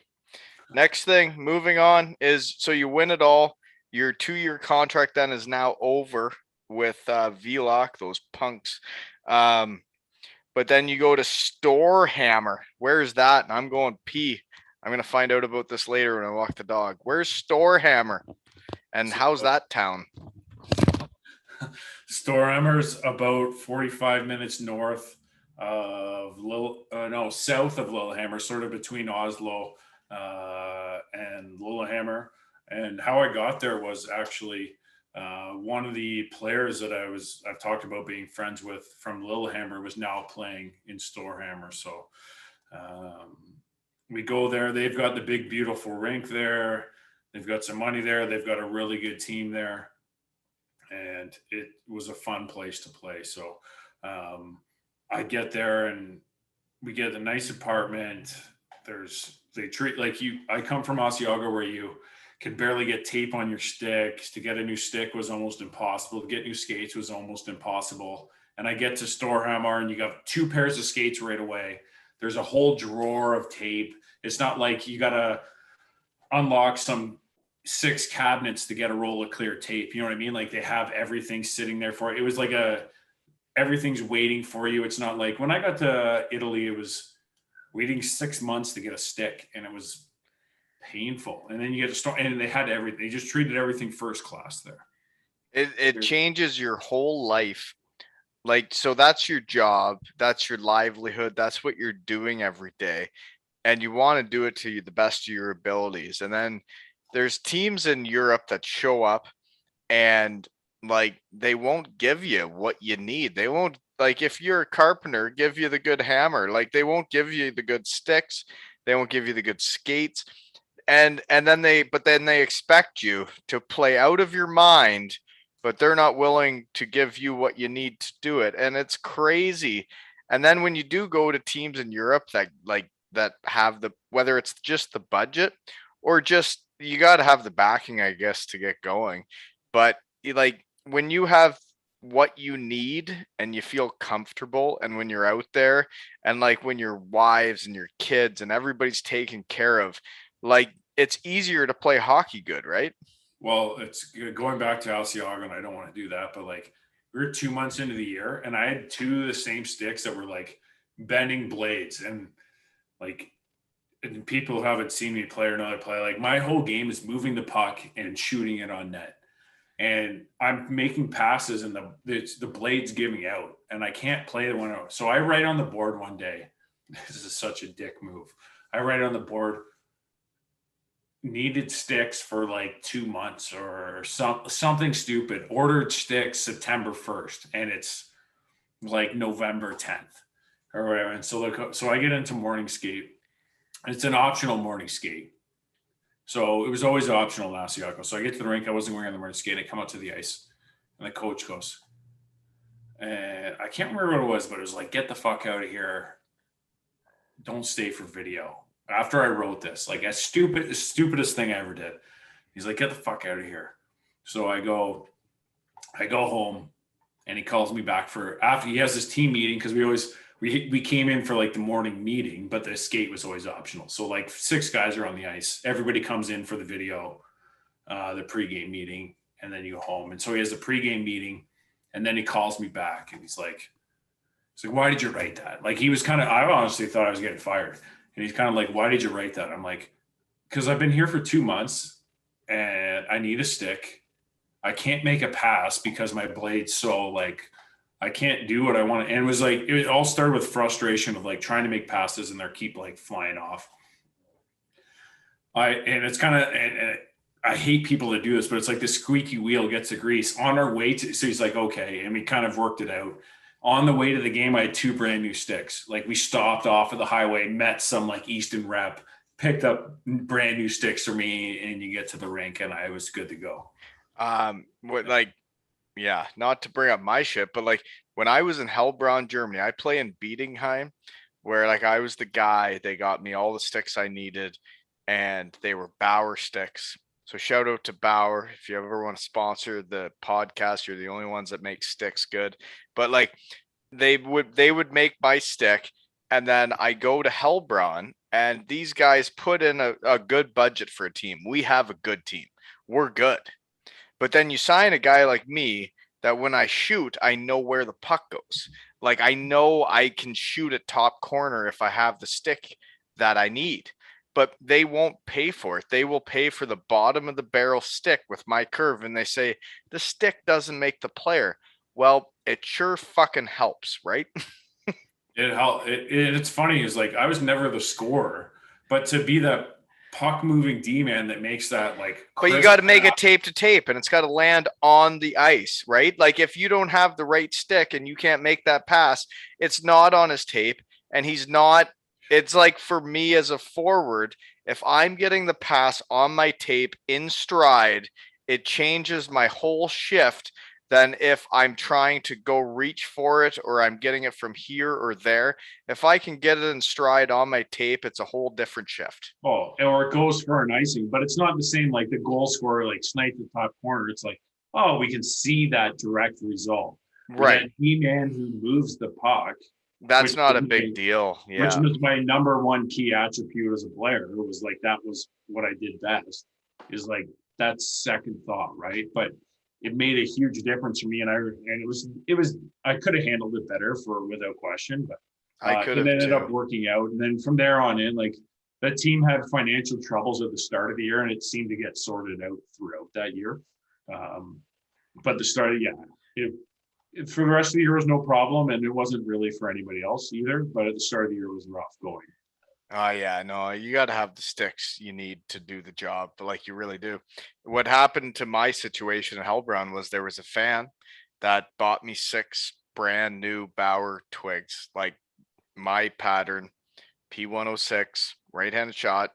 Next thing, moving on, is so you win it all. Your 2-year contract then is now over with VLOC, those punks. Um, but then you go to Storehammer. Where's that? And I'm going P. I'm gonna find out about this later when I walk the dog. Where's Storehammer? And So, how's that town? Storhammer's about 45 minutes north of south of Lillehammer, sort of between Oslo and Lillehammer. And how I got there was actually one of the players that I've talked about being friends with from Lillehammer was now playing in Storhammer. So um, we go there. They've got the big, beautiful rink there. They've got some money there. They've got a really good team there, and it was a fun place to play. So I get there and we get a nice apartment. They treat like you. I come from Asiago where you can barely get tape on your sticks. To get a new stick was almost impossible. To get new skates was almost impossible. And I get to Storehammer and you got 2 pairs of skates right away. There's a whole drawer of tape. It's not like you gotta unlock some 6 cabinets to get a roll of clear tape. You know what I mean? Like they have everything sitting there for it. It was like everything's waiting for you. It's not like when I got to Italy, it was waiting 6 months to get a stick, and it was painful. And then you get to start, and they had everything. They just treated everything first class there. It changes your whole life. Like, so that's your job, that's your livelihood, that's what you're doing every day. And you want to do it to the best of your abilities. And then there's teams in Europe that show up and like they won't give you what you need. They won't, like, if you're a carpenter, give you the good hammer. Like they won't give you the good sticks. They won't give you the good skates. And then they expect you to play out of your mind, but they're not willing to give you what you need to do it. And it's crazy. And then when you do go to teams in Europe that have the, whether it's just the budget or just you got to have the backing, I guess, to get going. But like when you have what you need and you feel comfortable, and when you're out there, and like when your wives and your kids and everybody's taken care of, like it's easier to play hockey good, right? Well, it's going back to Asiago, and I don't want to do that, but like we were 2 months into the year, and I had 2 of the same sticks that were like bending blades, and like and people who haven't seen me play or know I play, like my whole game is moving the puck and shooting it on net. And I'm making passes and the blade's giving out and I can't play the one out. So I write on the board one day. This is such a dick move. I write on the board, needed sticks for like 2 months or something stupid. Ordered sticks September 1st, and it's like November 10th or whatever. And so I get into morning skate. It's an optional morning skate. So it was always optional in Asiago. So I get to the rink. I wasn't wearing the morning skate. I come out to the ice, and the coach goes, and I can't remember what it was, but it was like, "Get the fuck out of here! Don't stay for video." After I wrote this, like the stupidest thing I ever did. He's like, "Get the fuck out of here!" So I go home, And he calls me back for after he has this team meeting, because we came in for like the morning meeting, but the skate was always optional. So like 6 guys are on the ice. Everybody comes in for the video, the pregame meeting, and then you go home. And so he has a pregame meeting, and then he calls me back, and he's like, why did you write that? Like he was kind of, I honestly thought I was getting fired. And he's kind of like, why did you write that? I'm like, because I've been here for 2 months and I need a stick. I can't make a pass because my blade's so like, I can't do what I want. And it was like, it all started with frustration of like trying to make passes and they're keep like flying off. And it's kind of, and I hate people that do this, but it's like the squeaky wheel gets the grease on our way to, so he's like, okay. And we kind of worked it out. On the way to the game, I had 2 brand new sticks. Like we stopped off of the highway, met some like Easton rep, picked up brand new sticks for me, and you get to the rink and I was good to go. Not to bring up my shit, but like when I was in Hellbraun, Germany, I play in Bietigheim, where like I was the guy, they got me all the sticks I needed, and they were Bauer sticks. So shout out to Bauer. If you ever want to sponsor the podcast, you're the only ones that make sticks good. But like they would make my stick, and then I go to Hellbraun, and these guys put in a good budget for a team. We have a good team. We're good. But then you sign a guy like me that when I shoot, I know where the puck goes. Like I know I can shoot at top corner if I have the stick that I need. But they won't pay for it. They will pay for the bottom of the barrel stick with my curve. And they say, the stick doesn't make the player. Well, it sure fucking helps, right? It's funny is like I was never the scorer, but to be that puck moving D-man that makes that like, but you got to make it tape to tape, and it's got to land on the ice, right? Like if you don't have the right stick and you can't make that pass, it's not on his tape, and he's not. It's like for me as a forward, if I'm getting the pass on my tape in stride, it changes my whole shift than if I'm trying to go reach for it or I'm getting it from here or there. If I can get it in stride on my tape, it's a whole different shift. Oh, or it goes for an icing, but it's not the same like the goal scorer like sniped the top corner. It's like, oh, we can see that direct result. Right. That D-man who moves the puck. That's not a big deal. Yeah. Which was my number one key attribute as a player. It was like, that was what I did best, is like, that's second thought, right? But it made a huge difference for me. And it was, I could have handled it better without question, but it ended up working out. And then from there on in, like that team had financial troubles at the start of the year and it seemed to get sorted out throughout that year. But the start of, for the rest of the year was no problem, and it wasn't really for anybody else either. But at the start of the year, it was rough going. Oh yeah, no, you got to have the sticks you need to do the job, but like you really do. What happened to my situation at Hellbrown was there was a fan that bought me 6 brand new Bauer twigs, like my pattern, P106, right-handed shot,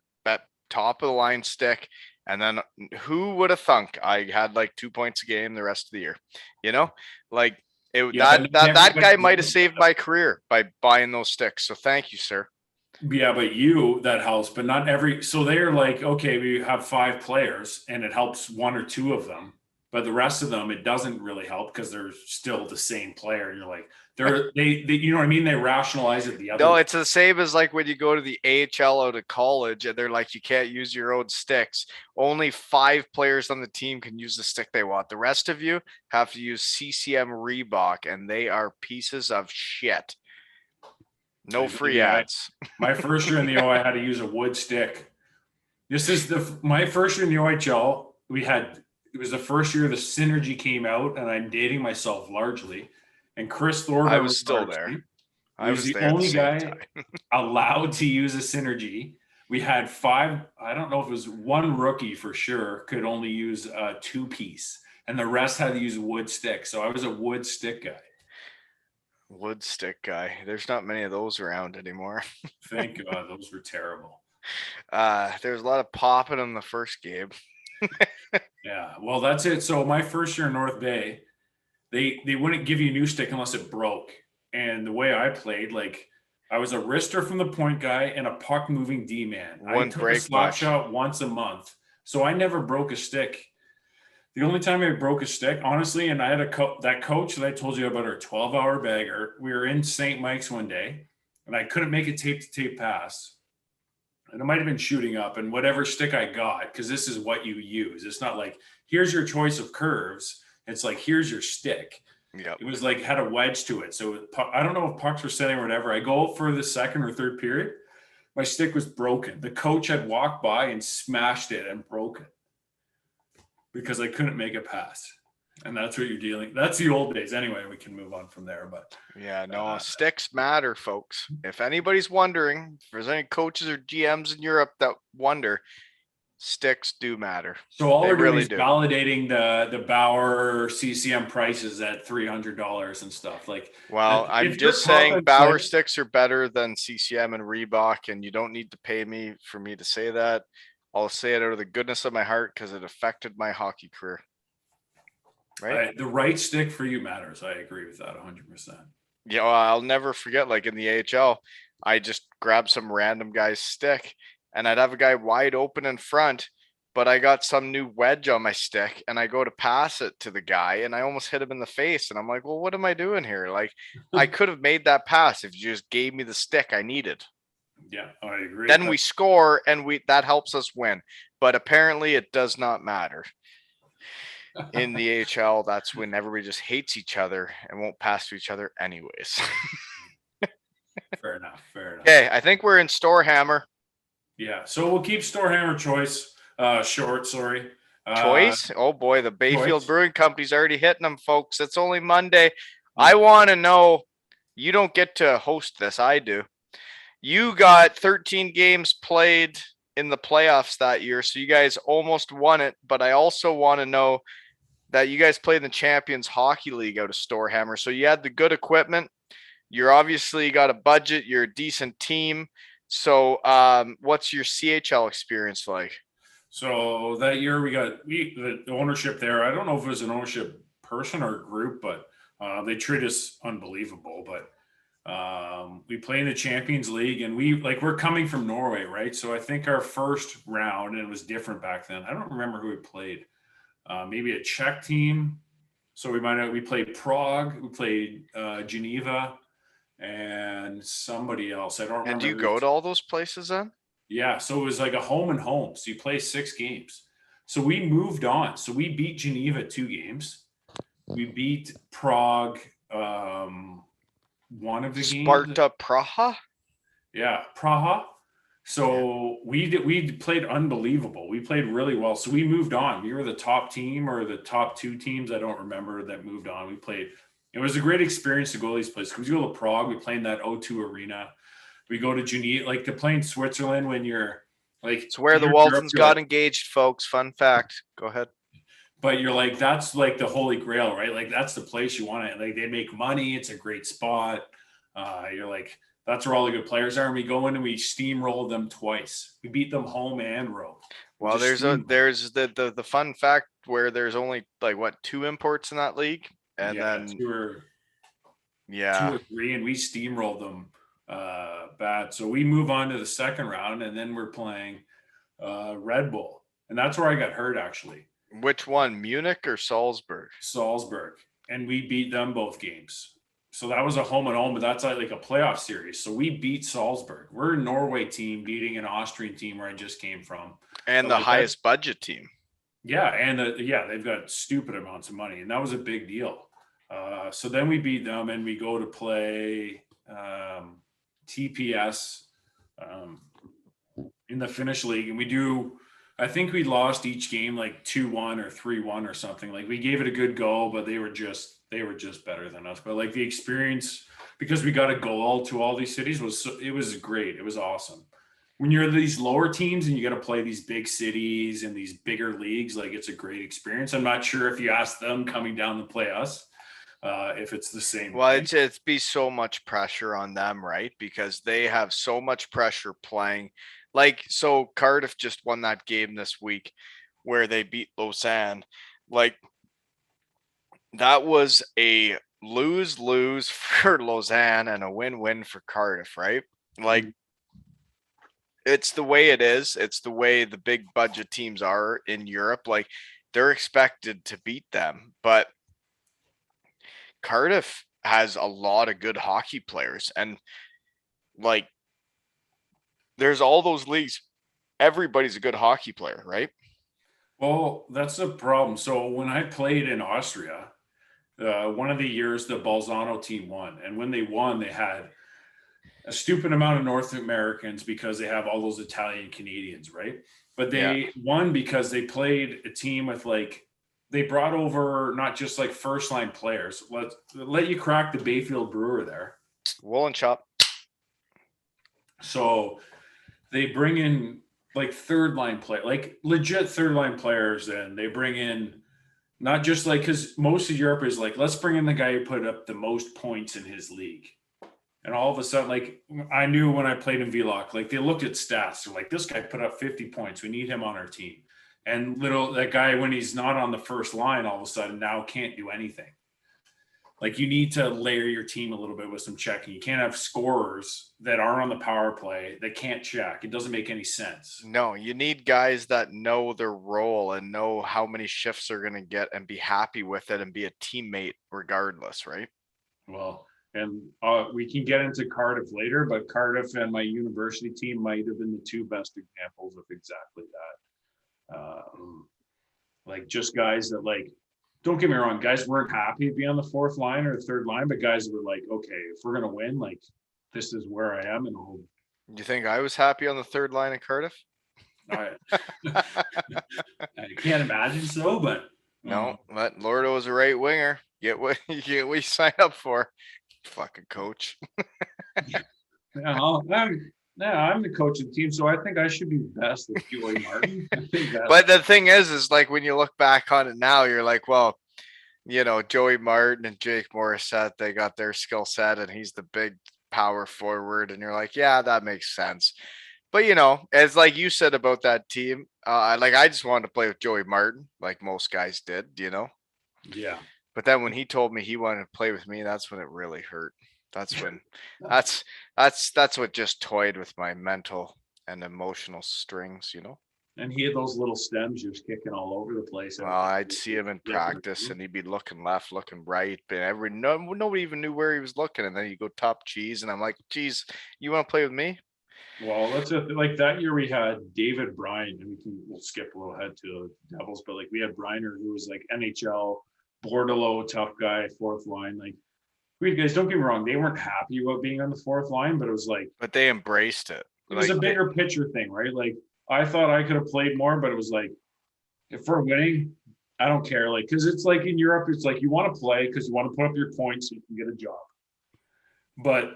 top of the line stick. And then who would have thunk I had like 2 points a game the rest of the year? You know, like that guy might have saved my career by buying those sticks. So thank you, sir. Yeah, but that helps, but not every. So they're like, okay, we have 5 players, and it helps 1 or 2 of them, but the rest of them it doesn't really help because they're still the same player. And you're like, they you know what I mean? They rationalize it the other. No, it's the same as like when you go to the AHL out of college and they're like, you can't use your own sticks. Only 5 players on the team can use the stick they want. The rest of you have to use CCM Reebok, and they are pieces of shit. No free ads. My first year in the O, I had to use a wood stick. This is my first year in the OHL. It was the first year the synergy came out, and I'm dating myself largely. And Chris Thornton, I was still there. I was the only guy allowed to use a synergy. We had 5. I don't know if it was 1 rookie for sure could only use a 2-piece, and the rest had to use wood stick. So I was a wood stick guy. Wood stick guy. There's not many of those around anymore. Thank God, those were terrible. There's a lot of popping in the first game. Yeah, well, that's it. So my first year in North Bay, they wouldn't give you a new stick unless it broke. And the way I played, like I was a wrister from the point guy and a puck moving D-man. I took a slap shot once a month, so I never broke a stick. The only time I broke a stick, honestly, and I had that coach that I told you about, our 12-hour bagger. We were in St. Mike's one day, and I couldn't make a tape-to-tape pass. And it might have been shooting up, and whatever stick I got, because this is what you use. It's not like, here's your choice of curves. It's like, here's your stick. Yep. It was like, had a wedge to it. So I don't know if pucks were setting or whatever. I go for the second or third period. My stick was broken. The coach had walked by and smashed it and broke it because I couldn't make a pass. And that's what you're dealing. That's the old days. Anyway, we can move on from there. But Yeah, no, sticks matter, folks. If anybody's wondering, if there's any coaches or GMs in Europe that wonder, sticks do matter. So all They we're doing really is do. validating the Bauer CCM prices at $300 and stuff. Like, Well, if I'm you're just saying confident Bauer playing- sticks are better than CCM and Reebok, and you don't need to pay me for me to say that. I'll say it out of the goodness of my heart because it affected my hockey career. Right? the right stick for you matters. I agree with that 100%. Yeah, well, I'll never forget, like in the AHL, I just grabbed some random guy's stick and I'd have a guy wide open in front, but I got some new wedge on my stick and I go to pass it to the guy and I almost hit him in the face. And I'm like, well, what am I doing here? Like, I could have made that pass if you just gave me the stick I needed. Yeah, I agree. Then we score and that helps us win. But apparently it does not matter. In the AHL, that's when everybody just hates each other and won't pass to each other anyways. Fair enough. Fair enough. Okay, I think we're in Storehammer. Yeah, so we'll keep Storehammer choice short. Sorry. Choice? Oh boy, the Bayfield Choice. Brewing Company's already hitting them, folks. It's only Monday. I want to know, you don't get to host this. I do. You got 13 games played in the playoffs that year, so you guys almost won it. But I also want to know that you guys played in the Champions Hockey League out of Storehammer. So you had the good equipment. You're obviously got a budget. You're a decent team. So what's your CHL experience like? So that year we got the ownership there. I don't know if it was an ownership person or group, but they treat us unbelievable. But we play in the Champions League, and we're coming from Norway, right? So I think our first round, and it was different back then. I don't remember who we played. Maybe a Czech team. So we played Prague, we played Geneva, and somebody else. I don't remember. And do you go to all those places then? Yeah, so it was like a home and home. So you play 6 games. So we moved on. So we beat Geneva 2 games. We beat Prague one of the games. Sparta Praha? Yeah, Praha. So we played unbelievable. We played really well. So we moved on. We were the top team or the top 2 teams. I don't remember that moved on. We played. It was a great experience to go to these places. We go to Prague. We play in that O2 arena. We go to Geneva, like to play in Switzerland when you're like. It's where the Waltons got engaged, folks. Fun fact. Go ahead. But you're like, that's like the holy grail, right? Like that's the place you want to. Like they make money. It's a great spot. You're like, that's where all the good players are. And we go in and we steamroll them twice. We beat them home and road. Well, there's the fun fact where there's only like what 2 imports in that league, and then 2 or 3, and we steamrolled them bad. So we move on to the second round, and then we're playing Red Bull, and that's where I got hurt actually. Which one, Munich or Salzburg? Salzburg, and we beat them both games. So that was a home and home, but that's like a playoff series. So we beat Salzburg. We're a Norway team beating an Austrian team where I just came from, and the highest budget team. Yeah, and they've got stupid amounts of money, and that was a big deal. So then we beat them, and we go to play TPS in the Finnish league, and we do. I think we lost each game like 2-1 or 3-1 or something. Like we gave it a good go, but they were just better than us. But like the experience, because we got a goal to all these cities, was great. It was awesome. When you're these lower teams and you got to play these big cities and these bigger leagues, like it's a great experience. I'm not sure if you ask them coming down to play us, if it's the same. Well, it's be so much pressure on them, right? Because they have so much pressure playing. Like, so Cardiff just won that game this week where they beat Lausanne. Like, that was a lose-lose for Lausanne and a win-win for Cardiff, right? Like, it's the way it is. It's the way the big budget teams are in Europe. Like, they're expected to beat them. But Cardiff has a lot of good hockey players, and like there's all those leagues. Everybody's a good hockey player, right? Well, that's the problem. So when I played in Austria, one of the years the Bolzano team won, and when they won, they had a stupid amount of North Americans because they have all those Italian Canadians, right? But Yeah. they won because they played a team with like they brought over not just like first line players. Let you crack the Bayfield Brewer there. Woolen Chop. So they bring in like third line play, like legit third line players, and they bring in not just like because most of Europe is like, let's bring in the guy who put up the most points in his league. And all of a sudden, like I knew when I played in VLOC, like they looked at stats. They're like, this guy put up 50 points. We need him on our team. And that guy, when he's not on the first line, all of a sudden now can't do anything. Like you need to layer your team a little bit with some checking. You can't have scorers that aren't on the power play that can't check. It doesn't make any sense. No, you need guys that know their role and know how many shifts they're going to get and be happy with it and be a teammate regardless, right? Well, and we can get into Cardiff later, but Cardiff and my university team might have been the two best examples of exactly that. Like just guys that like, don't get me wrong, guys weren't happy to be on the fourth line or third line, but guys were like, okay, if we're gonna win, like this is where I am, and You think I was happy on the third line in Cardiff? I, I can't imagine so, but No, but Lordo was a right winger. Get what you signed up for. Fucking coach. yeah, I'm the coach of the team, so I think I should be best with Joey Martin. I think But the thing is like when you look back on it now, you're like, well, Joey Martin and Jake Morissette, they got their skill set and he's the big power forward. And you're like, yeah, that makes sense. But as like you said about that team, like I just wanted to play with Joey Martin, like most guys did. Yeah. But then when he told me he wanted to play with me, that's when it really hurt. That's when that's what just toyed with my mental and emotional strings. And he had those little stems just kicking all over the place. I'd see him in practice and he'd be looking left, looking right, but nobody even knew where he was looking. And then you go top cheese, and I'm like, geez, you want to play with me? Well, that's like that year we had David Bryan, and we'll skip a little ahead to the Devils, but like we had Briner, who was like NHL, Bordelot, tough guy, fourth line. Like we guys, don't get me wrong, they weren't happy about being on the fourth line, but it was like, but they embraced it. It was a bigger picture thing, right? Like I thought I could have played more, but it was like, if we're winning, I don't care. Like, because it's like in Europe, it's like you want to play because you want to put up your points so you can get a job. But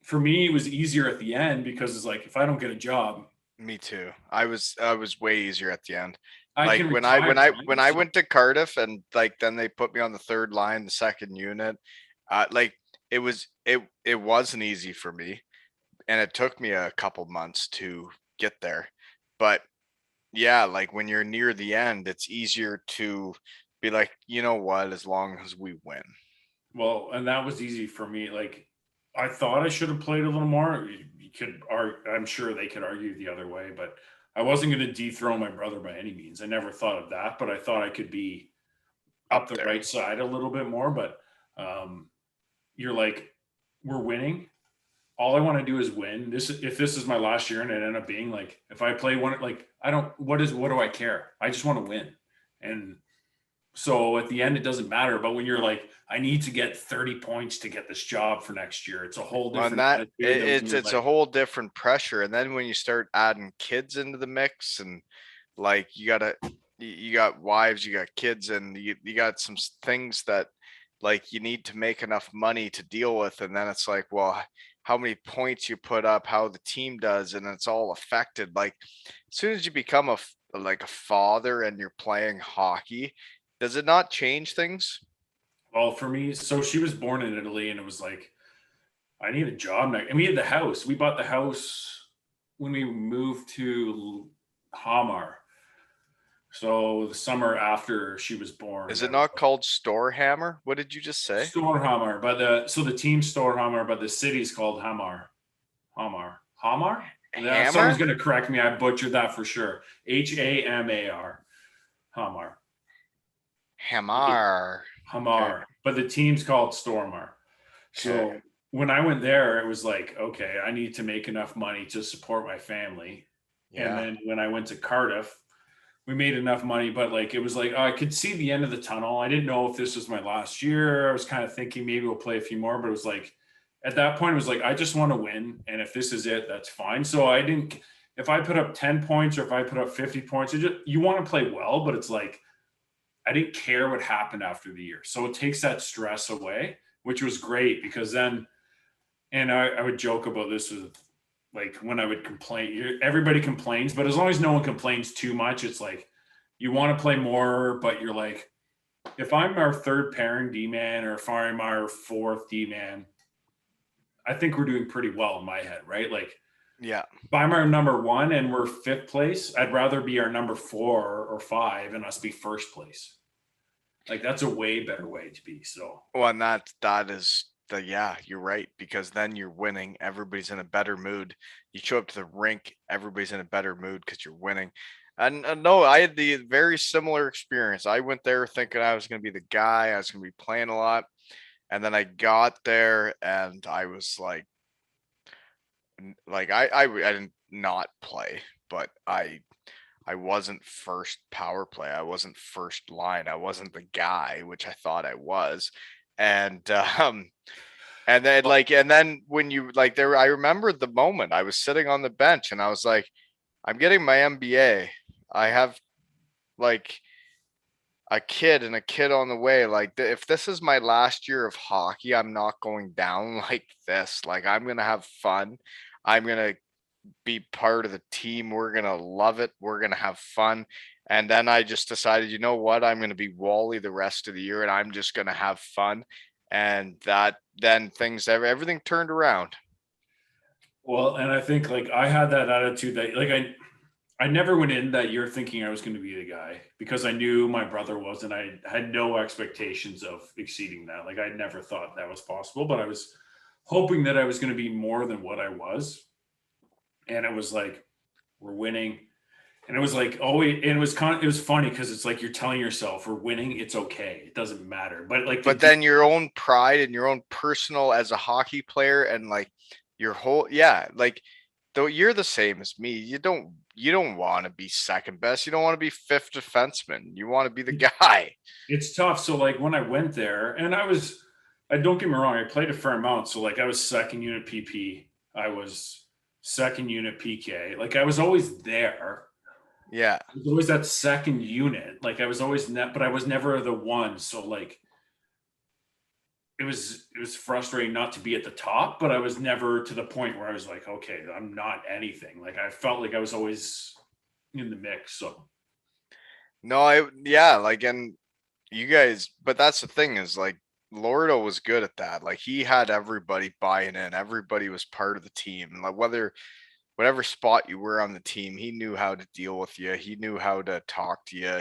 for me, it was easier at the end because it's like if I don't get a job. Me too. I was way easier at the end. Like when I went to Cardiff and like then they put me on the third line, the second unit. Like it wasn't easy for me, and it took me a couple months to get there. But yeah, like when you're near the end, it's easier to be like, you know what, as long as we win. Well, and that was easy for me. Like I thought I should have played a little more. I'm sure they could argue the other way, but I wasn't going to dethrone my brother by any means. I never thought of that, but I thought I could be up the right side a little bit more. But you're like, we're winning. All I want to do is win. If this is my last year and it ended up being like, if I play one, like what do I care? I just want to win. And so at the end, it doesn't matter. But when you're like, I need to get 30 points to get this job for next year, it's a whole different. It's a whole different pressure. And then when you start adding kids into the mix, and like you got wives, you got kids, and you got some things that like you need to make enough money to deal with. And then it's like, well, how many points you put up, how the team does, and it's all affected. Like as soon as you become a father and you're playing hockey, does it not change things? Well, for me, so she was born in Italy, and it was like, I need a job now. And we had the house. We bought the house when we moved to Hamar. So the summer after she was born. Is it not called Storehammer? What did you just say? Storehammer, but the team Storehammer, but the city's called Hamar. Hamar. Someone's gonna correct me. I butchered that for sure. Hamar. Hamar. Hamar. Okay. Hamar, but the team's called Stormar. Okay. So when I went there, it was like, okay, I need to make enough money to support my family. And Yeah. then when I went to Cardiff, we made enough money, but like it was like, oh, I could see the end of the tunnel. I didn't know if this was my last year. I was kind of thinking maybe we'll play a few more, but it was like at that point, it was like I just want to win, and if this is it, that's fine. So I didn't. If I put up 10 points or if I put up 50 points, you want to play well, but it's like I didn't care what happened after the year. So it takes that stress away, which was great because then, and I would joke about this with like when I would complain, everybody complains, but as long as no one complains too much, it's like you want to play more, but you're like, if I'm our third pairing D man or if I'm our fourth D man, I think we're doing pretty well in my head, right? Like Yeah. if I'm our number one and we're fifth place, I'd rather be our number 4 or 5 and us be first place. Like that's a way better way to be. So Well, and that is the yeah, you're right, because then you're winning. Everybody's in a better mood. You show up to the rink, everybody's in a better mood because you're winning. And no, I had the very similar experience. I went there thinking I was going to be the guy. I was going to be playing a lot, and then I got there and I was like I didn't not play, but I wasn't first power play. I wasn't first line. I wasn't the guy, which I thought I was. And and then and then when you there, I remembered the moment I was sitting on the bench and I was like, I'm getting my MBA. I have like a kid and a kid on the way. Like if this is my last year of hockey, I'm not going down like this. Like I'm gonna have fun. I'm gonna be part of the team. We're gonna love it. We're gonna have fun. And then I just decided, you know what? I'm gonna be Wally the rest of the year, and I'm just gonna have fun. And that then things everything turned around. well, and I think like I had that attitude that like I never went in that year thinking I was going to be the guy because I knew my brother was, and I had no expectations of exceeding that. Like I never thought that was possible, but I was hoping that I was going to be more than what I was. And it was like we're winning, and it was like oh, and it was funny because it's like you're telling yourself we're winning, it's okay, it doesn't matter. But like But then your own pride and your own personal as a hockey player and like your whole though you're the same as me. You don't want to be second best. You don't want to be fifth defenseman. You want to be the guy. it's tough. So like when I went there, and I don't get me wrong, I played a fair amount. So like I was second unit PP, I was second unit PK. Like I was always there. Yeah. It was always that second unit. Like I was always net, but I was never the one. So like it was frustrating not to be at the top, but I was never to the point where I was like, okay, I'm not anything. Like I felt like I was always in the mix. So No, yeah, and you guys, but that's the thing is Lordo was good at that. Like he had everybody buying in. Everybody was part of the team. Like whatever spot you were on the team, he knew how to deal with you. He knew how to talk to you.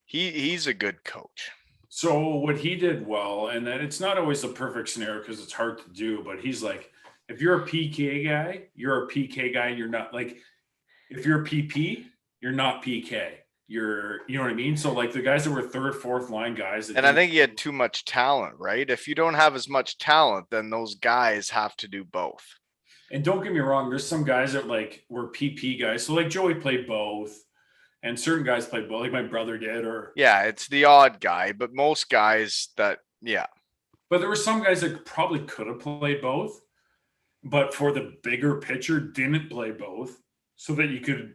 He's a good coach. So what he did well, and then it's not always the perfect scenario because it's hard to do, but he's like, if you're a PK guy, you're a PK guy, and you're not like if you're a PP, you're not PK. You know what I mean? So like the guys that were third, fourth line guys that And I didn't, think he had too much talent, right? If you don't have as much talent, then those guys have to do both. and don't get me wrong, there's some guys that like were PP guys. So like Joey played both, and certain guys played both, like my brother did, or Yeah, it's the odd guy, but most guys yeah. but there were some guys that probably could have played both, but for the bigger picture, didn't play both, so that you could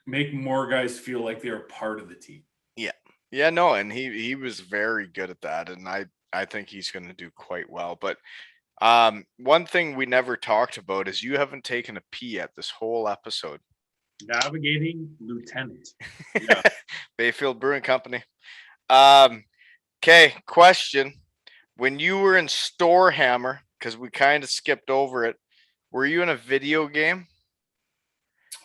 make more guys feel like they're part of the team. Yeah. Yeah, no, and he was very good at that, and I think he's going to do quite well. But one thing we never talked about is you haven't taken a pee yet this whole episode. Navigating lieutenant. Yeah. Bayfield Brewing Company. Okay, question. When you were in Storehammer, because we kind of skipped over it, were you in a video game?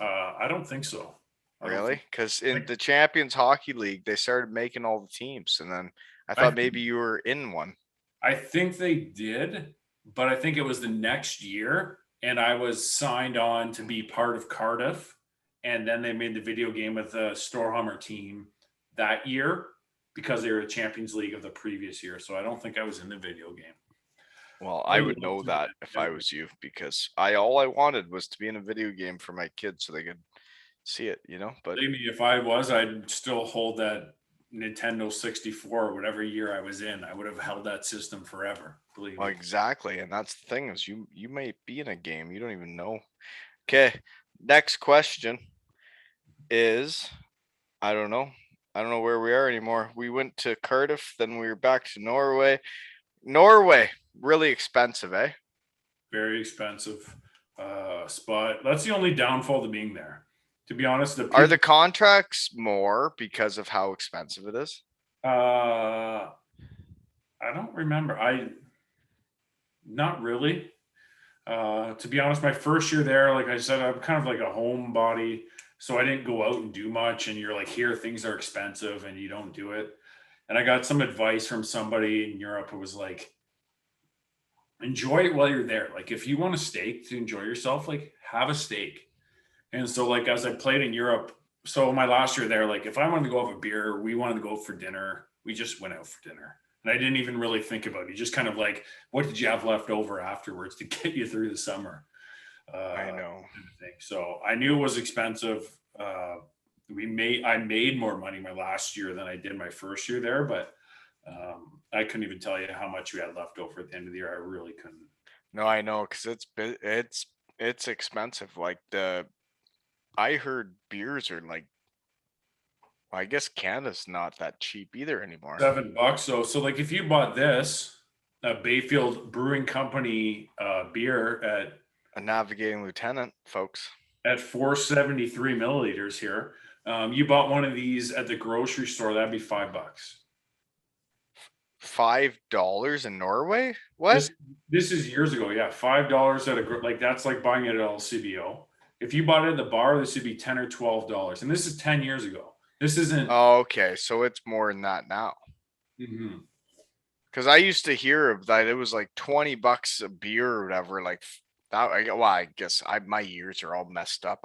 I don't think so. Really? Because in like the Champions Hockey League, they started making all the teams, and then I I thought maybe you were in one. I think they did, but I think it was the next year, and I was signed on to be part of Cardiff, and then they made the video game with the Storehammer team that year. because they were the Champions League of the previous year. So I don't think I was in the video game. Well, I I would would love know to that if I was you, because all I wanted was to be in a video game for my kids so they could see it, but believe me, if I was, I'd still hold that Nintendo 64, whatever year I was in. I would have held that system forever. Believe well, me. exactly. And that's the thing is you may be in a game, you don't even know. Okay. Next question is I don't know. I don't know where we are anymore. We went to Cardiff, then we were back to Norway. Norway, really expensive, eh? Very expensive spot. That's the only downfall to being there. To be honest, the Are people. the contracts more because of how expensive it is? I don't remember. I not really. To be honest, my first year there, like I said, I'm kind of like a homebody, so I didn't go out and do much. And you're like, here, things are expensive, and you don't do it. And I got some advice from somebody in Europe who was like, enjoy it while you're there. Like, if you want a steak to enjoy yourself, like have a steak. And so, like, as I played in Europe, so my last year there, like, if I wanted to go have a beer, we wanted to go for dinner, we just went out for dinner. And I didn't even really think about it. You just kind of like, what did you have left over afterwards to get you through the summer? I know. Kind of thing. So I knew it was expensive. I made more money my last year than I did my first year there, but I couldn't even tell you how much we had left over at the end of the year. I really couldn't. No, I know because it's expensive. Like I heard beers are like, well, I guess Canada's not that cheap either anymore. $7. So like if you bought this Bayfield Brewing Company beer A navigating lieutenant, folks. at 473 milliliters here, you bought one of these at the grocery store, that'd be $5. $5 in Norway? What? This is years ago, yeah. $5 at like that's like buying it at LCBO. If you bought it at the bar, this would be $10 or $12, and this is 10 years ago. This isn't. Oh, okay, so it's more than that now. Mhm. Because I used to hear of that it was like $20 a beer or whatever. Like that. Well, I guess my ears are all messed up.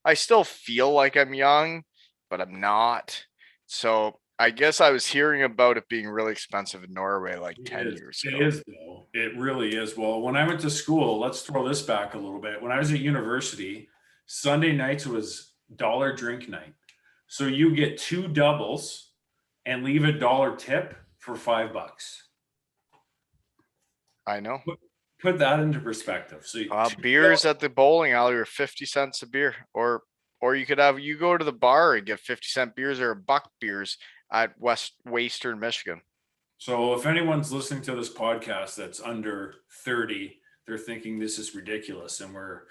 I still feel like I'm young, but I'm not. So I guess I was hearing about it being really expensive in Norway like 10 years It ago. is though. It really is. Well, when I went to school, let's throw this back a little bit. When I was at university, Sunday nights was dollar drink night. So you get two doubles and leave a dollar tip for $5. I know. Put that into perspective. So Beers at the bowling alley are 50 cents a beer, or you could have you go to the bar and get 50-cent beers or $1 beers at Western Michigan. So if anyone's listening to this podcast that's under 30, they're thinking this is ridiculous, and we're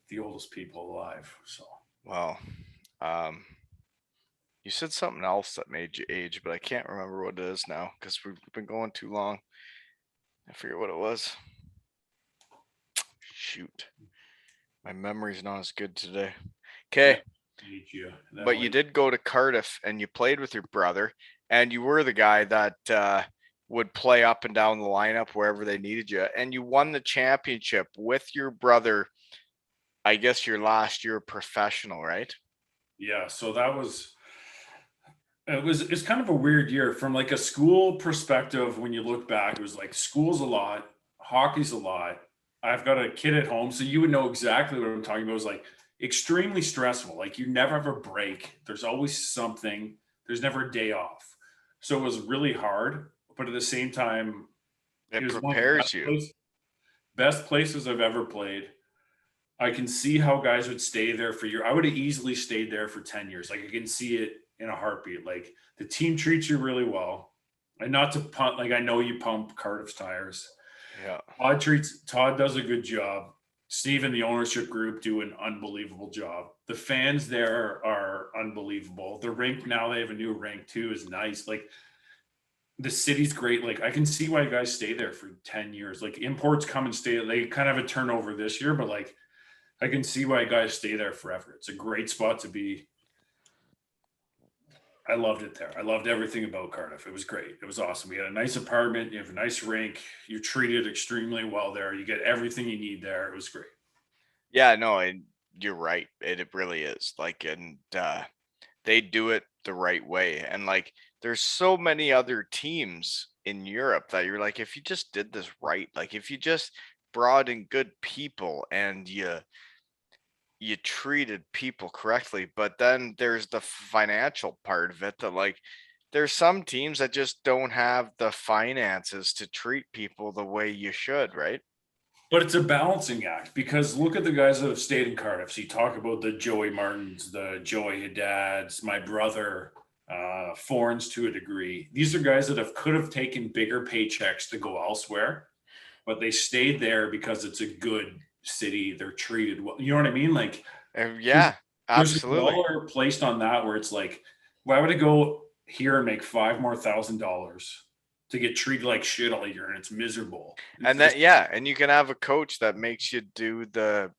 the oldest people alive. So Well, you said something else that made you age, but I can't remember what it is now because we've been going too long. I forget what it was. Shoot. My memory's not as good today. Okay. But you did go to Cardiff and you played with your brother, and you were the guy that would play up and down the lineup wherever they needed you. And you won the championship with your brother, I guess your last year professional, right? Yeah. So it's kind of a weird year from like a school perspective. When you look back, it was like school's a lot, hockey's a lot. I've got a kid at home, so you would know exactly what I'm talking about. It was like extremely stressful. Like you never have a break. There's always something. There's never a day off. So it was really hard, but at the same time, It was one of the prepares you. best places I've ever played. I can see how guys would stay there for years. I would have easily stayed there for 10 years. Like I can see it in a heartbeat. Like the team treats you really well. And not to pump, like I know you pump Cardiff's tires. Yeah. Todd does a good job. Steve and the ownership group do an unbelievable job. The fans there are unbelievable. The rink now, they have a new rink too, is nice. Like the city's great. Like I can see why guys stay there for 10 years. Like imports come and stay. They kind of have a turnover this year, but like I can see why guys stay there forever. It's a great spot to be. I loved it there. I loved everything about Cardiff. It was great. It was awesome. We had a nice apartment. You have a nice rink. You're treated extremely well there. You get everything you need there. It was great. Yeah, no, and you're right. It really is. Like, and they do it the right way. And like there's so many other teams in Europe that you're like, if you just did this right, like if you just brought in good people and you treated people correctly, but then there's the financial part of it that like there's some teams that just don't have the finances to treat people the way you should, right? But it's a balancing act because look at the guys that have stayed in Cardiff. So you talk about the Joey Martins, the Joey Haddads, my brother, Forns to a degree. These are guys that could have taken bigger paychecks to go elsewhere, but they stayed there because it's a good city. They're treated well. You know what I mean? Like And there's yeah, there's a absolutely. dollar placed on that where it's like, why would I go here and make $5,000 more to get treated like shit all year and it's miserable? It's And that just yeah, and you can have a coach that makes you do the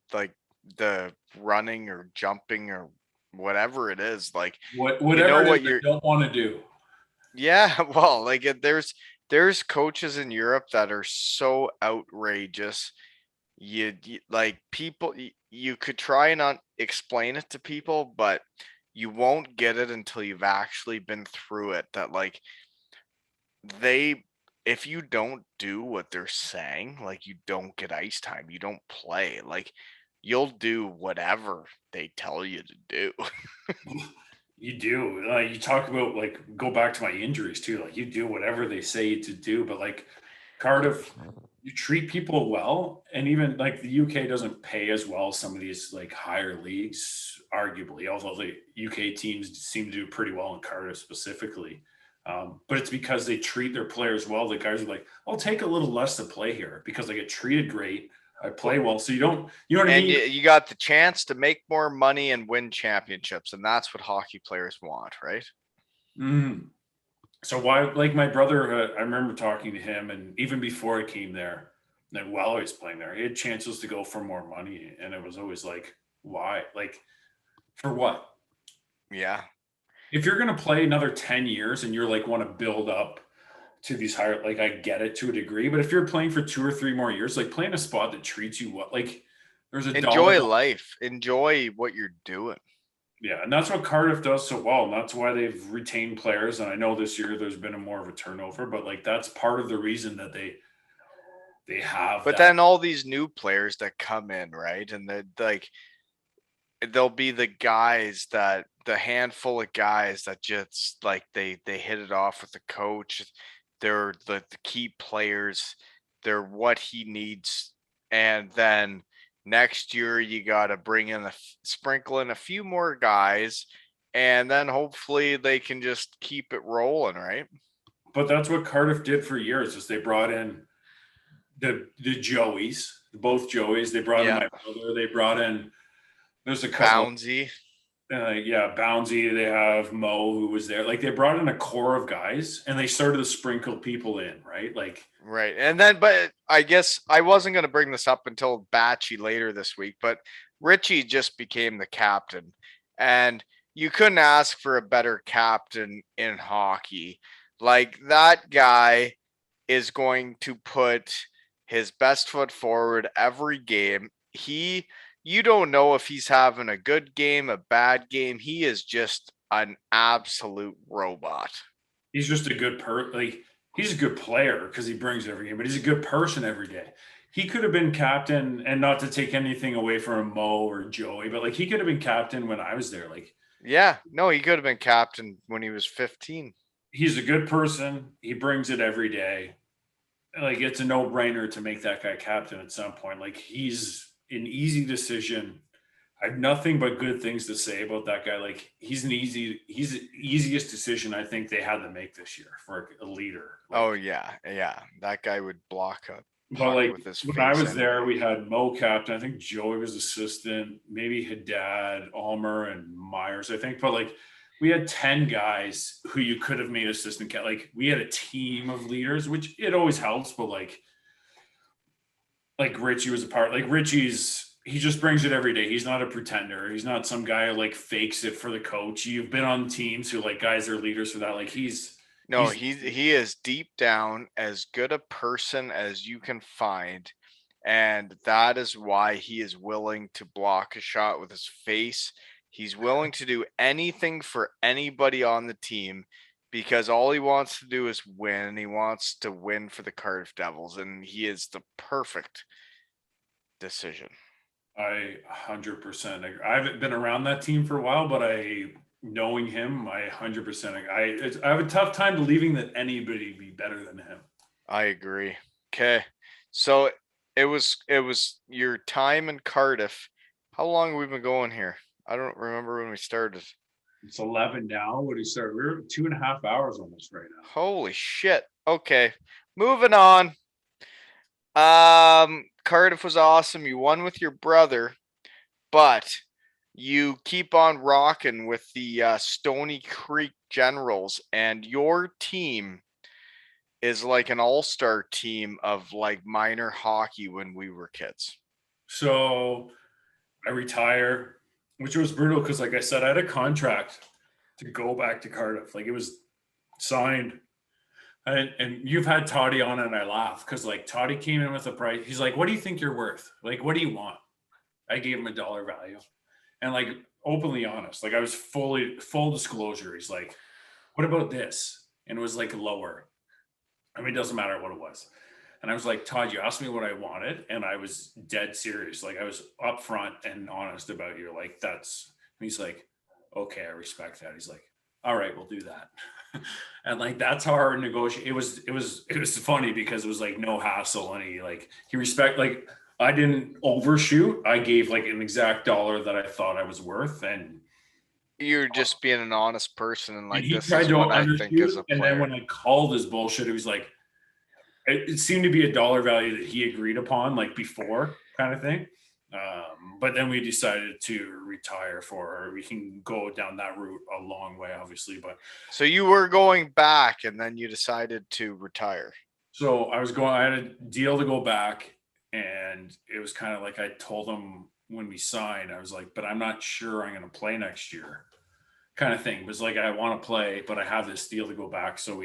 running or jumping or whatever it is. Like you whatever know it is what I you're don't want to do. yeah, well, like there's coaches in Europe that are so outrageous. You like people you could try and not explain it to people, but you won't get it until you've actually been through it that like they if you don't do what they're saying, like you don't get ice time, you don't play, like you'll do whatever they tell you to do. You do. You talk about like go back to my injuries too. Like you do whatever they say to do, but like Cardiff, you treat people well, and even like the UK doesn't pay as well as some of these like higher leagues, arguably. Although the UK teams seem to do pretty well in Cardiff specifically, but it's because they treat their players well. The guys are like, "I'll take a little less to play here because I get treated great. I play well." So you don't, you know what I And mean? you got the chance to make more money and win championships, and that's what hockey players want, right? Mm. So why, like my brother, I remember talking to him, and even before I came there, and while I was playing there, he had chances to go for more money, and it was always like, why? Like, for what? Yeah. If you're gonna play another 10 years and you're like want to build up to these higher, like I get it to a degree, but if you're playing for 2 or 3 more years, like play in a spot that treats you what, like there's a dollar. Enjoy life. Enjoy what you're doing. Yeah, and that's what Cardiff does so well, and that's why they've retained players. And I know this year there's been a more of a turnover, but like that's part of the reason that they have But that. then all these new players that come in, right? And they like they'll be the handful of guys that just like they hit it off with the coach. They're the key players. They're what he needs. And then next year you got to bring in sprinkle in a few more guys, and then hopefully they can just keep it rolling, right? But that's what Cardiff did for years is they brought in the Joeys, both Joeys. They brought in Yeah, my brother. They brought in there's a couple. Bouncy. Yeah, Bouncy. They have Mo who was there. Like they brought in a core of guys, and they started to sprinkle people in, right? Like Right. And then, but I guess I wasn't going to bring this up until Batchy later this week, but Richie just became the captain. And you couldn't ask for a better captain in hockey. Like that guy is going to put his best foot forward every game. You don't know if he's having a good game, a bad game. He is just an absolute robot. he's just a like he's a good player because he brings every game, but he's a good person every day. He could have been captain, and not to take anything away from Mo or Joey, but like he could have been captain when I was there. Like Yeah, no, he could have been captain when he was 15. he's a good person. He brings it every day. Like it's a no brainer to make that guy captain at some point. Like he's an easy decision. I have nothing but good things to say about that guy. Like he's the easiest decision I think they had to make this year for a leader. Oh Like, yeah, yeah. That guy would block a but puck like with his when I face was any there, day. we had Mo captain. I think Joey was assistant, maybe Haddad, Almer, and Myers. I think, but like we had 10 guys who you could have made assistant like we had a team of leaders, which it always helps, but like Richie was a part. Like he just brings it every day. He's not a pretender. He's not some guy who like fakes it for the coach. You've been on teams who like guys are leaders for that. Like No, he's he is deep down as good a person as you can find, and that is why he is willing to block a shot with his face. He's willing to do anything for anybody on the team because all he wants to do is win, and he wants to win for the Cardiff Devils, and he is the perfect decision. I 100% agree. I haven't been around that team for a while, but knowing him, I 100% agree. I have a tough time believing that anybody would be better than him. I agree. Okay. So it was your time in Cardiff. How long have we been going here? I don't remember when we started. It's 11 now. What do you start? We're 2.5 hours almost right now. Holy shit. Okay. Moving on. Cardiff was awesome. You won with your brother, but you keep on rocking with the Stony Creek Generals, and your team is like an all-star team of like minor hockey when we were kids. So I retire, which was brutal because, like I said, I had a contract to go back to Cardiff. Like it was signed. And you've had Toddy on, and I laugh because like Toddy came in with a price. He's like, "What do you think you're worth? Like, what do you want?" I gave him a dollar value, and like openly honest, like I was full disclosure. He's like, "What about this?" And it was like lower. I mean, it doesn't matter what it was. And I was like, "Todd, you asked me what I wanted, and I was dead serious. Like I was upfront and honest about you. Like that's." And he's like, "Okay, I respect that." He's like, "All right, we'll do that." And like that's how our negotiate. It was funny because it was like no hassle, and he respect like I didn't overshoot. I gave like an exact dollar that I thought I was worth, and You're just being an honest person, and like he this tried is to what I think undershoot. as a And then player. when I called his bullshit, it was like it seemed to be a dollar value that he agreed upon, like before, kind of thing. But then we decided to retire for. We can go down that route a long way, obviously, but So you were going back, and then you decided to retire. so I had a deal to go back, and it was kind of like I told him when we signed, I was like, but I'm not sure I'm going to play next year, kind of thing. It was like, I want to play, but I have this deal to go back. So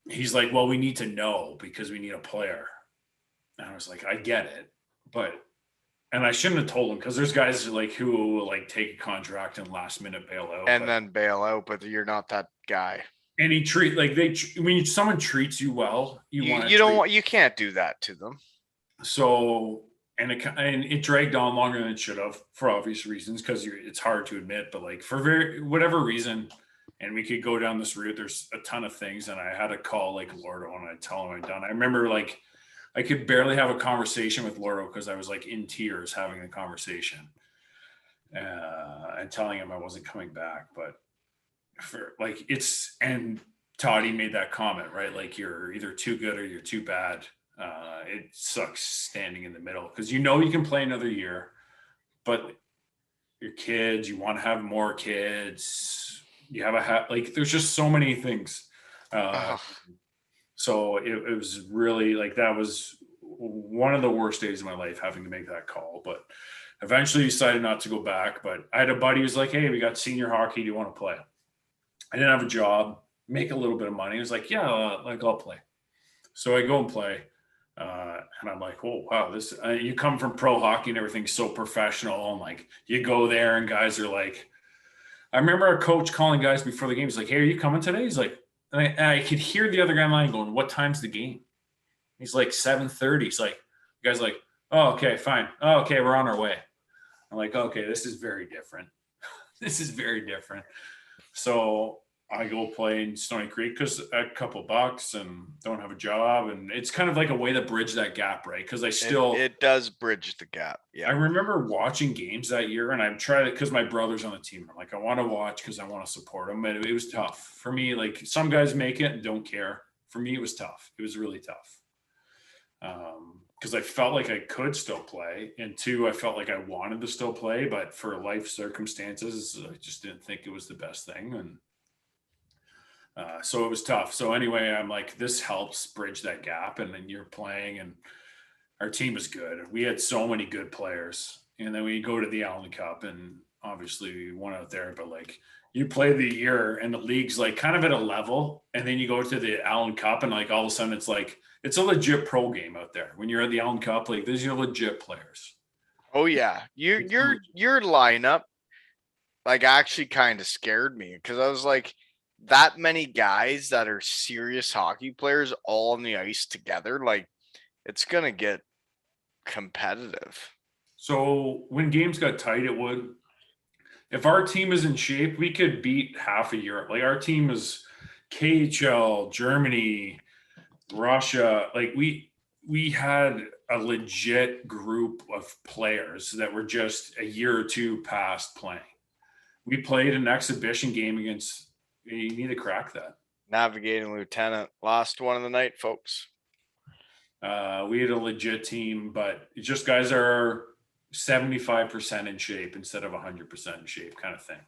he's like, well, we need to know because we need a player. And I was like, I get it, but, and I shouldn't have told him because there's guys like who will like take a contract and last minute bail out. And then bail out, but you're not that guy. And he when someone treats you well, You don't want, you can't do that to them. So and it dragged on longer than it should have for obvious reasons because it's hard to admit, but like for whatever reason, and we could go down this route. There's a ton of things, and I had to call like Lordo and I tell him I'm done. I remember like I could barely have a conversation with Lordo because I was like in tears having the conversation and telling him I wasn't coming back, but for like and Toddy made that comment, right? Like you're either too good or you're too bad. It sucks standing in the middle because you can play another year, but your kids, you want to have more kids. You have like there's just so many things. So it was really like that was one of the worst days of my life having to make that call, but eventually decided not to go back. But I had a buddy who was like, "Hey, we got senior hockey. Do you want to play?" I didn't have a job, make a little bit of money. I was like, "Yeah, like I'll play." So I go and play. And I'm like, "Oh, wow, this, you come from pro hockey and everything's so professional." And like, you go there and guys are like, I remember our coach calling guys before the game. He's like, "Hey, are you coming today?" He's like, and I could hear the other guy in line going, "What time's the game?" He's like 7:30. He's like, the guy's like, "Oh, okay, fine. Oh, okay, we're on our way." I'm like, "Okay, this is very different." This is very different. So I go play in Stony Creek because a couple bucks and don't have a job. And it's kind of like a way to bridge that gap, right? Because it does bridge the gap. Yeah. I remember watching games that year and I'm trying to, because my brother's on the team. I'm like, I want to watch because I want to support him. And it was tough for me. Like some guys make it and don't care. For me, it was tough. It was really tough. Because I felt like I could still play. And two, I felt like I wanted to still play, but for life circumstances, I just didn't think it was the best thing. And so it was tough. So anyway, I'm like, this helps bridge that gap. And then you're playing, and our team was good. We had so many good players. And then we go to the Allen Cup, and obviously we won out there. But like, you play the year, and the league's like kind of at a level, and then you go to the Allen Cup, and like all of a sudden it's like it's a legit pro game out there. When you're at the Allen Cup, like these are legit players. Oh yeah, your lineup like actually kind of scared me because I was like, that many guys that are serious hockey players all on the ice together, like it's gonna get competitive. So when games got tight, it would. If our team is in shape, we could beat half of Europe. Like our team is KHL, Germany, Russia. Like we had a legit group of players that were just a year or two past playing. We played an exhibition game against. You need to crack that. Navigating lieutenant, last one of the night, folks. We had a legit team, but it's just guys are 75% in shape instead of 100% in shape, kind of thing.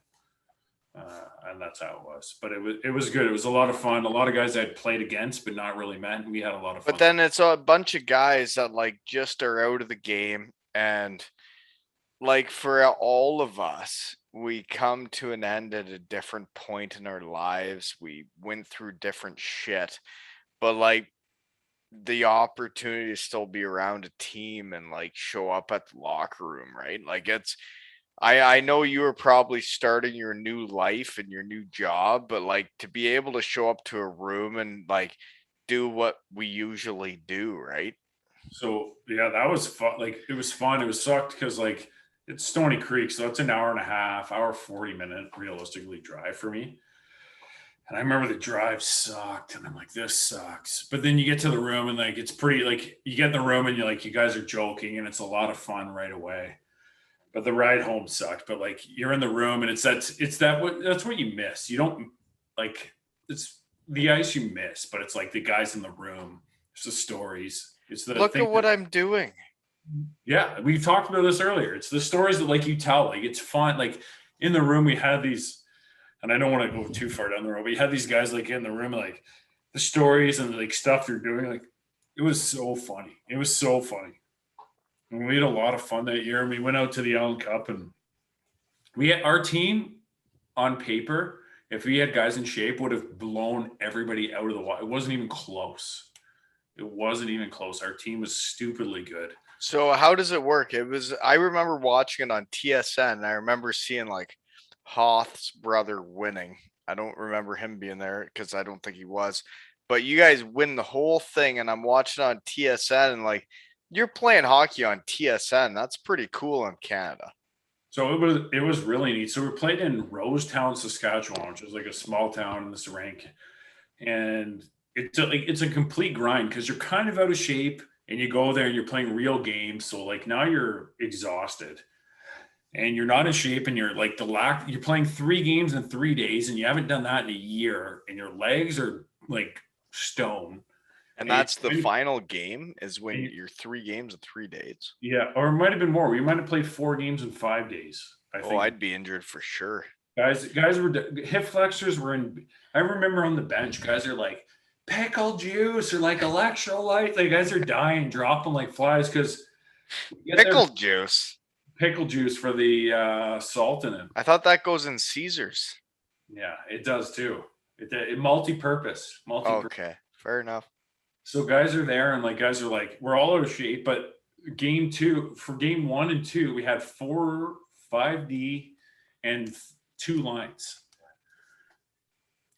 And that's how it was. But it was good. It was a lot of fun. A lot of guys I'd played against, but not really met. We had a lot of fun. But then it's a bunch of guys that like just are out of the game, and like for all of us, we come to an end at a different point in our lives. We went through different shit, but like the opportunity to still be around a team and like show up at the locker room, right? Like I know you were probably starting your new life and your new job, but like to be able to show up to a room and like do what we usually do, right? So yeah, that was fun. Like it was fun. It was sucked because like it's Stony Creek, so it's an hour and a half, hour 40 minute realistically drive for me. And I remember the drive sucked, and I'm like, this sucks. But then you get to the room, and like it's pretty. Like you get in the room, and you're like, you guys are joking, and it's a lot of fun right away. But the ride home sucked. But like you're in the room, and that's what you miss. You don't like it's the ice you miss, but it's like the guys in the room. It's the stories. It's the Look thing. at what I'm doing. Yeah, we talked about this earlier. It's the stories that like you tell. Like it's fun. Like in the room, we had these, and I don't want to go too far down the road, but you had these guys like in the room, like the stories and like stuff they're doing. Like it was so funny. It was so funny. And we had a lot of fun that year. And we went out to the Allen Cup, and we had our team on paper. If we had guys in shape, would have blown everybody out of the water. It wasn't even close. It wasn't even close. Our team was stupidly good. So how does it work? I remember watching it on TSN, and I remember seeing like Hoth's brother winning. I don't remember him being there because I don't think he was. But you guys win the whole thing, and I'm watching on TSN, and like you're playing hockey on TSN. That's pretty cool in Canada. So it was really neat. So we played in Rosetown, Saskatchewan, which is like a small town in this rank, and it's a complete grind because you're kind of out of shape, and you go there and you're playing real games. So like now you're exhausted, and you're not in shape, and you're playing 3 games in 3 days, and you haven't done that in a year, and your legs are like stone. And And that's the final game is when you- you're 3 games in 3 days. yeah, or it might have been more. We might have played 4 games in 5 days. I Oh, think I'd be injured for sure. guys were hip flexors were in. I remember on the bench, guys are like pickle juice or like electrolyte. Like guys are dying, dropping like flies because Pickle juice. pickle juice for the salt in it. I thought that goes in Caesars. Yeah, it does too. It multi-purpose. Okay, fair enough. So guys are there, and like guys are like, we're all out of shape. But game 1 and 2, we had 5D and 2 lines.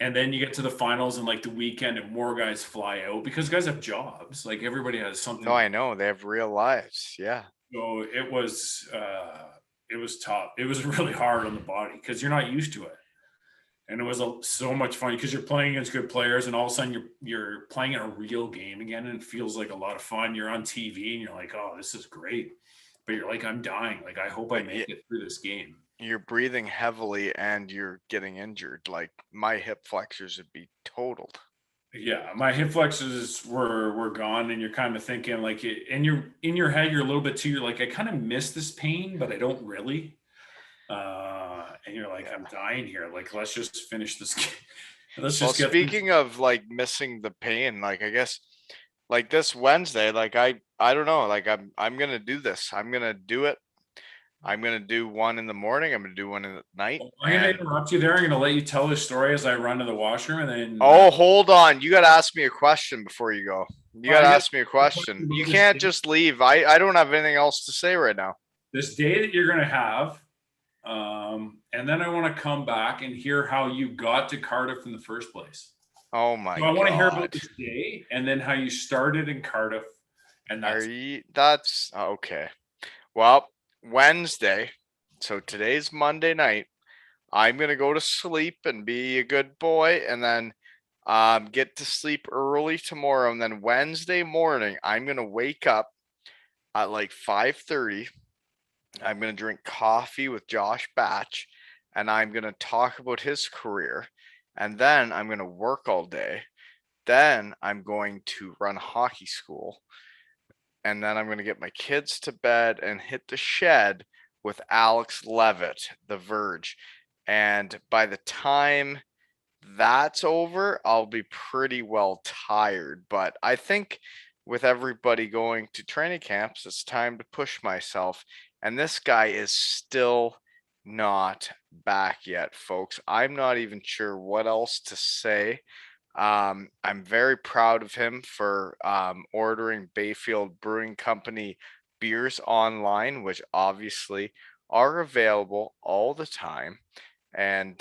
And then you get to the finals and like the weekend, and more guys fly out because guys have jobs. Like everybody has something. No, I know they have real lives. Yeah. So it was tough. It was really hard on the body because you're not used to it. And it was so much fun because you're playing against good players, and all of a sudden you're playing in a real game again, and it feels like a lot of fun. You're on TV, and you're like, oh, this is great. But you're like, I'm dying. Like, I hope I make it through this game. You're breathing heavily and you're getting injured. Like my hip flexors would be totaled. Yeah, my hip flexors were gone, and you're kind of thinking like, and you're in your head, you're a little bit too. You're like, I kind of miss this pain, but I don't really. And you're like, I'm dying here. Like, let's just finish this game. Let's Well, just get. speaking of like missing the pain, like I guess like this Wednesday, like I don't know, like I'm gonna do this. I'm gonna do it. I'm gonna do one in the morning. I'm gonna do one at night. I'm gonna and- interrupt you there. I'm gonna let you tell the story as I run to the washroom, and then. Oh, hold on. You gotta ask me a question before you go. You gotta I ask me a question. question You about can't this just leave. I don't have anything else to say right now. This day that you're gonna have, and then I want to come back and hear how you got to Cardiff in the first place. Oh my So I want to hear about God. this day and then how you started in Cardiff. And That's okay. Well, Wednesday. So today's Monday night. I'm gonna go to sleep and be a good boy, and then get to sleep early tomorrow. And then Wednesday morning, I'm gonna wake up at like 5:30. I'm gonna drink coffee with Josh Batch, and I'm gonna talk about his career, and then I'm gonna work all day. Then I'm going to run hockey school, and then I'm going to get my kids to bed and hit the shed with Alex Levitt, The Verge. And by the time that's over, I'll be pretty well tired. But I think with everybody going to training camps, it's time to push myself. And this guy is still not back yet, folks. I'm not even sure what else to say. I'm very proud of him for ordering Bayfield Brewing Company beers online, which obviously are available all the time. And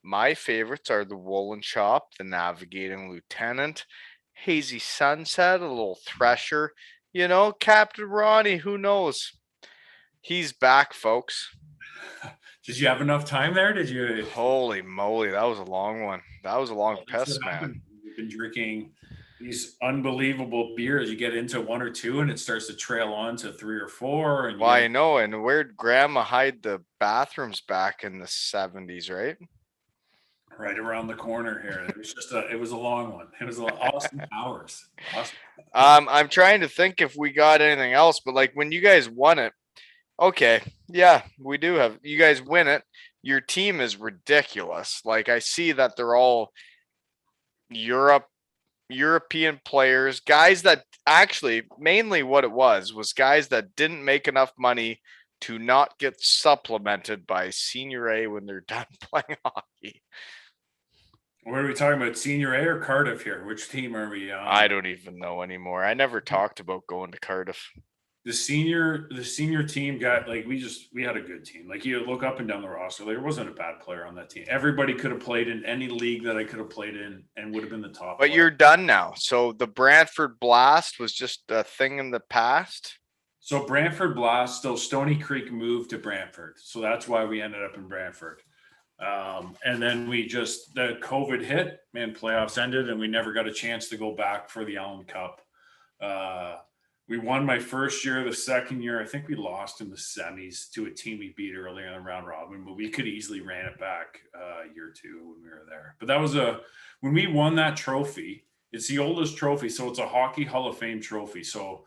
my favorites are the Woolen Shop, the Navigating Lieutenant, Hazy Sunset, a little Thresher. You know, Captain Ronnie, who knows? He's back, folks. did you have enough time there? Did you? Holy moly, that was a long one. That was a long That's what piss, man. happened. You've been drinking these unbelievable beers. You get into one or two, and it starts to trail on to three or four. And Why, I know. And where'd Grandma hide the bathrooms back in the 70s, right? right around the corner here. It was a long one. It was Austin Powers. Austin. I'm trying to think if we got anything else, but like when you guys won it, okay, yeah, we do have. You guys win it. Your team is ridiculous. Like I see that they're all Europe European players, guys that actually mainly what it was guys that didn't make enough money to not get supplemented by senior A when they're done playing hockey. What are we talking about? Senior A or Cardiff here? Which team are we on? I don't even know anymore. I never talked about going to Cardiff. The senior team got like we had a good team. Like you look up and down the roster, there wasn't a bad player on that team. Everybody could have played in any league that I could have played in and would have been the top. But you're done now. So the Brantford Blast was just a thing in the past. So Brantford Blast, so Stony Creek moved to Brantford. So that's why we ended up in Brantford. And then the COVID hit, man, playoffs ended and we never got a chance to go back for the Allen Cup. We won my first year. The second year, I think we lost in the semis to a team we beat earlier in the round robin, but we could easily ran it back year two when we were there. But that was when we won that trophy, it's the oldest trophy. So it's a Hockey Hall of Fame trophy. So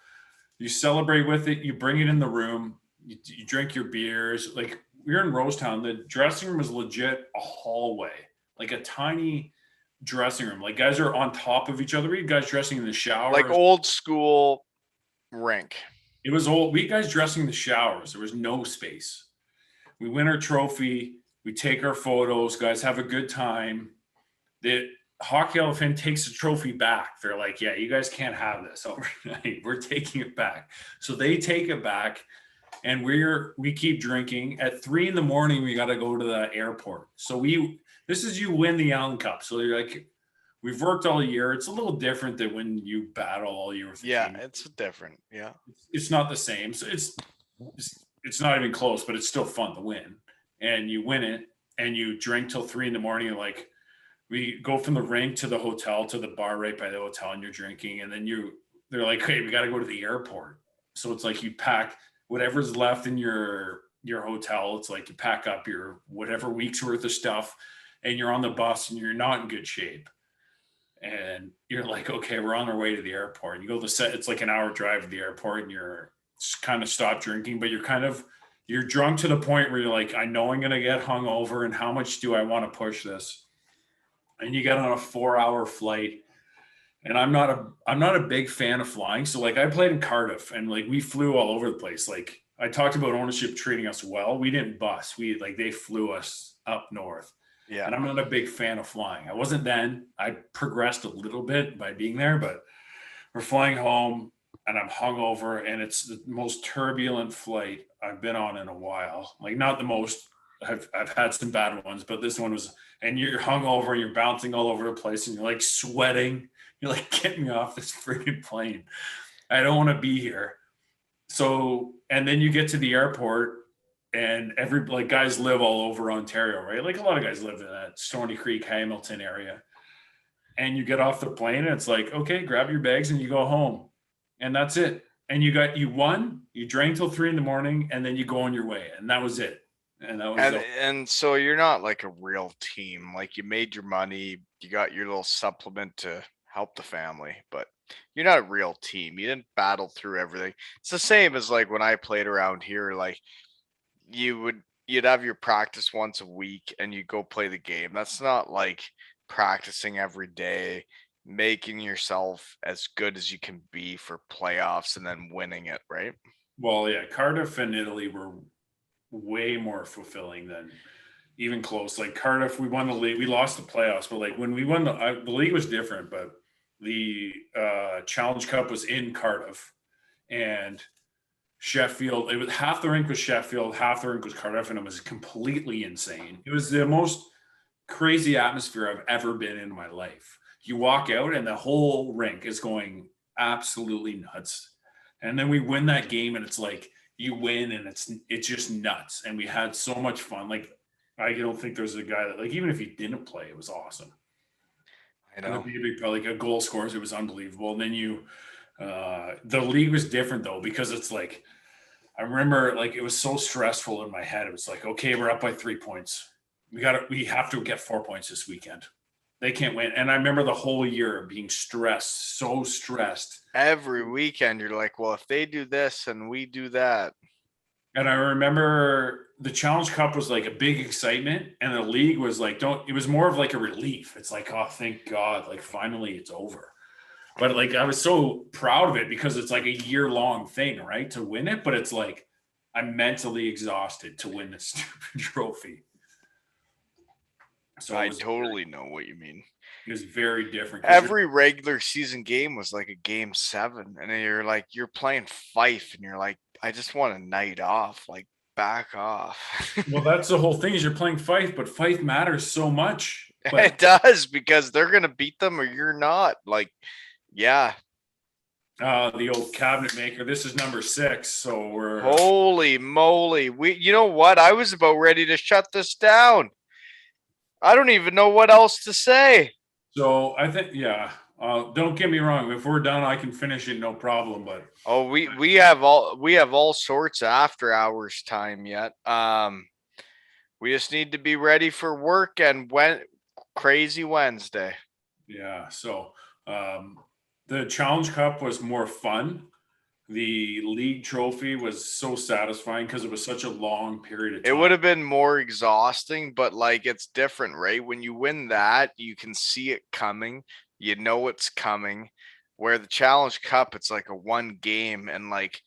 you celebrate with it, you bring it in the room, you drink your beers. Like we were in Rosetown, the dressing room is legit a hallway, like a tiny dressing room. Like guys are on top of each other. We had guys dressing in the shower. Like old school rink. It was old. We guys dressing in the showers. There was no space. We win our trophy. We take our photos. Guys have a good time. The Hockey Hall of Fame takes the trophy back. They're like, yeah, you guys can't have this overnight. We're taking it back. So they take it back, and we keep drinking. At 3 a.m, we got to go to the airport. So this is you win the Allen Cup. So you're like, we've worked all year. It's a little different than when you battle all year with the team. It's different. Yeah. It's not the same. So it's not even close, but it's still fun to win. And you win it and you drink till 3 a.m. And like we go from the rink to the hotel to the bar right by the hotel and you're drinking. And then they're like, hey, we got to go to the airport. So it's like you pack whatever's left in your hotel. It's like you pack up your whatever week's worth of stuff and you're on the bus and you're not in good shape. And you're like, okay, we're on our way to the airport. And you go to it's like an hour drive to the airport and you're kind of stopped drinking, but you're drunk to the point where you're like, I know I'm going to get hungover and how much do I want to push this? And you get on a 4-hour flight and I'm not a big fan of flying. So like I played in Cardiff and like we flew all over the place. Like I talked about ownership treating us well. We didn't bus. They flew us up north. Yeah. And I'm not a big fan of flying. I wasn't then. I progressed a little bit by being there, but we're flying home and I'm hungover and it's the most turbulent flight I've been on in a while. Like not the most I've had some bad ones, but this one was, and you're hungover and you're bouncing all over the place and you're like sweating. You're like, get me off this freaking plane. I don't want to be here. So, and then you get to the airport and every like guys live all over Ontario, right? Like a lot of guys live in that Stony Creek, Hamilton area. And you get off the plane and it's like, okay, grab your bags and you go home. And that's it. And you won, you drank till 3 a.m. and then you go on your way. And that was it. And that was And so you're not like a real team. Like you made your money, you got your little supplement to help the family, but you're not a real team. You didn't battle through everything. It's the same as like when I played around here, like you'd have your practice once a week and you go play the game. That's not like practicing every day, making yourself as good as you can be for playoffs and then winning it, right? well, yeah, Cardiff and Italy were way more fulfilling than even close. Like Cardiff, we won the league, we lost the playoffs, but like when we won the league was different, but the Challenge Cup was in Cardiff and Sheffield. It was half the rink was Sheffield, half the rink was Cardiff, and it was completely insane. It was the most crazy atmosphere I've ever been in my life. You walk out and the whole rink is going absolutely nuts. And then we win that game and it's like you win and it's just nuts. And we had so much fun. Like I don't think there's a guy that like even if he didn't play, it was awesome. I And the know. big like a goal scores, it was unbelievable. And then the league was different though because it's like I remember like it was so stressful in my head. It was like, okay, we're up by 3 points. We have to get 4 points this weekend. They can't win. And I remember the whole year being stressed, so stressed. Every weekend you're like, well, if they do this and we do that. And I remember the Challenge Cup was like a big excitement, and the league was like, it was more of like a relief. It's like, oh, thank God, like finally it's over. But like I was so proud of it because it's like a year-long thing, right? To win it, but it's like I'm mentally exhausted to win this stupid trophy. So I totally know what you mean. it was very different. Every regular season game was like a game 7, and then you're playing Fife, and you're like, I just want a night off. Like, back off. Well, that's the whole thing is you're playing Fife, but Fife matters so much. But It does because they're gonna beat them or you're not. Like, yeah. the old cabinet maker. This is number 6, so we're Holy moly. You know what? I was about ready to shut this down. I don't even know what else to say. so I think yeah. Don't get me wrong. If we're done, I can finish it, no problem. But Oh, we have all sorts of after hours time yet. We just need to be ready for work and crazy Wednesday. yeah, so the Challenge Cup was more fun. The league trophy was so satisfying because it was such a long period of It time. would have been more exhausting, but like it's different, right? When you win that, you can see it coming. You know it's coming. Where the Challenge Cup, it's like a one game and like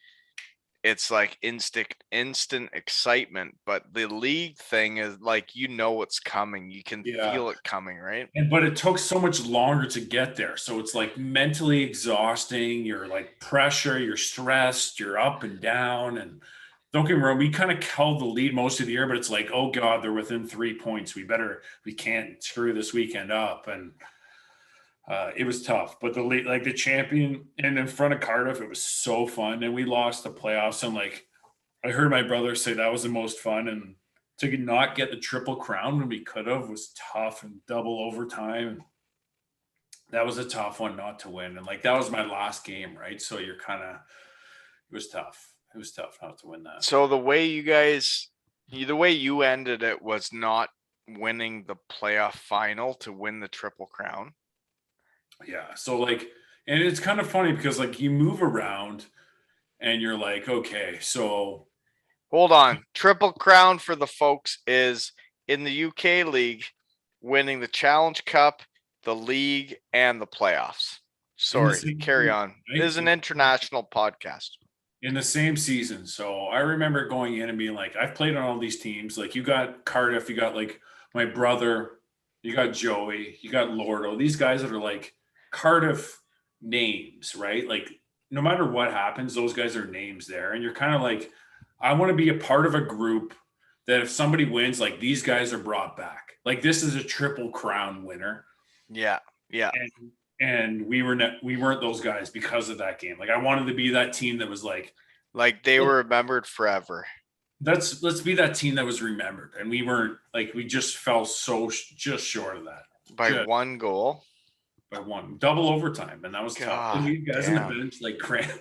it's like instant excitement. But the league thing is like you know what's coming. You can Yeah. feel it coming, right? But it took so much longer to get there. So it's like mentally exhausting. You're like pressure, you're stressed, you're up and down. And don't get me wrong, we kind of held the lead most of the year, but it's like, oh God, they're within 3 points. We can't screw this weekend up. And it was tough. But the league, like the champion and in front of Cardiff, it was so fun. And we lost the playoffs. And like I heard my brother say that was the most fun. And to not get the triple crown when we could have was tough and double overtime. That was a tough one not to win. And like that was my last game, right? So you're kind of it was tough. It was tough not to win that. So the way you ended it was not winning the playoff final to win the triple crown. Yeah. So like and it's kind of funny because like you move around and you're like, okay, so Hold on. Triple crown for the folks is in the UK league, winning the Challenge Cup, the league, and the playoffs. Sorry, carry on. right? It is an international podcast. In the same season. So I remember going in and being like, I've played on all these teams. Like you got Cardiff, you got like my brother, you got Joey, you got Lordo. These guys that are like Cardiff names, right? Like no matter what happens, those guys are names there. And you're kind of like, I want to be a part of a group that if somebody wins, like these guys are brought back. Like this is a triple crown winner, Yeah. Yeah. and we weren't those guys because of that game. Like I wanted to be that team that was Like they were remembered forever let's be that team that was remembered, and we weren't. Like we just fell just short of that. by Just one goal. by one double overtime, and that was tough. And God you guys on the damn. bench like cramp.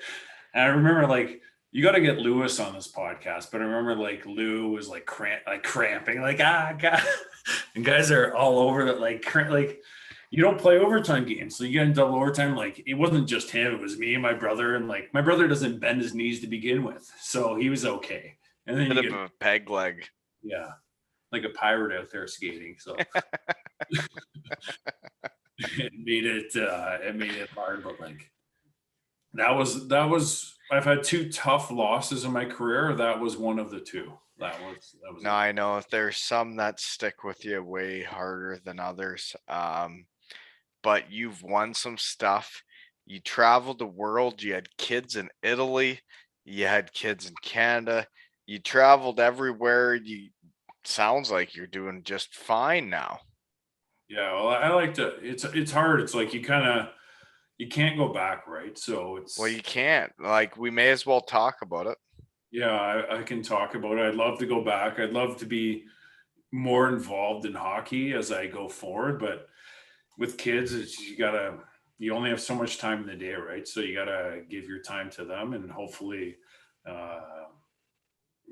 And I remember like you got to get Lewis on this podcast, but I remember like Lou was like cramping, like God, and guys are all over that like you don't play overtime games, so you get in double overtime. Like it wasn't just him; it was me and my brother, and like my brother doesn't bend his knees to begin with, so he was okay. And then Bit you of get a peg leg. yeah, like a pirate out there skating. So it made it hard, but like that was I've had two tough losses in my career. That was one of the two. That was No, it. I know there's some that stick with you way harder than others. But you've won some stuff. You traveled the world. You had kids in Italy. You had kids in Canada. You traveled everywhere. You sounds like you're doing just fine now. Yeah, well, I like to. It's hard. It's like you can't go back, right? So Well, it's you can't. Like, we may as well talk about it. yeah, I can talk about it. I'd love to go back. I'd love to be more involved in hockey as I go forward, but with kids, you only have so much time in the day, right? So you gotta give your time to them, and hopefully uh,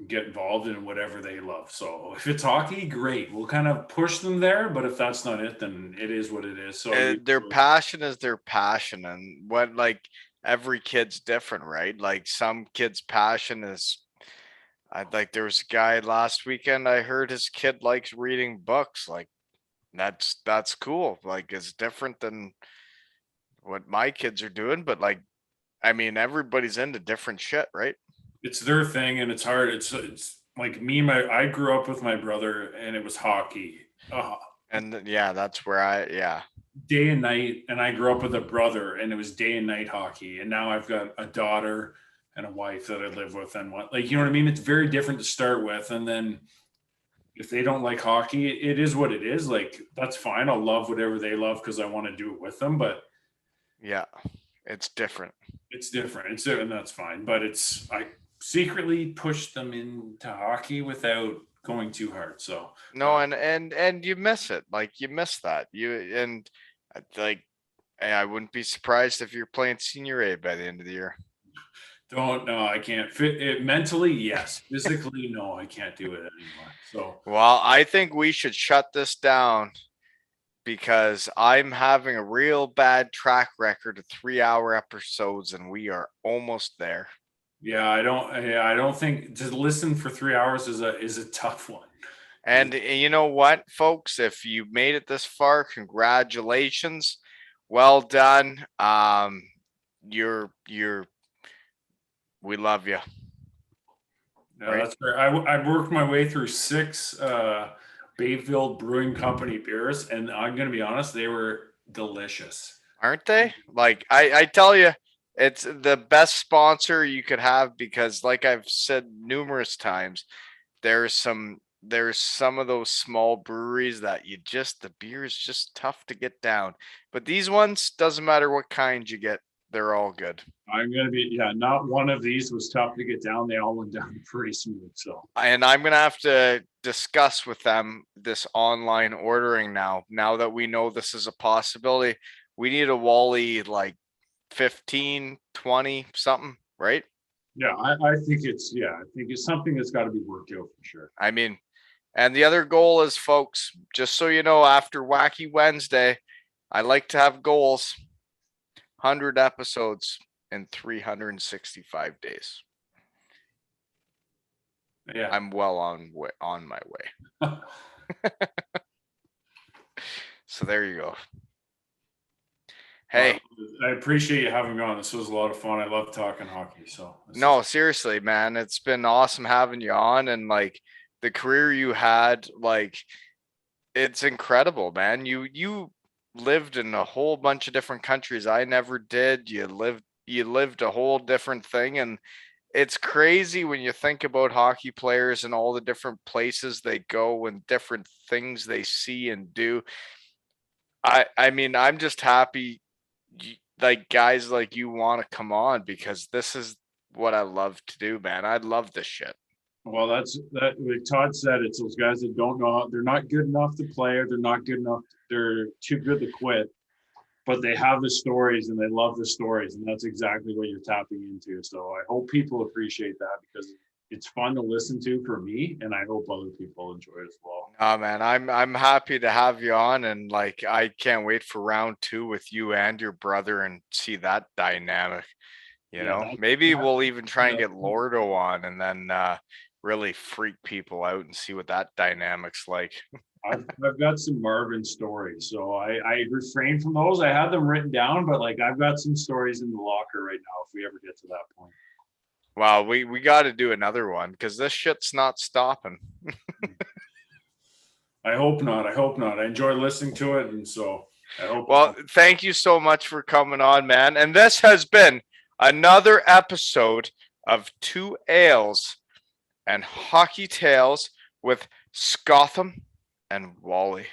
get involved in whatever they love. So if it's hockey, great. We'll kind of push them there, but if that's not it, then it is what it is. So Their passion is their passion, and what like every kid's different, right? Like some kids' passion is. I like there was a guy last weekend. I heard his kid likes reading books. Like that's cool. Like it's different than what my kids are doing, but like I mean everybody's into different shit, right? it's their thing, and it's hard. It's like me. My I grew up with my brother, and it was hockey. Yeah, that's where yeah. Day and night, and I grew up with a brother, and it was day and night hockey. And now I've got a daughter and a wife that I live with, and what like you know what I mean. It's very different to start with, and then if they don't like hockey, it is what it is. Like that's fine. I'll love whatever they love because I want to do it with them. But Yeah. It's different. it's different. And that's fine. But I secretly pushed them into hockey without going too hard. So No, and you miss it. Like you miss that. Like I wouldn't be surprised if you're playing senior A by the end of the year. don't know. I can't fit it mentally. Yes, physically, no, I can't do it anymore. So Well, I think we should shut this down because I'm having a real bad track record of 3 hour episodes and we are almost there. yeah, I don't think to listen for 3 hours is a tough one. And you know what, folks, if you made it this far, congratulations. Well done. You're we love you. No, Right? that's fair. I worked my way through six Bayville Brewing Company beers, and I'm gonna be honest, they were delicious. Aren't they? Like I tell you, it's the best sponsor you could have because like I've said numerous times, there's some of those small breweries that the beer is just tough to get down. But these ones, doesn't matter what kind you get, they're all good. I'm gonna be yeah, not one of these was tough to get down. They all went down pretty smooth. So And I'm gonna have to discuss with them this online ordering now. Now that we know this is a possibility, we need a Wally like 15, 20, something, right? yeah, I think I think it's something that's got to be worked out for sure. I mean, and the other goal is, folks, just so you know, after Wacky Wednesday, I like to have goals. 100 episodes in 365 days. Yeah. I'm well on my way. So there you go. Hey, I appreciate you having me on. This was a lot of fun. I love talking hockey. So no, seriously, man, it's been awesome having you on, and like the career you had, like it's incredible, man. You lived in a whole bunch of different countries I never did. You lived a whole different thing, and it's crazy when you think about hockey players and all the different places they go and different things they see and do. I mean, I'm just happy like guys like you want to come on because this is what I love to do, man. I love this shit. Well, that's that. Like Todd said, it's those guys that don't know. They're not good enough to play, or they're not good enough. They're too good to quit, but they have the stories and they love the stories, and that's exactly what you're tapping into. So I hope people appreciate that because it's fun to listen to for me, and I hope other people enjoy it as well. Oh man, I'm happy to have you on, and like I can't wait for round two with you and your brother and see that dynamic. You Yeah, know, maybe that, we'll even try and that get Lordo on and then really freak people out and see what that dynamic's like. I've got some Marvin stories, so I refrain from those. I had them written down, but like I've got some stories in the locker right now. If we ever get to that point, Wow, we got to do another one because this shit's not stopping. I hope not. I hope not. I enjoy listening to it, and so I hope. Well, thank you so much for coming on, man. And this has been another episode of Two Ales and Hockey Tales with Scotham and Wally.